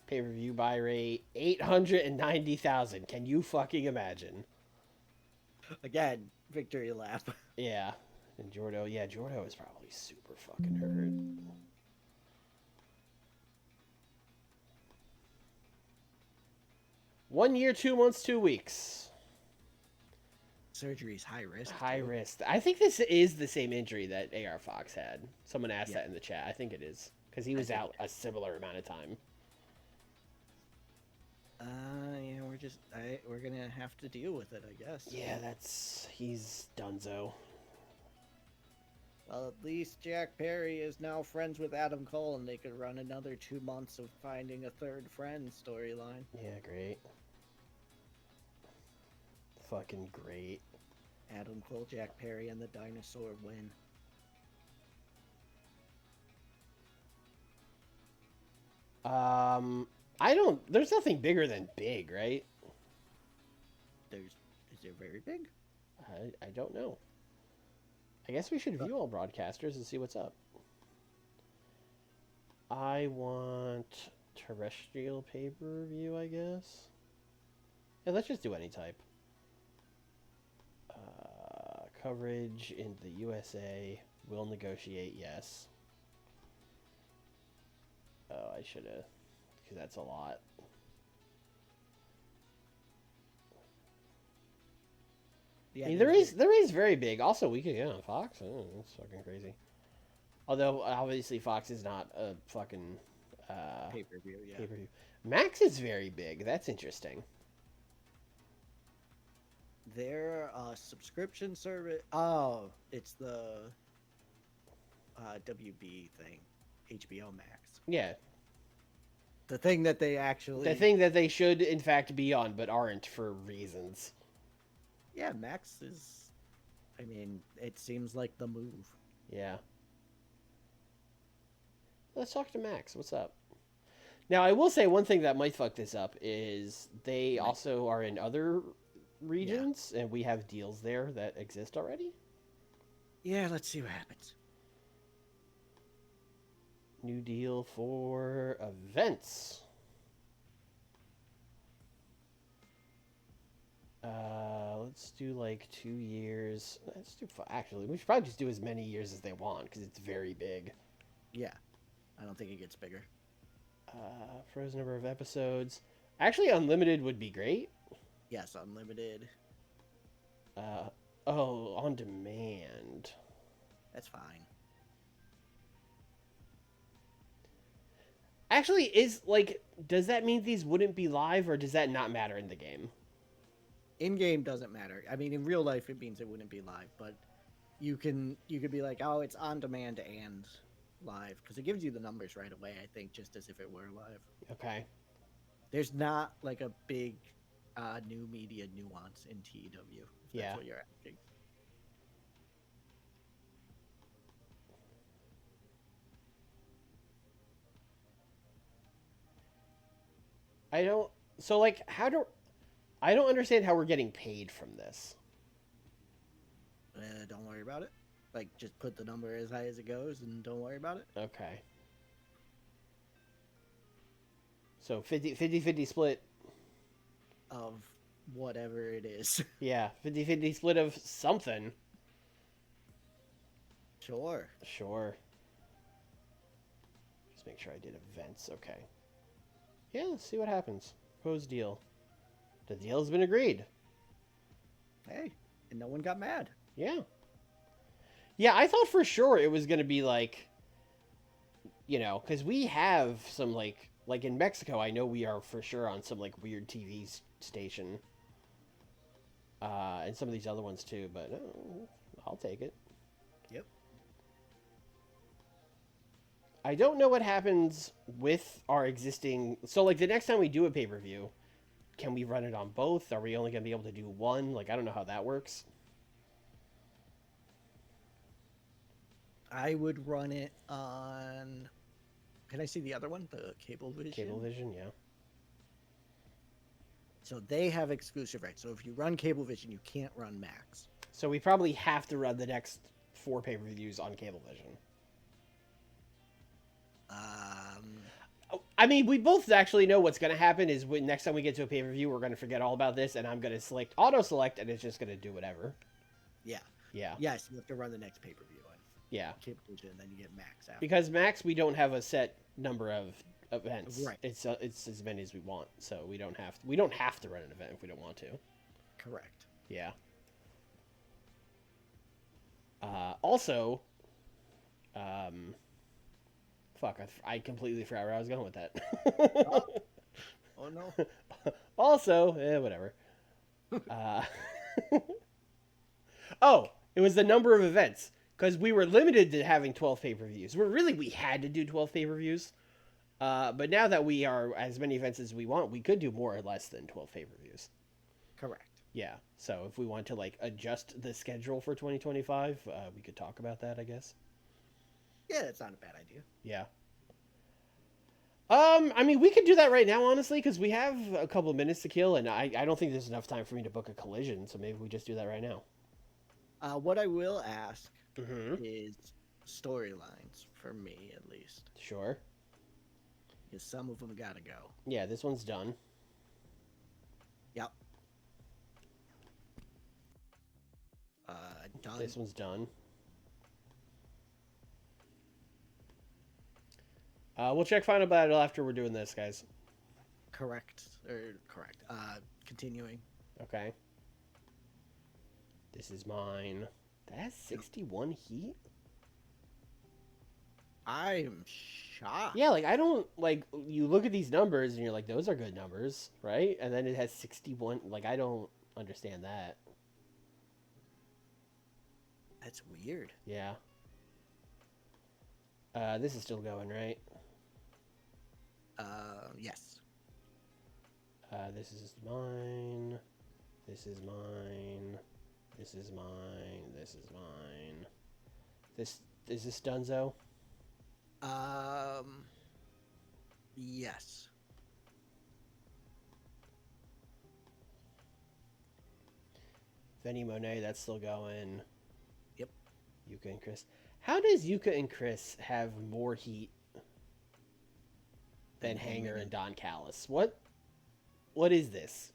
A: Pay-per-view buy rate, 890,000. Can you fucking imagine?
B: Again, victory lap.
A: Yeah. And Jordo is probably super fucking hurt. One year, 2 months, 2 weeks.
B: Surgery's high risk.
A: High risk. I think this is the same injury that AR Fox had. Someone asked that in the chat. I think it is. Because he was out a similar amount of time.
B: Yeah, we're gonna have to deal with it, I guess.
A: Yeah, he's donezo.
B: Well, at least Jack Perry is now friends with Adam Cole, and they could run another 2 months of finding a third friend storyline.
A: Yeah, great. Fucking great.
B: Adam Cole, Jack Perry, and the Dinosaur win.
A: There's nothing bigger than big, right?
B: Is there very big?
A: I don't know. I guess we should view all broadcasters and see what's up. I want terrestrial pay-per-view, I guess. Yeah, let's just do any type. Coverage in the USA. Will negotiate, yes. Oh, I should have, because that's a lot.
B: Yeah,
A: I mean, there is very big. Also, we could get on Fox. Oh, that's fucking crazy. Although obviously Fox is not a fucking
B: pay-per-view, yeah.
A: pay-per-view. Max is very big. That's interesting.
B: Their subscription service. Oh, it's the WB thing, HBO Max.
A: Yeah,
B: The thing that they actually.
A: the thing that they should in fact be on, but aren't for reasons.
B: Yeah, Max is. I mean, it seems like the move.
A: Yeah. Let's talk to Max. What's up? Now, I will say one thing that might fuck this up is they also are in other regions, and we have deals there that exist already.
B: Yeah, let's see what happens.
A: New deal for events. Let's do like 2 years. Let's do actually. We should probably just do as many years as they want because it's very big.
B: Yeah, I don't think it gets bigger.
A: Frozen number of episodes. Actually, unlimited would be great.
B: Yes, unlimited.
A: Oh, on demand.
B: That's fine.
A: Actually, does that mean these wouldn't be live, or does that not matter in the game?
B: In game doesn't matter. I mean, in real life, it means it wouldn't be live, but you could be like, oh, it's on demand and live, because it gives you the numbers right away. I think just as if it were live.
A: Okay.
B: There's not like a big new media nuance in TEW. If that's what you're asking.
A: I don't. So like, I don't understand how we're getting paid from this.
B: Don't worry about it. Like, just put the number as high as it goes and don't worry about it.
A: Okay. So 50 split.
B: Of whatever it is.
A: Yeah, 50 split of something.
B: Sure.
A: Sure. Just make sure I did events. Okay. Yeah, let's see what happens. Proposed deal. The deal has been agreed.
B: Hey, and no one got mad.
A: Yeah. Yeah, I thought for sure it was going to be like, because we have some like in Mexico, I know we are for sure on some like weird TV station. And some of these other ones too, but I'll take it.
B: Yep.
A: I don't know what happens with our existing. So like the next time we do a pay-per-view, can we run it on both? Are we only going to be able to do one? Like, I don't know how that works.
B: I would run it on. Can I see the other one? The Cablevision?
A: Cablevision, yeah.
B: So they have exclusive rights. So if you run Cablevision, you can't run Max.
A: So we probably have to run the next 4 pay-per-views on Cablevision. I mean, we both actually know what's going to happen is when next time we get to a pay-per-view, we're going to forget all about this, and I'm going to auto-select, and it's just going to do whatever.
B: Yeah.
A: Yeah.
B: Yes, you have to run the next pay-per-view on
A: Yeah.
B: Cablevision, and then you get Max after.
A: Because Max, we don't have a set number of events.
B: Right.
A: It's as many as we want, so we don't have to run an event if we don't want to.
B: Correct.
A: Yeah. Also, fuck, I completely forgot where I was going with that.
B: Oh no.
A: Also, whatever. Oh, it was the number of events. Because we were limited to having 12 pay-per-views. We had to do 12 pay-per-views. But now that we are as many events as we want, we could do more or less than 12 pay-per-views.
B: Correct.
A: Yeah. So if we want to like adjust the schedule for 2025, we could talk about that, I guess.
B: Yeah, that's not a bad idea.
A: Yeah. I mean, we could do that right now, honestly, because we have a couple of minutes to kill, and I don't think there's enough time for me to book a collision, so maybe we just do that right now.
B: What I will ask
A: Mm-hmm.
B: is storylines, for me at least.
A: Sure.
B: Because some of them gotta go.
A: Yeah, this one's done.
B: Yep. Done.
A: This one's done. We'll check Final Battle after we're doing this, guys.
B: Correct. Continuing.
A: Okay. This is mine. That's 61 heat?
B: I'm shocked.
A: Yeah, like, I don't, like, you look at these numbers and you're like, those are good numbers, right? And then it has 61. Like, I don't understand that.
B: That's weird.
A: Yeah. This is still going, right?
B: Yes.
A: This is mine. This is mine. This is mine. This is mine. This is this Dunzo?
B: Yes.
A: Benny Monet, that's still going.
B: Yep.
A: Yuka and Chris. How does Yuka and Chris have more heat than Hanger and Don Callis? What is this?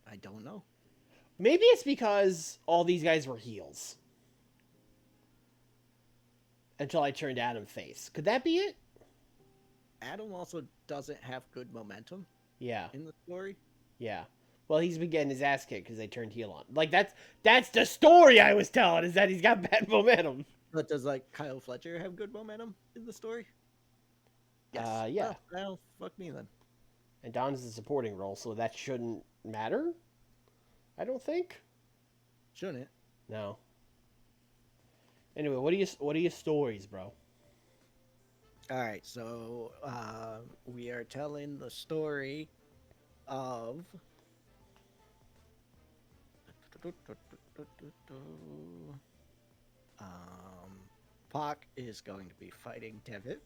B: I don't know.
A: Maybe it's because all these guys were heels. Until I turned Adam face. Could that be it?
B: Adam also doesn't have good momentum
A: Yeah.
B: in the story.
A: Yeah. Well, he's been getting his ass kicked because they turned heel on. Like, that's the story I was telling, is that he's got bad momentum.
B: But does, like, Kyle Fletcher have good momentum in the story? Yes.
A: Yeah.
B: Well, fuck me then.
A: And Don's the supporting role, so that shouldn't matter? I don't think.
B: Shouldn't.
A: No. Anyway, what are your stories, bro?
B: All right, so we are telling the story of Pac is going to be fighting Devitt.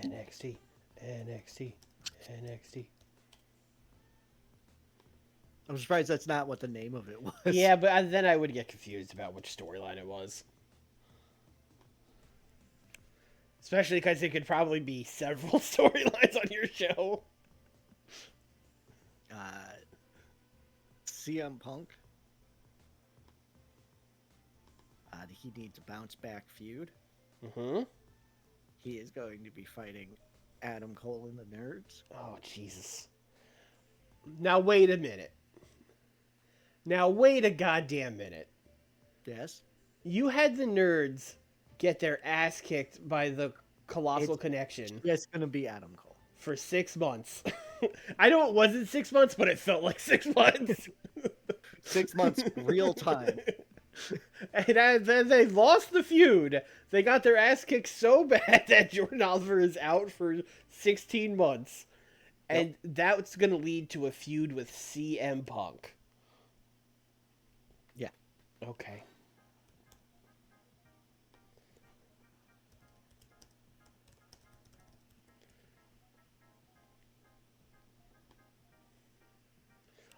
A: NXT, NXT, NXT.
B: I'm surprised that's not what the name of it was.
A: Yeah, but then I would get confused about which storyline it was. Especially because it could probably be several storylines on your show.
B: CM Punk. He needs a bounce back feud.
A: Mm-hmm.
B: He is going to be fighting Adam Cole and the Nerds.
A: Oh, Jesus. Now, wait a minute. Now, wait a goddamn minute.
B: Yes.
A: You had the Nerds get their ass kicked by the Colossal Connection.
B: It's going to be Adam Cole.
A: For 6 months. I know it wasn't 6 months, but it felt like 6 months.
B: 6 months, real time.
A: And then they lost the feud. They got their ass kicked so bad that Jordan Oliver is out for 16 months. And that's going to lead to a feud with CM Punk.
B: Yeah.
A: Okay.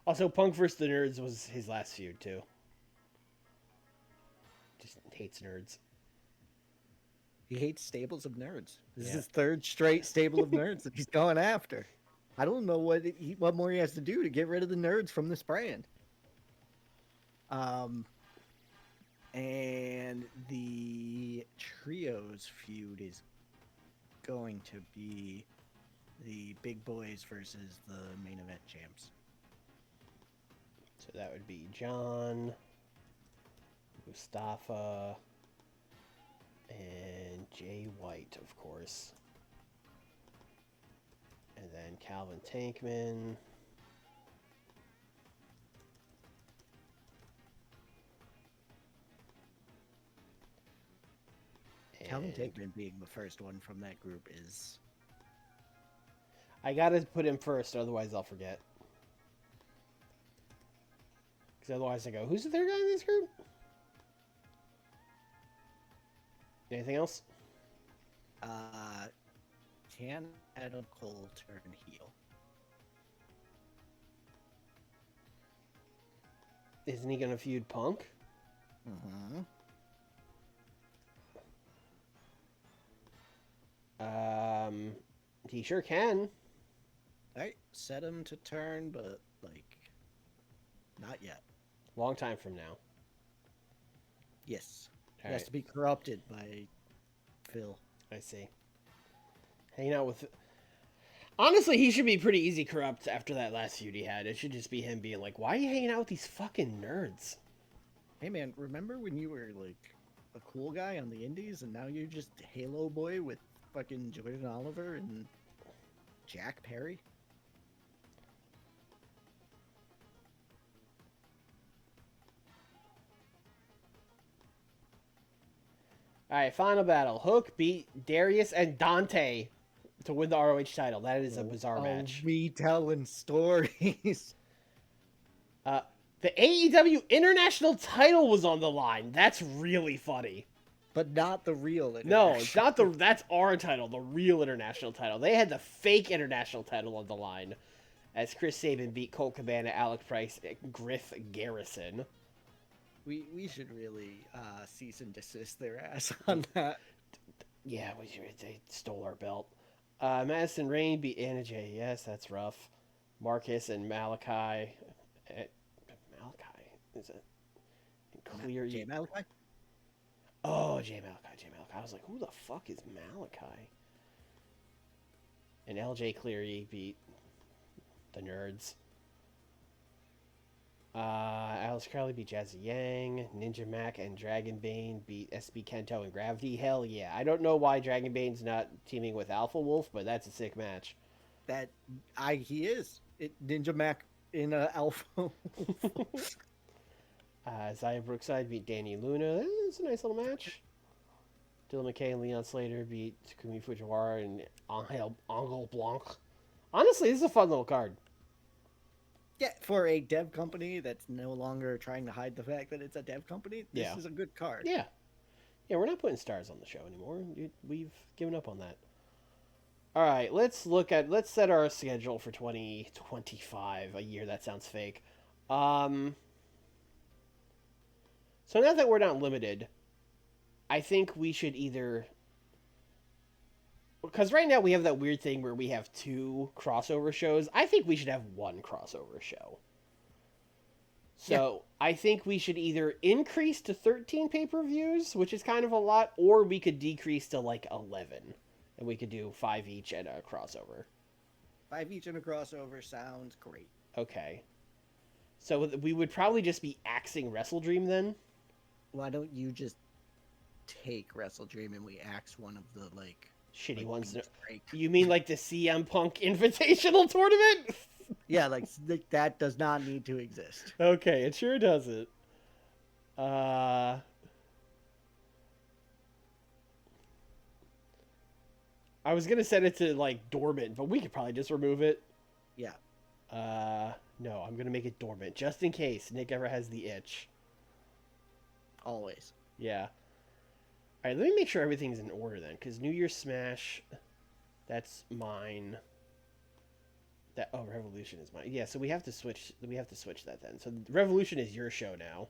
A: Also, Punk vs. the Nerds was his last feud, too. Just hates nerds.
B: He hates stables of nerds. This is his third straight stable of nerds that he's going after. I don't know what more he has to do to get rid of the nerds from this brand. And the trios feud is going to be the big boys versus the main event champs.
A: So that would be John, Mustafa, and Jay White, of course. And then Calvin Tankman.
B: Calvin Tankman being the first one from that group is...
A: I gotta put him first, otherwise I'll forget. Because otherwise I go, who's the third guy in this group? Anything else?
B: Can Adam Cole turn heel?
A: Isn't he gonna feud Punk?
B: Mm-hmm.
A: He sure can.
B: Alright, set him to turn, but, like, not yet.
A: Long time from now.
B: Yes. He
A: All
B: has
A: right,
B: to be corrupted by Phil.
A: I see. Hanging out with. Honestly, he should be pretty easy corrupt after that last feud he had. It should just be him being like, "Why are you hanging out with these fucking nerds?"
B: Hey man, remember when you were like a cool guy on the indies and now you're just Halo boy with fucking Jordan Oliver and Jack Perry?
A: All right, final battle. Hook beat Darius and Dante to win the ROH title. That is a bizarre match.
B: Retelling stories.
A: Uh, the AEW International title was on the line. That's really funny.
B: But not the real
A: No, it's
B: international.
A: not the. That's our title, the real international title. They had the fake international title on the line, as Chris Sabin beat Colt Cabana, Alec Price, and Griff Garrison.
B: We should really cease and desist their ass on that.
A: Yeah, they stole our belt. Madison Rain beat Anna Jay. Yes, that's rough. Marcus and Malachi. Malachi is it? Clear.
B: Jay Malachi?
A: Oh, Jay Malachi. I was like, who the fuck is Malachi? And LJ Cleary beat the Nerds. Alice Crowley beat Jazzy Yang. Ninja Mac and Dragon Bane beat SB Kento and Gravity. Hell yeah. I don't know why Dragon Bane's not teaming with Alpha Wolf, but that's a sick match.
B: He is. Ninja Mac in Alpha.
A: Zaya Brookside beat Danny Luna. It's a nice little match. Dylan McKay and Leon Slater beat Takumi Fujiwara and Angel Blanc. Honestly, this is a fun little card.
B: Yeah, for a dev company that's no longer trying to hide the fact that it's a dev company, this is a good card.
A: Yeah. Yeah, we're not putting stars on the show anymore. We've given up on that. All right, let's set our schedule for 2025, a year that sounds fake. So now that we're not limited, I think we should either, because right now we have that weird thing where we have 2 crossover shows. I think we should have 1 crossover show. So I think we should either increase to 13 pay-per-views, which is kind of a lot, or we could decrease to like 11, and we could do 5 each and a crossover.
B: 5 each and a crossover sounds great.
A: Okay. So we would probably just be axing Wrestle Dream then?
B: Why don't you just take Wrestle Dream and we axe one of the
A: shitty ones?
B: Break.
A: You mean like the CM Punk Invitational Tournament?
B: Yeah, that does not need to exist.
A: Okay, it sure doesn't. I was gonna set it to dormant, but we could probably just remove it.
B: Yeah.
A: No, I'm gonna make it dormant just in case Nick ever has the itch.
B: Always.
A: Yeah. All right, let me make sure everything's in order then, because New Year's Smash, that's mine. Revolution is mine. Yeah, so we have to switch. We have to switch that then. So Revolution is your show now.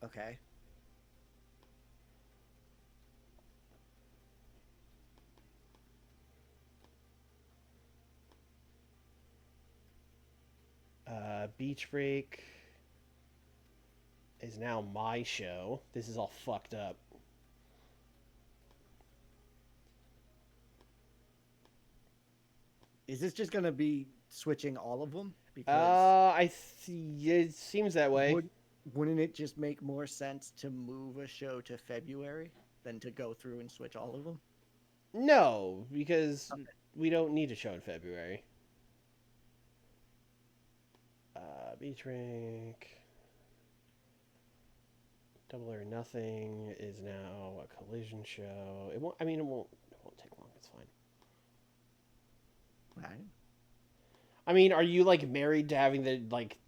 B: Okay.
A: Beach Break is now my show. This is all fucked up.
B: Is this just gonna be switching all of them? Because
A: it seems that way.
B: Wouldn't it just make more sense to move a show to February than to go through and switch all of them?
A: No, because we don't need a show in February. Beach Break. Double or Nothing is now a Collision show. It won't. I mean, it won't take long. It's fine.
B: Right.
A: I mean, are you married to having the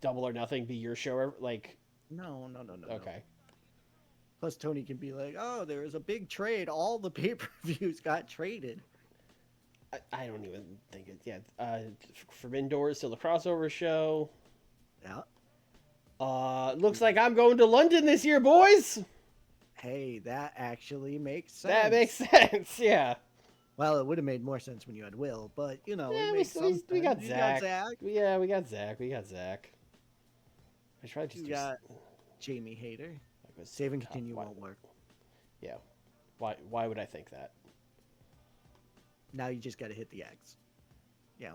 A: Double or Nothing be your show?
B: No.
A: Okay.
B: Plus, Tony can be like, "Oh, there was a big trade. All the pay-per-views got traded."
A: I don't even think it. Yeah. Forbidden Doors still the crossover show.
B: Yeah.
A: Looks like I'm going to London this year, boys.
B: Hey, that actually makes sense.
A: That makes sense. Yeah.
B: Well, it would have made more sense when you had Will, but it
A: Yeah,
B: makes some
A: we got
B: sense.
A: Zach.
B: You got Zach.
A: Yeah, we got Zach. I tried
B: You got Jamie Hayter.
A: Because
B: Save and continue won't work.
A: Yeah. Why would I think that?
B: Now you just got to hit the X. Yeah.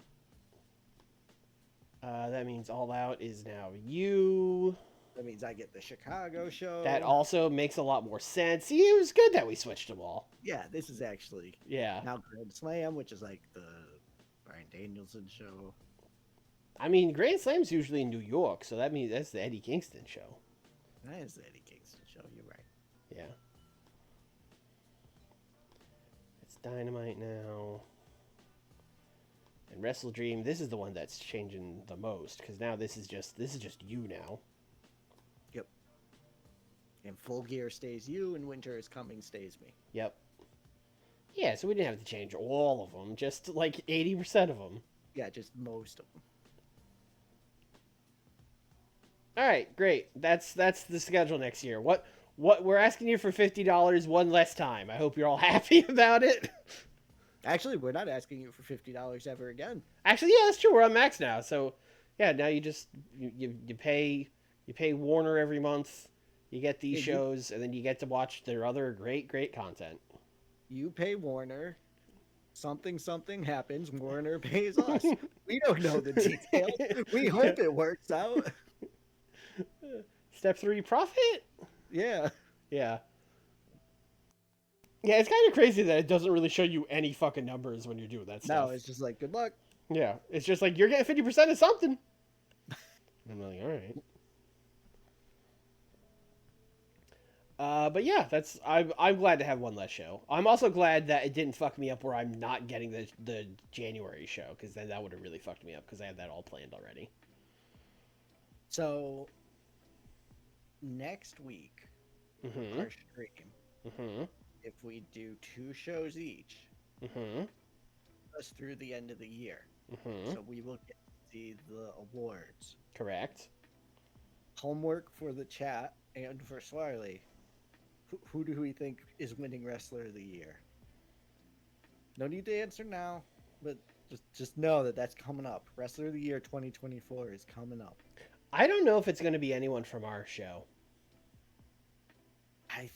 A: That means All Out is now you.
B: That means I get the Chicago show.
A: That also makes a lot more sense. See, it was good that we switched them all.
B: Yeah, this is actually now Grand Slam, which is like the Bryan Danielson show.
A: I mean, Grand Slam's usually in New York, so that means that's the Eddie Kingston show.
B: That is the Eddie Kingston show. You're right.
A: Yeah. It's Dynamite now. And Wrestle Dream, this is the one that's changing the most because now this is just you now.
B: Yep. And Full Gear stays you, and Winter is Coming stays me.
A: Yep. Yeah, so we didn't have to change all of them, just like 80% of them.
B: Yeah, just most of them.
A: All right, great. That's the schedule next year. What we're asking you for $50 one less time. I hope you're all happy about it.
B: Actually, we're not asking you for $50 ever again.
A: Actually, yeah, that's true. We're on max now. So, yeah, now you just you pay Warner every month. You get these shows, and then you get to watch their other great content.
B: You pay Warner. Something happens. Warner pays us. We don't know the details. We hope it works out.
A: Step 3, profit?
B: Yeah.
A: Yeah. Yeah, it's kind of crazy that it doesn't really show you any fucking numbers when you're doing that stuff.
B: No, it's just like, good luck.
A: Yeah, it's just like, you're getting 50% of something. I'm like, all right. But yeah, I'm glad to have one less show. I'm also glad that it didn't fuck me up where I'm not getting the January show, because then that would have really fucked me up, because I had that all planned already.
B: So, next week, our stream, if we do 2 shows each, us through the end of the year. So we will get to see the awards.
A: Correct.
B: Homework for the chat and for Swarley. Who do we think is winning Wrestler of the Year? No need to answer now, but just know that that's coming up. Wrestler of the Year 2024 is coming up.
A: I don't know if it's going to be anyone from our show.
B: I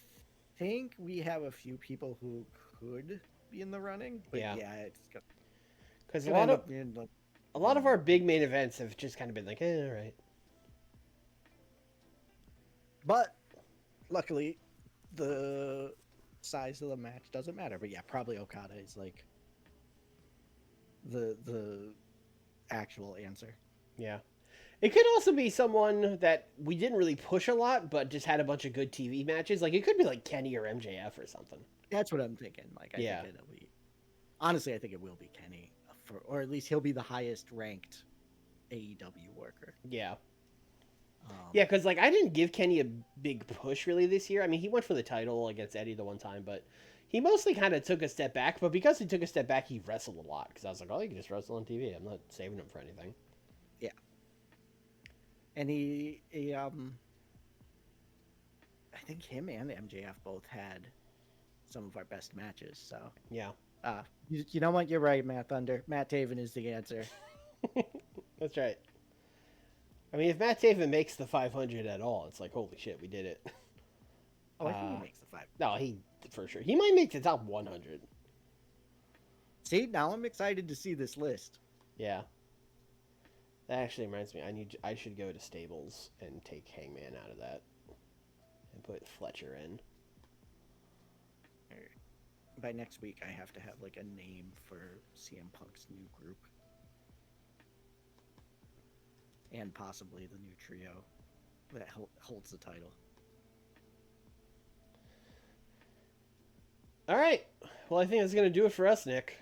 B: think we have a few people who could be in the running, but yeah it's
A: because a lot of our big main events have just kind of been like, all right.
B: But luckily, the size of the match doesn't matter. But yeah, probably Okada is like the actual answer.
A: Yeah. It could also be someone that we didn't really push a lot, but just had a bunch of good TV matches. Like, it could be like Kenny or MJF or something.
B: That's what I'm thinking. Like, I think it'll be... Honestly, I think it will be Kenny. Or at least he'll be the highest ranked AEW worker.
A: Yeah. Yeah, because, like, I didn't give Kenny a big push, really, this year. I mean, he went for the title against Eddie the one time, but he mostly kind of took a step back. But because he took a step back, he wrestled a lot. Because I was like, oh, you can just wrestle on TV. I'm not saving him for anything.
B: Yeah. And I think him and MJF both had some of our best matches. So
A: yeah,
B: you know what? You're right, Matt Thunder. Matt Taven is the answer.
A: That's right. I mean, if Matt Taven makes the 500 at all, it's like, holy shit, we did it.
B: Oh, I think he makes the 500.
A: No, he for sure. He might make the top 100.
B: See, now I'm excited to see this list.
A: Yeah. That actually reminds me, I should go to Stables and take Hangman out of that and put Fletcher in.
B: By next week, I have to have like a name for CM Punk's new group. And possibly the new trio that holds the title.
A: All right. Well, I think that's going to do it for us, Nick.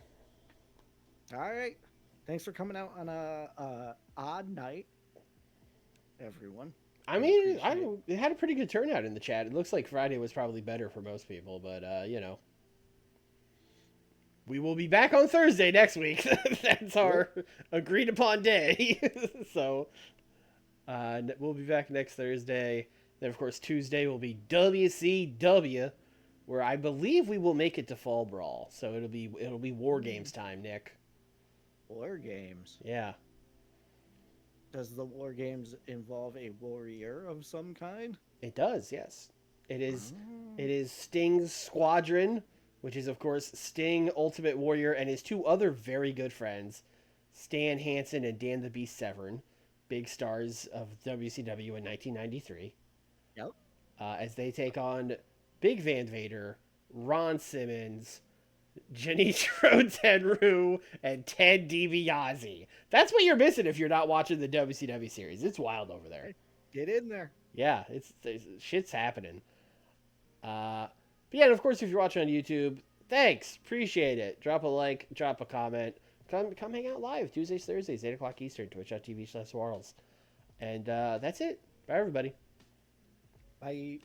B: All right. Thanks for coming out on a odd night, everyone.
A: I mean, it had a pretty good turnout in the chat. It looks like Friday was probably better for most people, but, you know. We will be back on Thursday next week. That's our agreed upon day. So, we'll be back next Thursday. Then, of course, Tuesday will be WCW, where I believe we will make it to Fall Brawl. So it'll be War Games time, Nick.
B: War Games?
A: Yeah.
B: Does the War Games involve a warrior of some kind?
A: It does, yes. It is
B: Oh.
A: it is Sting's squadron, which is of course Sting, Ultimate Warrior, and his two other very good friends, Stan Hansen and Dan the Beast Severn, big stars of WCW in 1993,
B: Yep.
A: as they take on Big Van Vader, Ron Simmons, Genichiro Tenryu, and Ted DiBiase. That's what you're missing if you're not watching the WCW series. It's wild over there.
B: Get in there.
A: Yeah, it's shit's happening. But yeah, and of course, if you're watching on YouTube, thanks, appreciate it. Drop a like, drop a comment. Come hang out live Tuesdays, Thursdays, 8 o'clock Eastern, Twitch.tv/Swarls. And that's it. Bye, everybody.
B: Bye.